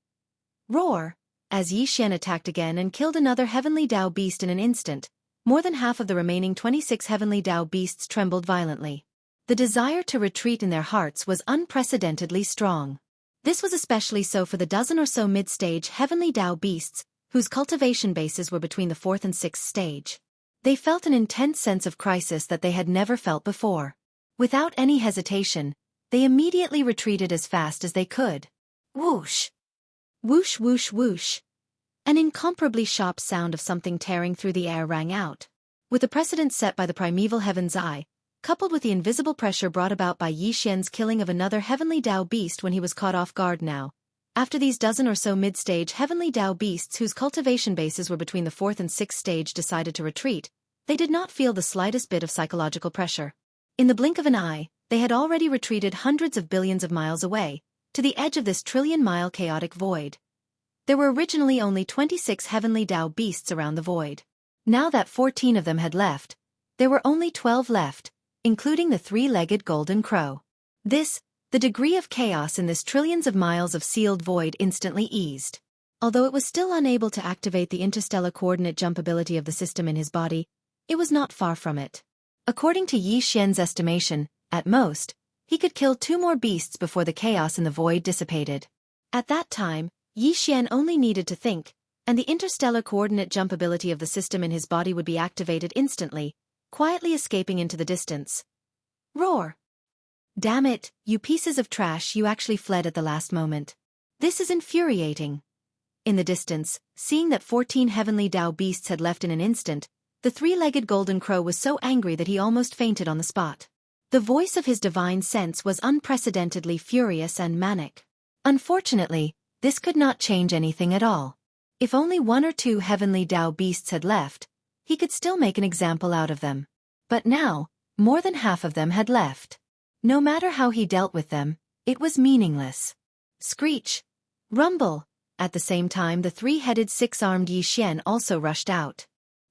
Roar! As Yi Xian attacked again and killed another heavenly Tao beast in an instant, more than half of the remaining 26 heavenly Tao beasts trembled violently. The desire to retreat in their hearts was unprecedentedly strong. This was especially so for the dozen or so mid-stage heavenly Tao beasts, whose cultivation bases were between the 4th and 6th stage. They felt an intense sense of crisis that they had never felt before. Without any hesitation, they immediately retreated as fast as they could. Whoosh! Whoosh whoosh whoosh! An incomparably sharp sound of something tearing through the air rang out. With the precedent set by the primeval heaven's eye, coupled with the invisible pressure brought about by Yi Xian's killing of another heavenly Tao beast when he was caught off guard now, after these dozen or so mid-stage heavenly Tao beasts whose cultivation bases were between the 4th and 6th stage decided to retreat, they did not feel the slightest bit of psychological pressure. In the blink of an eye, they had already retreated hundreds of billions of miles away, to the edge of this trillion-mile chaotic void. There were originally only 26 heavenly Tao beasts around the void. Now that 14 of them had left, there were only 12 left, including the three-legged golden crow. The degree of chaos in this trillions of miles of sealed void instantly eased. Although it was still unable to activate the interstellar coordinate jump ability of the system in his body, it was not far from it. According to Yi Xian's estimation, at most, he could kill 2 more beasts before the chaos in the void dissipated. At that time, Yi Xian only needed to think, and the interstellar coordinate jump ability of the system in his body would be activated instantly, quietly escaping into the distance. Roar! Damn it, you pieces of trash, you actually fled at the last moment. This is infuriating. In the distance, seeing that 14 heavenly Tao beasts had left in an instant, the three-legged golden crow was so angry that he almost fainted on the spot. The voice of his divine sense was unprecedentedly furious and manic. Unfortunately, this could not change anything at all. If only 1 or 2 heavenly Tao beasts had left, he could still make an example out of them. But now, more than half of them had left. No matter how he dealt with them, it was meaningless. Screech! Rumble! At the same time the 3-headed 6-armed Yi Xian also rushed out.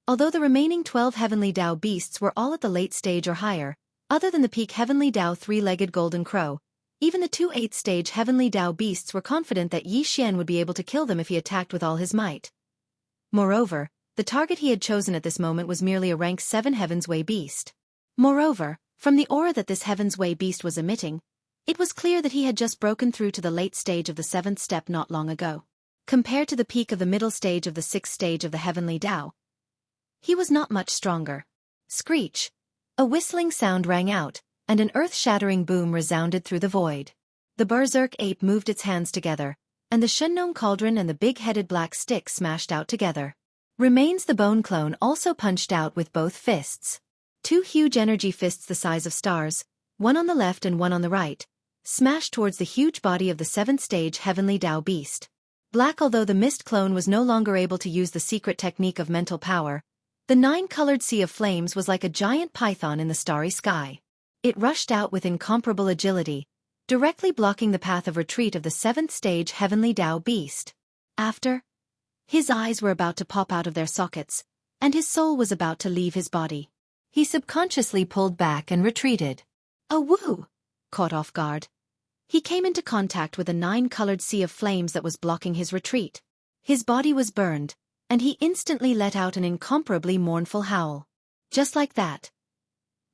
Although the remaining 12 heavenly Tao beasts were all at the late stage or higher, other than the peak heavenly Tao 3-legged golden crow, even the 2 8th-stage heavenly Tao beasts were confident that Yi Xian would be able to kill them if he attacked with all his might. Moreover, the target he had chosen at this moment was merely a rank 7 Heaven's Way beast. Moreover, from the aura that this Heaven's Way beast was emitting, it was clear that he had just broken through to the late stage of the 7th step not long ago. Compared to the peak of the middle stage of the 6th stage of the heavenly Tao, he was not much stronger. Screech! A whistling sound rang out, and an earth-shattering boom resounded through the void. The berserk ape moved its hands together, and the Shengnong cauldron and the big-headed black stick smashed out together. Remains the bone clone also punched out with both fists. 2 huge energy fists the size of stars, one on the left and one on the right, smashed towards the huge body of the 7th stage heavenly Tao beast. Black. Although the mist clone was no longer able to use the secret technique of mental power, the 9-colored sea of flames was like a giant python in the starry sky. It rushed out with incomparable agility, directly blocking the path of retreat of the 7th stage heavenly Tao beast. After, his eyes were about to pop out of their sockets, and his soul was about to leave his body. He subconsciously pulled back and retreated. A woo! Caught off guard, he came into contact with a 9-colored sea of flames that was blocking his retreat. His body was burned, and he instantly let out an incomparably mournful howl. Just like that.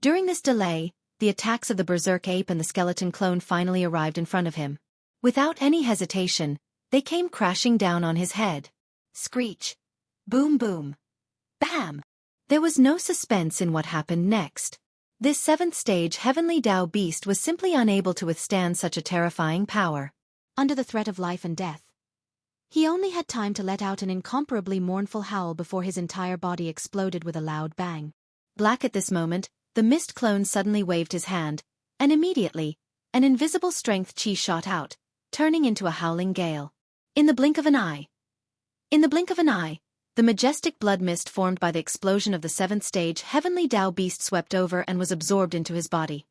During this delay, the attacks of the berserk ape and the skeleton clone finally arrived in front of him. Without any hesitation, they came crashing down on his head. Screech! Boom boom! Bam! There was no suspense in what happened next. This 7th stage heavenly Tao beast was simply unable to withstand such a terrifying power. Under the threat of life and death, he only had time to let out an incomparably mournful howl before his entire body exploded with a loud bang. Black. At this moment, the mist clone suddenly waved his hand, and immediately, an invisible strength chi shot out, turning into a howling gale. In the blink of an eye. In the blink of an eye, the majestic blood mist formed by the explosion of the 7th stage heavenly Tao beast swept over and was absorbed into his body.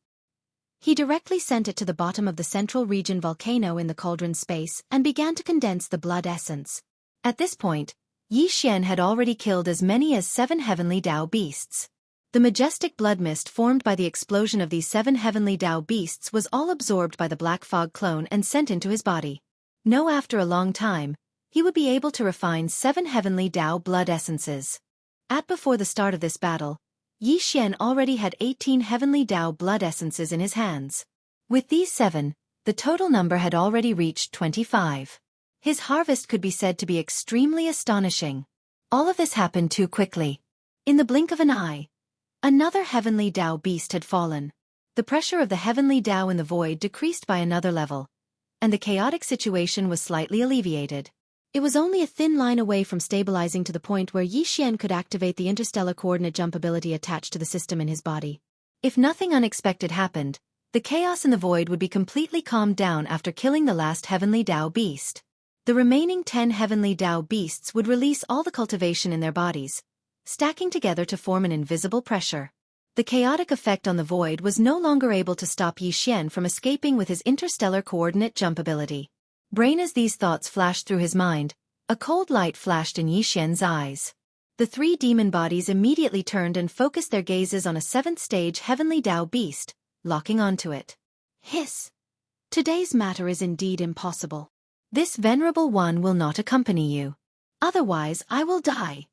He directly sent it to the bottom of the central region volcano in the cauldron space and began to condense the blood essence. At this point, Yi Xian had already killed as many as 7 heavenly Tao beasts. The majestic blood mist formed by the explosion of these 7 heavenly Tao beasts was all absorbed by the black fog clone and sent into his body. No, after a long time, he would be able to refine 7 heavenly Tao blood essences. Before the start of this battle, Yi Xian already had 18 heavenly Tao blood essences in his hands. With these 7, the total number had already reached 25. His harvest could be said to be extremely astonishing. All of this happened too quickly. In the blink of an eye, another heavenly Tao beast had fallen. The pressure of the heavenly Tao in the void decreased by another level, and the chaotic situation was slightly alleviated. It was only a thin line away from stabilizing to the point where Yi Xian could activate the interstellar coordinate jump ability attached to the system in his body. If nothing unexpected happened, the chaos in the void would be completely calmed down after killing the last heavenly Tao beast. The remaining 10 heavenly Tao beasts would release all the cultivation in their bodies, stacking together to form an invisible pressure. The chaotic effect on the void was no longer able to stop Yi Xian from escaping with his interstellar coordinate jump ability. Brain as these thoughts flashed through his mind, a cold light flashed in Yi Xian's eyes. The three demon bodies immediately turned and focused their gazes on a seventh-stage heavenly Tao beast, locking onto it. Hiss! Today's matter is indeed impossible. This venerable one will not accompany you. Otherwise I will die.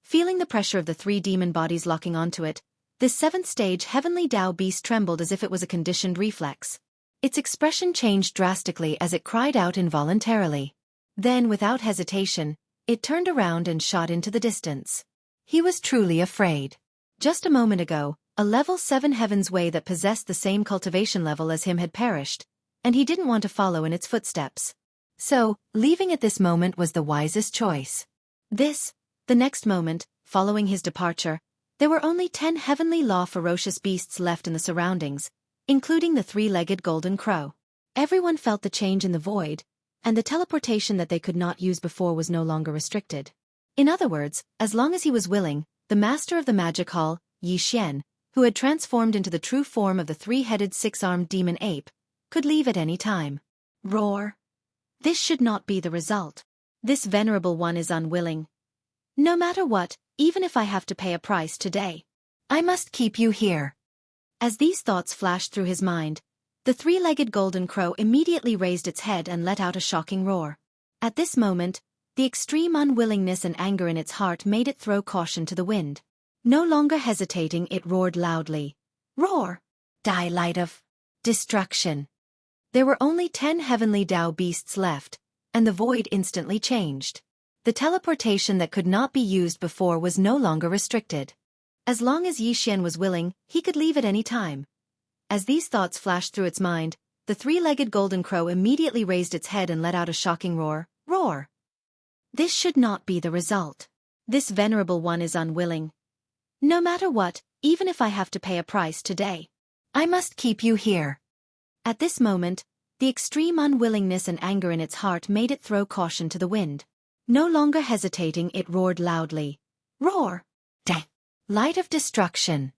Feeling the pressure of the three demon bodies locking onto it, this seventh-stage heavenly Tao beast trembled as if it was a conditioned reflex. Its expression changed drastically as it cried out involuntarily. Then, without hesitation, it turned around and shot into the distance. He was truly afraid. Just a moment ago, a level 7 heaven's way that possessed the same cultivation level as him had perished, and he didn't want to follow in its footsteps. So, leaving at this moment was the wisest choice. The next moment, following his departure, there were only 10 heavenly law ferocious beasts left in the surroundings, including the three-legged golden crow. Everyone felt the change in the void, and the teleportation that they could not use before was no longer restricted. In other words, as long as he was willing, the master of the magic hall, Yi Xian, who had transformed into the true form of the three-headed six-armed demon ape, could leave at any time. Roar! This should not be the result. This venerable one is unwilling. No matter what, even if I have to pay a price today, I must keep you here. As these thoughts flashed through his mind, the three-legged golden crow immediately raised its head and let out a shocking roar. At this moment, the extreme unwillingness and anger in its heart made it throw caution to the wind. No longer hesitating, it roared loudly. Roar! Die, light of destruction! There were only 10 heavenly Tao beasts left, and the void instantly changed. The teleportation that could not be used before was no longer restricted. As long as Yi Xian was willing, he could leave at any time. As these thoughts flashed through its mind, the three-legged golden crow immediately raised its head and let out a shocking roar. Roar! This should not be the result. This venerable one is unwilling. No matter what, even if I have to pay a price today, I must keep you here. At this moment, the extreme unwillingness and anger in its heart made it throw caution to the wind. No longer hesitating, it roared loudly. Roar! Die! Light of destruction!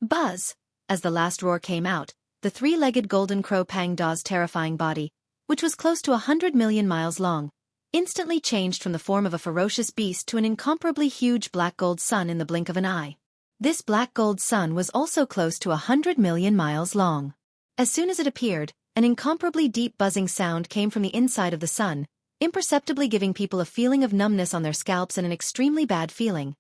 Buzz! As the last roar came out, the three-legged golden crow Pang Da's terrifying body, which was close to 100 million miles long, instantly changed from the form of a ferocious beast to an incomparably huge black gold sun in the blink of an eye. This black gold sun was also close to 100 million miles long. As soon as it appeared, an incomparably deep buzzing sound came from the inside of the sun, imperceptibly giving people a feeling of numbness on their scalps and an extremely bad feeling.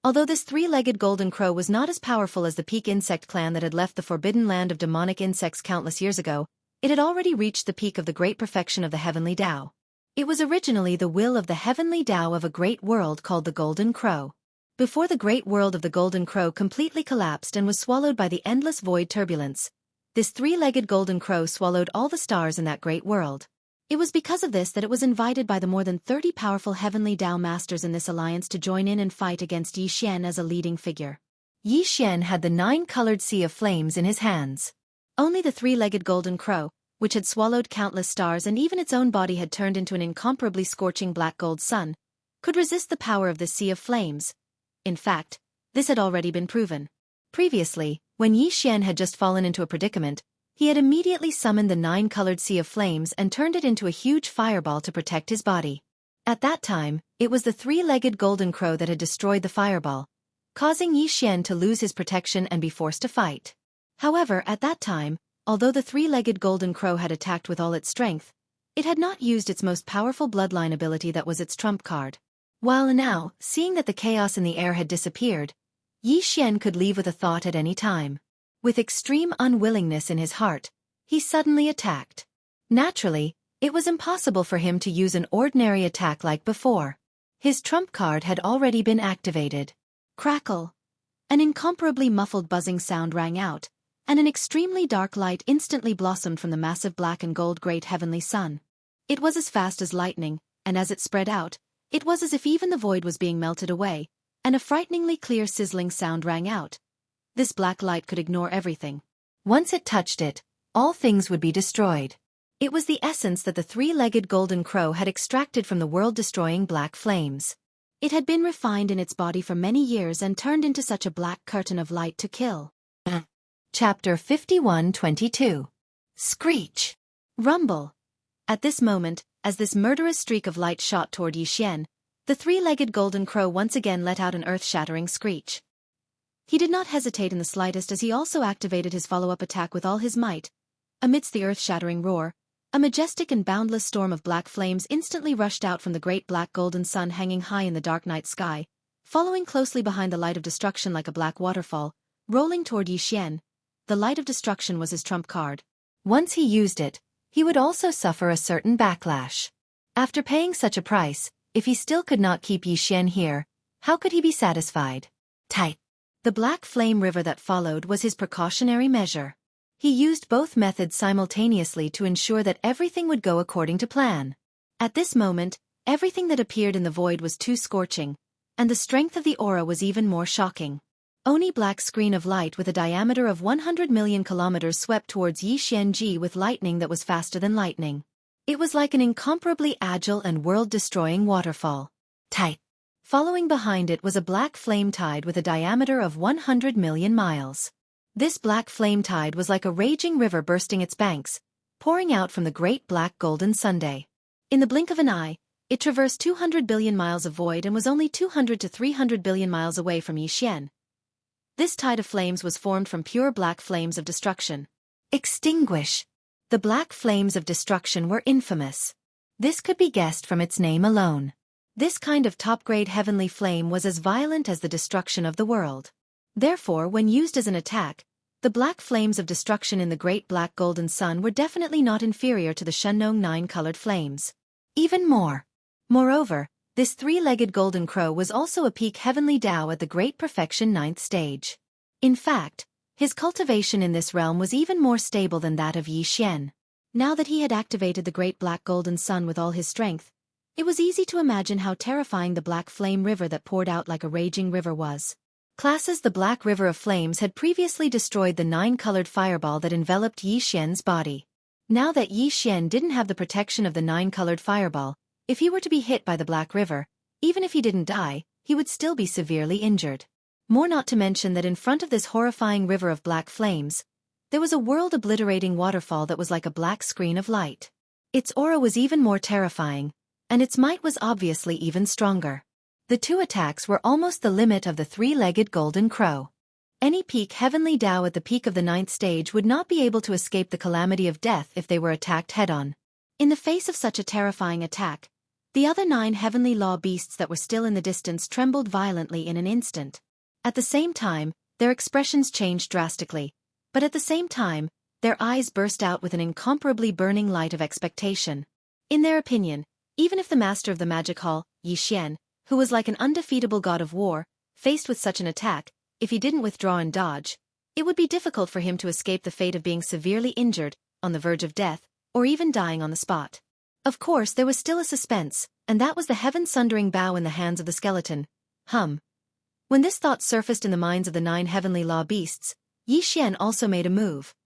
Although this three-legged golden crow was not as powerful as the peak insect clan that had left the forbidden land of demonic insects countless years ago, it had already reached the peak of the great perfection of the heavenly Tao. It was originally the will of the heavenly Tao of a great world called the Golden Crow. Before the great world of the Golden Crow completely collapsed and was swallowed by the endless void turbulence, this three-legged golden crow swallowed all the stars in that great world. It was because of this that it was invited by the more than 30 powerful heavenly Tao masters in this alliance to join in and fight against Yi Xian as a leading figure. Yi Xian had the 9-colored sea of flames in his hands. Only the three-legged golden crow, which had swallowed countless stars and even its own body had turned into an incomparably scorching black gold sun, could resist the power of this sea of flames. In fact, this had already been proven. Previously, when Yi Xian had just fallen into a predicament, he had immediately summoned the 9-colored sea of flames and turned it into a huge fireball to protect his body. At that time, it was the three-legged golden crow that had destroyed the fireball, causing Yi Xian to lose his protection and be forced to fight. However, at that time, although the three-legged golden crow had attacked with all its strength, it had not used its most powerful bloodline ability that was its trump card. While now, seeing that the chaos in the air had disappeared, Yi Xian could leave with a thought at any time. With extreme unwillingness in his heart, he suddenly attacked. Naturally, it was impossible for him to use an ordinary attack like before. His trump card had already been activated. Crackle! An incomparably muffled buzzing sound rang out, and an extremely dark light instantly blossomed from the massive black and gold great heavenly sun. It was as fast as lightning, and as it spread out, it was as if even the void was being melted away, and a frighteningly clear sizzling sound rang out. This black light could ignore everything. Once it touched it, all things would be destroyed. It was the essence that the three-legged golden crow had extracted from the world-destroying black flames. It had been refined in its body for many years and turned into such a black curtain of light to kill. Chapter 51:22. Screech. Rumble. At this moment, as this murderous streak of light shot toward Yixian, the three-legged golden crow once again let out an earth-shattering screech. He did not hesitate in the slightest as he also activated his follow-up attack with all his might. Amidst the earth-shattering roar, a majestic and boundless storm of black flames instantly rushed out from the great black golden sun hanging high in the dark night sky, following closely behind the light of destruction like a black waterfall, rolling toward Yixian. The light of destruction was his trump card. Once he used it, he would also suffer a certain backlash. After paying such a price, if he still could not keep Yixian here, how could he be satisfied? Tight. The black flame river that followed was his precautionary measure. He used both methods simultaneously to ensure that everything would go according to plan. At this moment, everything that appeared in the void was too scorching, and the strength of the aura was even more shocking. Oni black screen of light with a diameter of 100 million kilometers swept towards Yixian with lightning that was faster than lightning. It was like an incomparably agile and world-destroying waterfall. Tight. Following behind it was a black flame tide with a diameter of 100 million miles. This black flame tide was like a raging river bursting its banks, pouring out from the great black golden Sunday. In the blink of an eye, it traversed 200 billion miles of void and was only 200 to 300 billion miles away from Yixian. This tide of flames was formed from pure black flames of destruction. Extinguish. The black flames of destruction were infamous. This could be guessed from its name alone. This kind of top-grade heavenly flame was as violent as the destruction of the world. Therefore, when used as an attack, the black flames of destruction in the great black golden sun were definitely not inferior to the Shenong 9-colored flames. Even more. Moreover, this three-legged golden crow was also a peak heavenly Tao at the great perfection 9th stage. In fact, his cultivation in this realm was even more stable than that of Yixian. Now that he had activated the great black golden sun with all his strength, it was easy to imagine how terrifying the black flame river that poured out like a raging river was. Classes the black river of flames had previously destroyed the 9-colored fireball that enveloped Yixian's body. Now that Yixian didn't have the protection of the 9-colored fireball, if he were to be hit by the black river, even if he didn't die, he would still be severely injured. More not to mention that in front of this horrifying river of black flames, there was a world-obliterating waterfall that was like a black screen of light. Its aura was even more terrifying, and its might was obviously even stronger. The two attacks were almost the limit of the three-legged golden crow. Any peak heavenly Tao at the peak of the 9th stage would not be able to escape the calamity of death if they were attacked head-on. In the face of such a terrifying attack, the other 9 heavenly law beasts that were still in the distance trembled violently in an instant. At the same time, their expressions changed drastically, but at the same time, their eyes burst out with an incomparably burning light of expectation. In their opinion, even if the master of the magic hall, Yixian, who was like an undefeatable god of war, faced with such an attack, if he didn't withdraw and dodge, it would be difficult for him to escape the fate of being severely injured, on the verge of death, or even dying on the spot. Of course, there was still a suspense, and that was the heaven-sundering bow in the hands of the skeleton. When this thought surfaced in the minds of the 9 heavenly law beasts, Yixian also made a move.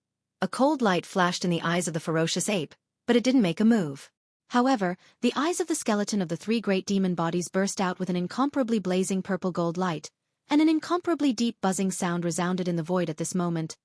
A cold light flashed in the eyes of the ferocious ape, but it didn't make a move. However, the eyes of the skeleton of the 3 great demon bodies burst out with an incomparably blazing purple-gold light, and an incomparably deep buzzing sound resounded in the void at this moment.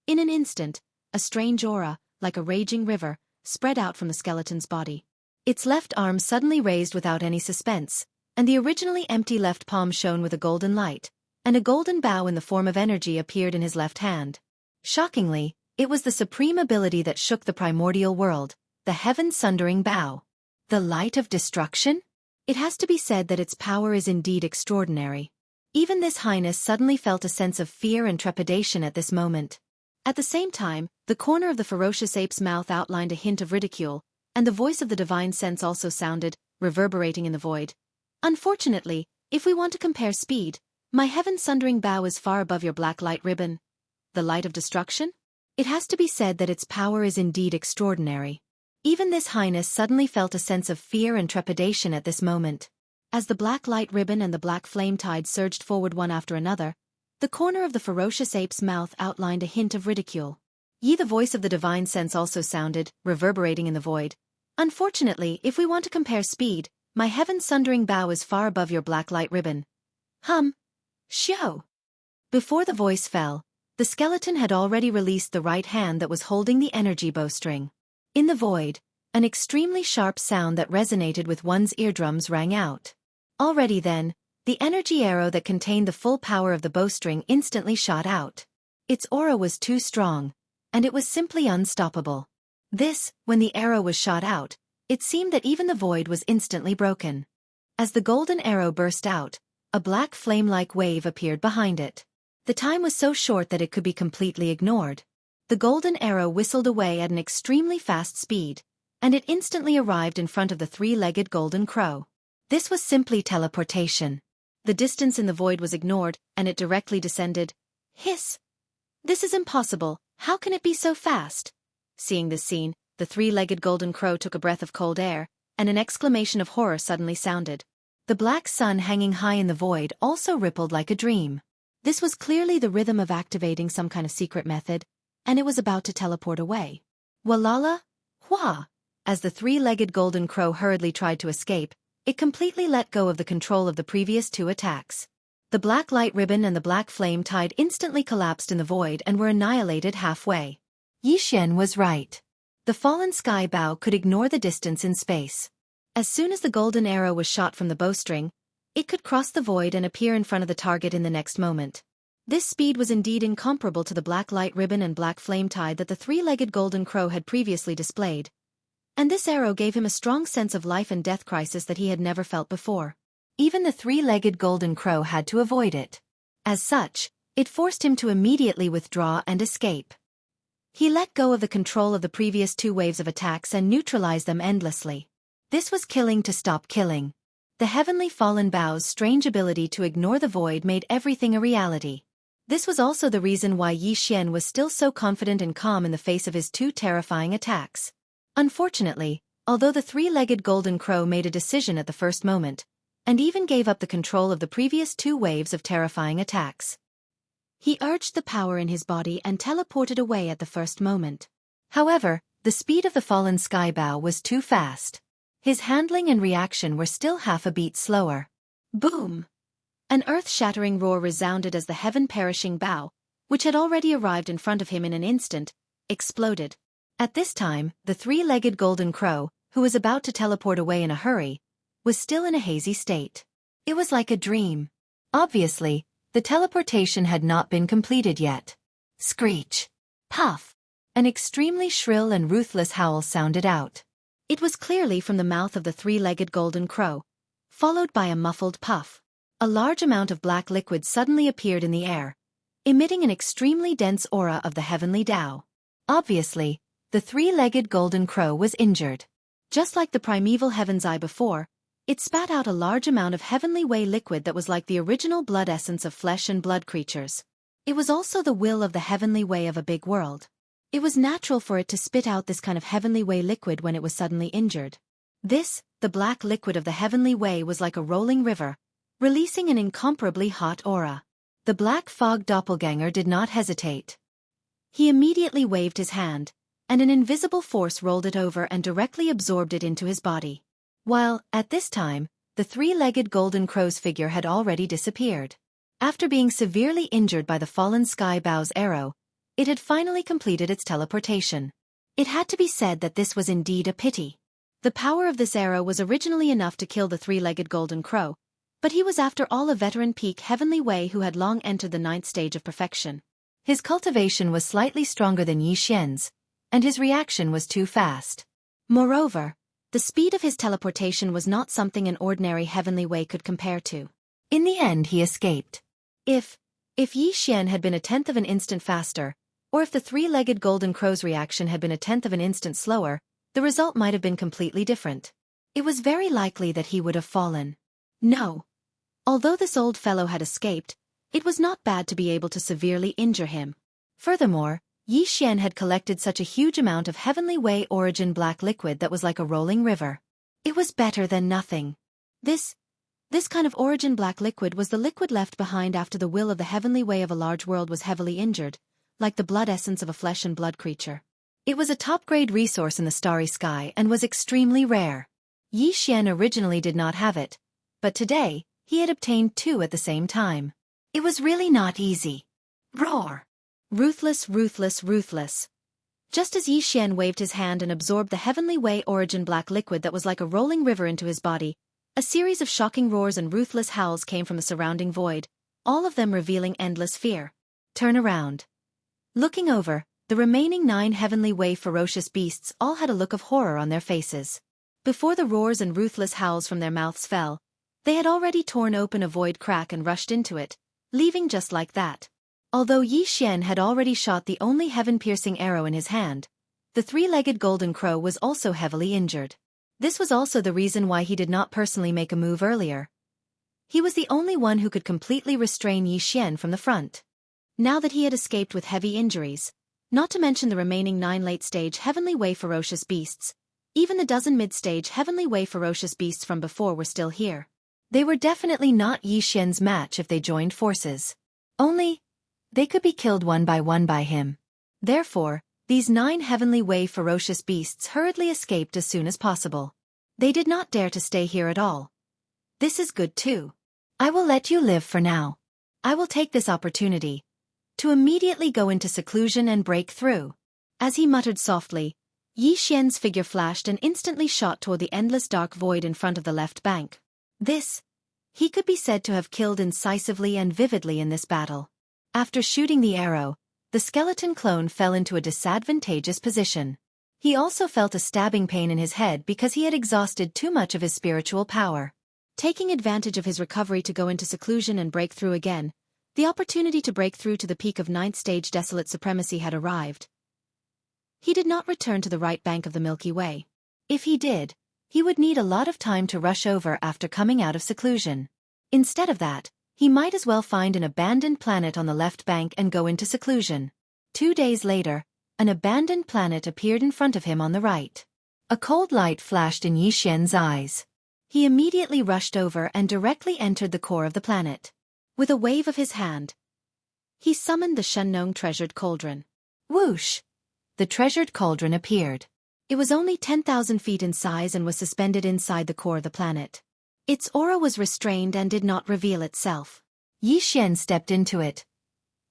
In an instant, a strange aura, like a raging river, spread out from the skeleton's body. Its left arm suddenly raised without any suspense, and the originally empty left palm shone with a golden light, and a golden bow in the form of energy appeared in his left hand. Shockingly, it was the supreme ability that shook the primordial world, the heaven-sundering bow. The light of destruction? It has to be said that its power is indeed extraordinary. Even this highness suddenly felt a sense of fear and trepidation at this moment. At the same time, the corner of the ferocious ape's mouth outlined a hint of ridicule, and the voice of the divine sense also sounded, reverberating in the void. Unfortunately, if we want to compare speed, my heaven-sundering bow is far above your black light ribbon. The light of destruction? It has to be said that its power is indeed extraordinary. Even this highness suddenly felt a sense of fear and trepidation at this moment. As the black light ribbon and the black flame tide surged forward one after another, the corner of the ferocious ape's mouth outlined a hint of ridicule. The voice of the divine sense also sounded, reverberating in the void. Unfortunately, if we want to compare speed, My heaven-sundering bow is far above your black light ribbon. Show. Before the voice fell, the skeleton had already released the right hand that was holding the energy bowstring. In the void, an extremely sharp sound that resonated with one's eardrums rang out. Already then, the energy arrow that contained the full power of the bowstring instantly shot out. Its aura was too strong, and it was simply unstoppable. When the arrow was shot out, it seemed that even the void was instantly broken. As the golden arrow burst out, a black flame-like wave appeared behind it. The time was so short that it could be completely ignored. The golden arrow whistled away at an extremely fast speed, and it instantly arrived in front of the three-legged golden crow. This was simply teleportation. The distance in the void was ignored, and it directly descended. Hiss! This is impossible, how can it be so fast? Seeing this scene, the three-legged golden crow took a breath of cold air, and an exclamation of horror suddenly sounded. The black sun hanging high in the void also rippled like a dream. This was clearly the rhythm of activating some kind of secret method, and it was about to teleport away. Walala? Hua! As the three-legged golden crow hurriedly tried to escape, it completely let go of the control of the previous two attacks. The black light ribbon and the black flame tide instantly collapsed in the void and were annihilated halfway. Yixian was right. The fallen sky bow could ignore the distance in space. As soon as the golden arrow was shot from the bowstring, it could cross the void and appear in front of the target in the next moment. This speed was indeed incomparable to the black light ribbon and black flame tide that the three-legged golden crow had previously displayed. And this arrow gave him a strong sense of life and death crisis that he had never felt before. Even the three-legged golden crow had to avoid it. As such, it forced him to immediately withdraw and escape. He let go of the control of the previous two waves of attacks and neutralized them endlessly. This was killing to stop killing. The heavenly fallen bow's strange ability to ignore the void made everything a reality. This was also the reason why Yixian was still so confident and calm in the face of his two terrifying attacks. Unfortunately, although the three-legged golden crow made a decision at the first moment, and even gave up the control of the previous two waves of terrifying attacks, he urged the power in his body and teleported away at the first moment. However, the speed of the fallen sky bow was too fast. His handling and reaction were still half a beat slower. Boom! An earth-shattering roar resounded as the heaven-perishing bow, which had already arrived in front of him in an instant, exploded. At this time, the three-legged golden crow, who was about to teleport away in a hurry, was still in a hazy state. It was like a dream. Obviously, the teleportation had not been completed yet. Screech! Puff! An extremely shrill and ruthless howl sounded out. It was clearly from the mouth of the three-legged golden crow, followed by a muffled puff. A large amount of black liquid suddenly appeared in the air, emitting an extremely dense aura of the heavenly Tao. Obviously, the three-legged golden crow was injured. Just like the primeval heaven's eye before, it spat out a large amount of heavenly way liquid that was like the original blood essence of flesh and blood creatures. It was also the will of the heavenly way of a big world. It was natural for it to spit out this kind of heavenly way liquid when it was suddenly injured. The black liquid of the heavenly way was like a rolling river, releasing an incomparably hot aura. The black fog doppelganger did not hesitate. He immediately waved his hand, and an invisible force rolled it over and directly absorbed it into his body. While, at this time, the three-legged golden crow's figure had already disappeared. After being severely injured by the fallen sky bow's arrow, it had finally completed its teleportation. It had to be said that this was indeed a pity. The power of this arrow was originally enough to kill the three-legged golden crow, but he was after all a veteran peak heavenly way who had long entered the 9th stage of perfection. His cultivation was slightly stronger than Yixian's, and his reaction was too fast. Moreover, the speed of his teleportation was not something an ordinary heavenly way could compare to. In the end he escaped. If Yixian had been a tenth of an instant faster, or if the three-legged golden crow's reaction had been a tenth of an instant slower, the result might have been completely different. It was very likely that he would have fallen. No. Although this old fellow had escaped, it was not bad to be able to severely injure him. Furthermore, Yixian had collected such a huge amount of heavenly way origin black liquid that was like a rolling river. It was better than nothing. This kind of origin black liquid was the liquid left behind after the will of the heavenly way of a large world was heavily injured, like the blood essence of a flesh and blood creature. It was a top-grade resource in the starry sky and was extremely rare. Yi Xian originally did not have it, but today, he had obtained 2 at the same time. It was really not easy. Roar! Ruthless, ruthless, ruthless. Just as Yi Xian waved his hand and absorbed the Heavenly Way origin black liquid that was like a rolling river into his body, a series of shocking roars and ruthless howls came from the surrounding void, all of them revealing endless fear. Turn around. Looking over, the remaining 9 Heavenly Way ferocious beasts all had a look of horror on their faces. Before the roars and ruthless howls from their mouths fell, they had already torn open a void crack and rushed into it, leaving just like that. Although Yi Xian had already shot the only heaven-piercing arrow in his hand, the 3-legged golden crow was also heavily injured. This was also the reason why he did not personally make a move earlier. He was the only one who could completely restrain Yi Xian from the front. Now that he had escaped with heavy injuries, not to mention the remaining 9 late-stage Heavenly Way ferocious beasts, even the dozen mid-stage Heavenly Way ferocious beasts from before were still here. They were definitely not Yi Xian's match if they joined forces. Only, they could be killed one by him. Therefore, these 9 Heavenly Way ferocious beasts hurriedly escaped as soon as possible. They did not dare to stay here at all. This is good too. I will let you live for now. I will take this opportunity to immediately go into seclusion and break through. As he muttered softly, Yi Xian's figure flashed and instantly shot toward the endless dark void in front of the left bank. He could be said to have killed incisively and vividly in this battle. After shooting the arrow, the skeleton clone fell into a disadvantageous position. He also felt a stabbing pain in his head because he had exhausted too much of his spiritual power. Taking advantage of his recovery to go into seclusion and break through again, the opportunity to break through to the peak of 9th stage desolate supremacy had arrived. He did not return to the right bank of the Milky Way. If he did, he would need a lot of time to rush over after coming out of seclusion. Instead of that, he might as well find an abandoned planet on the left bank and go into seclusion. 2 days later, an abandoned planet appeared in front of him on the right. A cold light flashed in Yi Xian's eyes. He immediately rushed over and directly entered the core of the planet. With a wave of his hand, he summoned the Shengnong treasured cauldron. Whoosh! The treasured cauldron appeared. It was only 10,000 feet in size and was suspended inside the core of the planet. Its aura was restrained and did not reveal itself. Yi Xian stepped into it.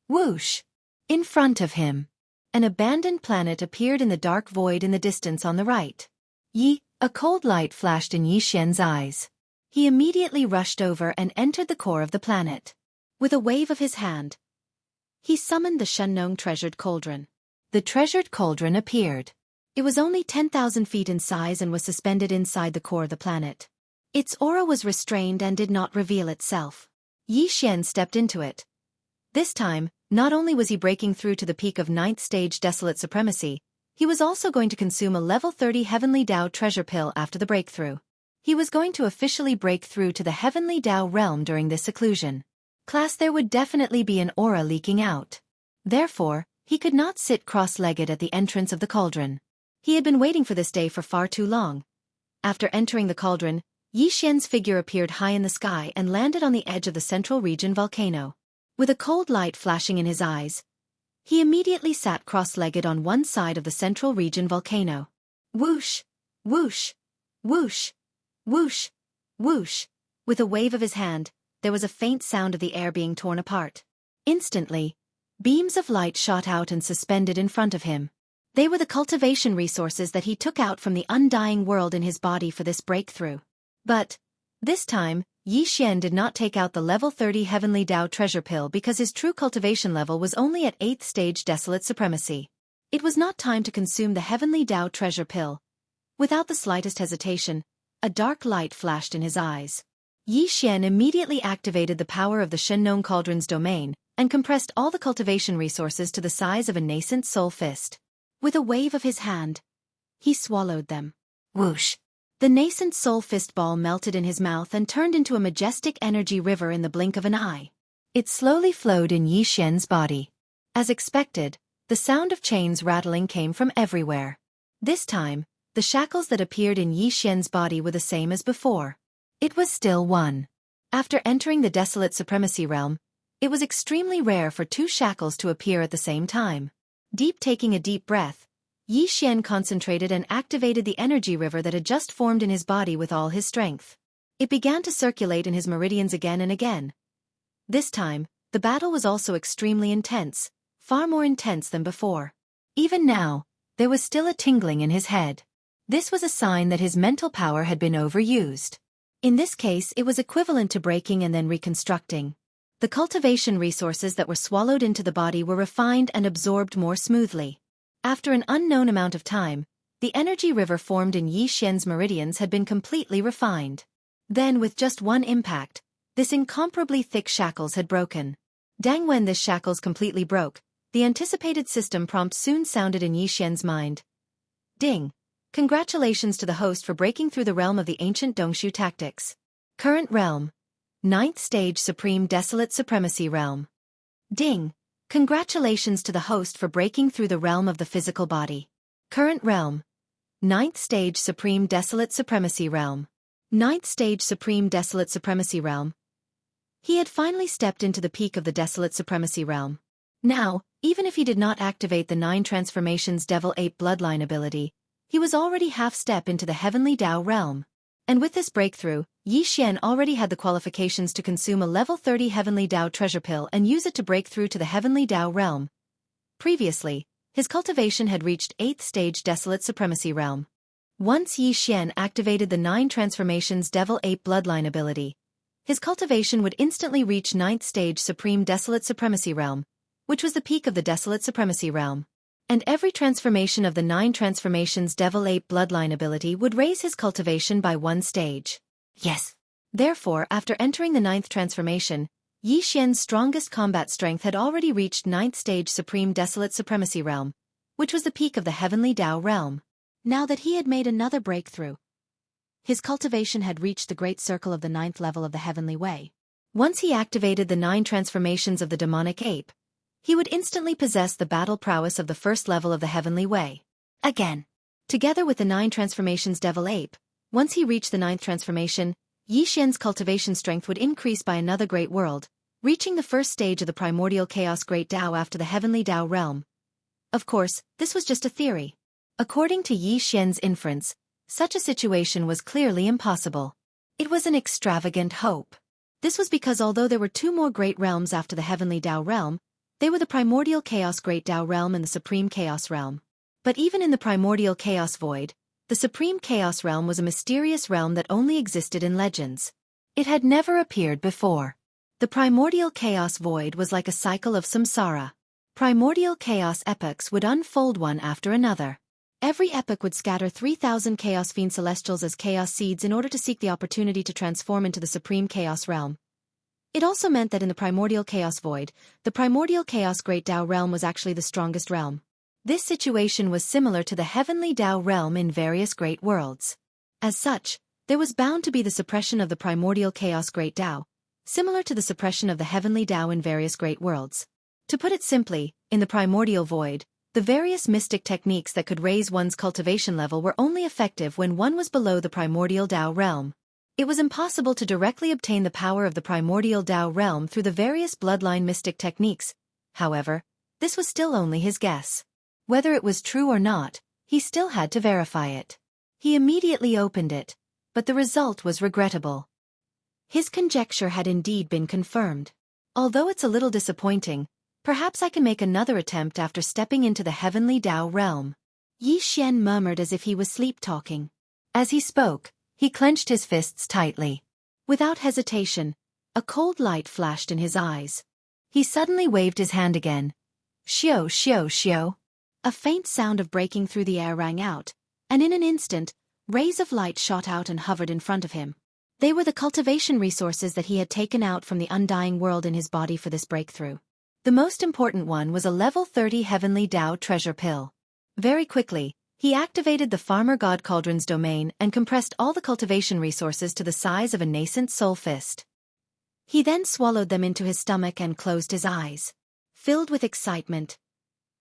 Whoosh! In front of him, an abandoned planet appeared in the dark void in the distance on the right. A cold light flashed in Yi Xian's eyes. He immediately rushed over and entered the core of the planet. With a wave of his hand, he summoned the Shengnong treasured cauldron. The treasured cauldron appeared. It was only 10,000 feet in size and was suspended inside the core of the planet. Its aura was restrained and did not reveal itself. Yi Xian stepped into it. This time, not only was he breaking through to the peak of 9th stage desolate supremacy, he was also going to consume a level 30 Heavenly Dao treasure pill after the breakthrough. He was going to officially break through to the Heavenly Dao realm during this seclusion. There would definitely be an aura leaking out. Therefore, he could not sit cross-legged at the entrance of the cauldron. He had been waiting for this day for far too long. After entering the cauldron, Yi Xian's figure appeared high in the sky and landed on the edge of the central region volcano. With a cold light flashing in his eyes, he immediately sat cross-legged on one side of the central region volcano. Whoosh! Whoosh! Whoosh! Whoosh! Whoosh! With a wave of his hand, there was a faint sound of the air being torn apart. Instantly, beams of light shot out and suspended in front of him. They were the cultivation resources that he took out from the undying world in his body for this breakthrough. But, this time, Yi Xian did not take out the level 30 Heavenly Dao treasure pill because his true cultivation level was only at 8th stage desolate supremacy. It was not time to consume the Heavenly Dao treasure pill. Without the slightest hesitation, a dark light flashed in his eyes. Yi Xian immediately activated the power of the Shengnong Cauldron's domain and compressed all the cultivation resources to the size of a nascent soul fist. With a wave of his hand, he swallowed them. Whoosh! The nascent soul fist ball melted in his mouth and turned into a majestic energy river in the blink of an eye. It slowly flowed in Yi Xian's body. As expected, the sound of chains rattling came from everywhere. This time, the shackles that appeared in Yi Xian's body were the same as before. It was still one. After entering the desolate supremacy realm, it was extremely rare for 2 shackles to appear at the same time. Taking a deep breath, Yi Xian concentrated and activated the energy river that had just formed in his body with all his strength. It began to circulate in his meridians again and again. This time, the battle was also extremely intense, far more intense than before. Even now, there was still a tingling in his head. This was a sign that his mental power had been overused. In this case, it was equivalent to breaking and then reconstructing. The cultivation resources that were swallowed into the body were refined and absorbed more smoothly. After an unknown amount of time, the energy river formed in Yi Xian's meridians had been completely refined. Then, with just one impact, this incomparably thick shackles had broken. Dang, when this shackles completely broke, the anticipated system prompt soon sounded in Yi Xian's mind. Ding! Congratulations to the host for breaking through the realm of the ancient Dongshu tactics. Current realm. 9th stage Supreme Desolate Supremacy Realm. Ding! Congratulations to the host for breaking through the realm of the physical body. Current realm. 9th stage Supreme Desolate Supremacy Realm. 9th stage Supreme Desolate Supremacy Realm. He had finally stepped into the peak of the Desolate Supremacy Realm. Now, even if he did not activate the 9 Transformations Devil Ape Bloodline ability, he was already half-step into the Heavenly Tao realm. And with this breakthrough, Yi Xian already had the qualifications to consume a level 30 Heavenly Tao treasure pill and use it to break through to the Heavenly Tao realm. Previously, his cultivation had reached 8th stage Desolate Supremacy Realm. Once Yi Xian activated the 9 Transformations Devil Ape Bloodline ability, his cultivation would instantly reach 9th stage Supreme Desolate Supremacy Realm, which was the peak of the Desolate Supremacy Realm. And every transformation of the 9 Transformations Devil Ape Bloodline ability would raise his cultivation by 1 stage. Yes. Therefore, after entering the 9th transformation, Yi Xian's strongest combat strength had already reached 9th stage Supreme Desolate Supremacy Realm, which was the peak of the Heavenly Tao realm. Now that he had made another breakthrough, his cultivation had reached the great circle of the 9th level of the Heavenly Way. Once he activated the 9 transformations of the demonic ape, he would instantly possess the battle prowess of the 1st level of the Heavenly Way. Again. Together with the 9 transformations Devil Ape, once he reached the 9th transformation, Yi Xian's cultivation strength would increase by another great world, reaching the 1st stage of the primordial chaos Great Tao after the Heavenly Tao realm. Of course, this was just a theory. According to Yi Xian's inference, such a situation was clearly impossible. It was an extravagant hope. This was because although there were 2 more great realms after the Heavenly Tao realm, they were the Primordial Chaos Great Tao Realm and the Supreme Chaos Realm. But even in the Primordial Chaos Void, the Supreme Chaos Realm was a mysterious realm that only existed in legends. It had never appeared before. The Primordial Chaos Void was like a cycle of samsara. Primordial Chaos epochs would unfold one after another. Every epoch would scatter 3,000 Chaos Fiend Celestials as Chaos Seeds in order to seek the opportunity to transform into the Supreme Chaos Realm. It also meant that in the Primordial Chaos Void, the Primordial Chaos Great Tao Realm was actually the strongest realm. This situation was similar to the Heavenly Tao Realm in various great worlds. As such, there was bound to be the suppression of the Primordial Chaos Great Tao, similar to the suppression of the Heavenly Tao in various great worlds. To put it simply, in the Primordial Void, the various mystic techniques that could raise one's cultivation level were only effective when one was below the Primordial Tao Realm. It was impossible to directly obtain the power of the Primordial Tao Realm through the various bloodline mystic techniques. However, this was still only his guess. Whether it was true or not, he still had to verify it. He immediately opened it, but the result was regrettable. His conjecture had indeed been confirmed. Although it's a little disappointing, perhaps I can make another attempt after stepping into the Heavenly Tao Realm. Yi Xian murmured as if he was sleep-talking. As he spoke, he clenched his fists tightly. Without hesitation, a cold light flashed in his eyes. He suddenly waved his hand again. Xiao, xiao, xiao. A faint sound of breaking through the air rang out, and in an instant, rays of light shot out and hovered in front of him. They were the cultivation resources that he had taken out from the undying world in his body for this breakthrough. The most important one was a level 30 Heavenly Tao treasure pill. Very quickly, he activated the Farmer God Cauldron's domain and compressed all the cultivation resources to the size of a nascent soul fist. He then swallowed them into his stomach and closed his eyes. Filled with excitement,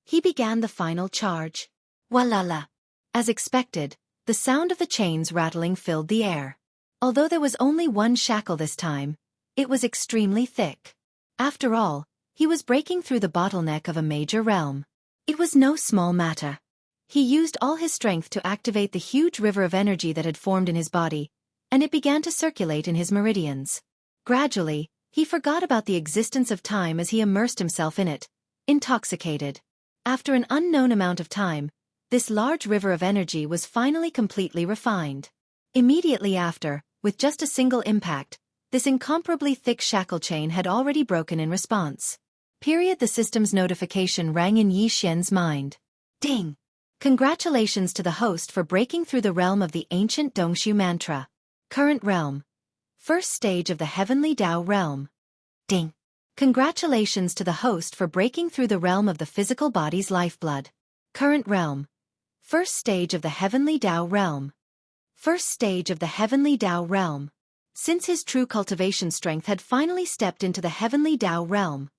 he began the final charge. Walala! As expected, the sound of the chains rattling filled the air. Although there was only one shackle this time, it was extremely thick. After all, he was breaking through the bottleneck of a major realm. It was no small matter. He used all his strength to activate the huge river of energy that had formed in his body, and it began to circulate in his meridians. Gradually, he forgot about the existence of time as he immersed himself in it, intoxicated. After an unknown amount of time, this large river of energy was finally completely refined. Immediately after, with just a single impact, this incomparably thick shackle chain had already broken in response. The system's notification rang in Yi Xian's mind. Ding! Congratulations to the host for breaking through the realm of the ancient Dongshu mantra. Current realm. First stage of the heavenly Tao realm. Ding! Congratulations to the host for breaking through the realm of the physical body's lifeblood. Current realm. First stage of the heavenly Tao realm. First stage of the heavenly Tao realm. Since his true cultivation strength had finally stepped into the heavenly Tao realm,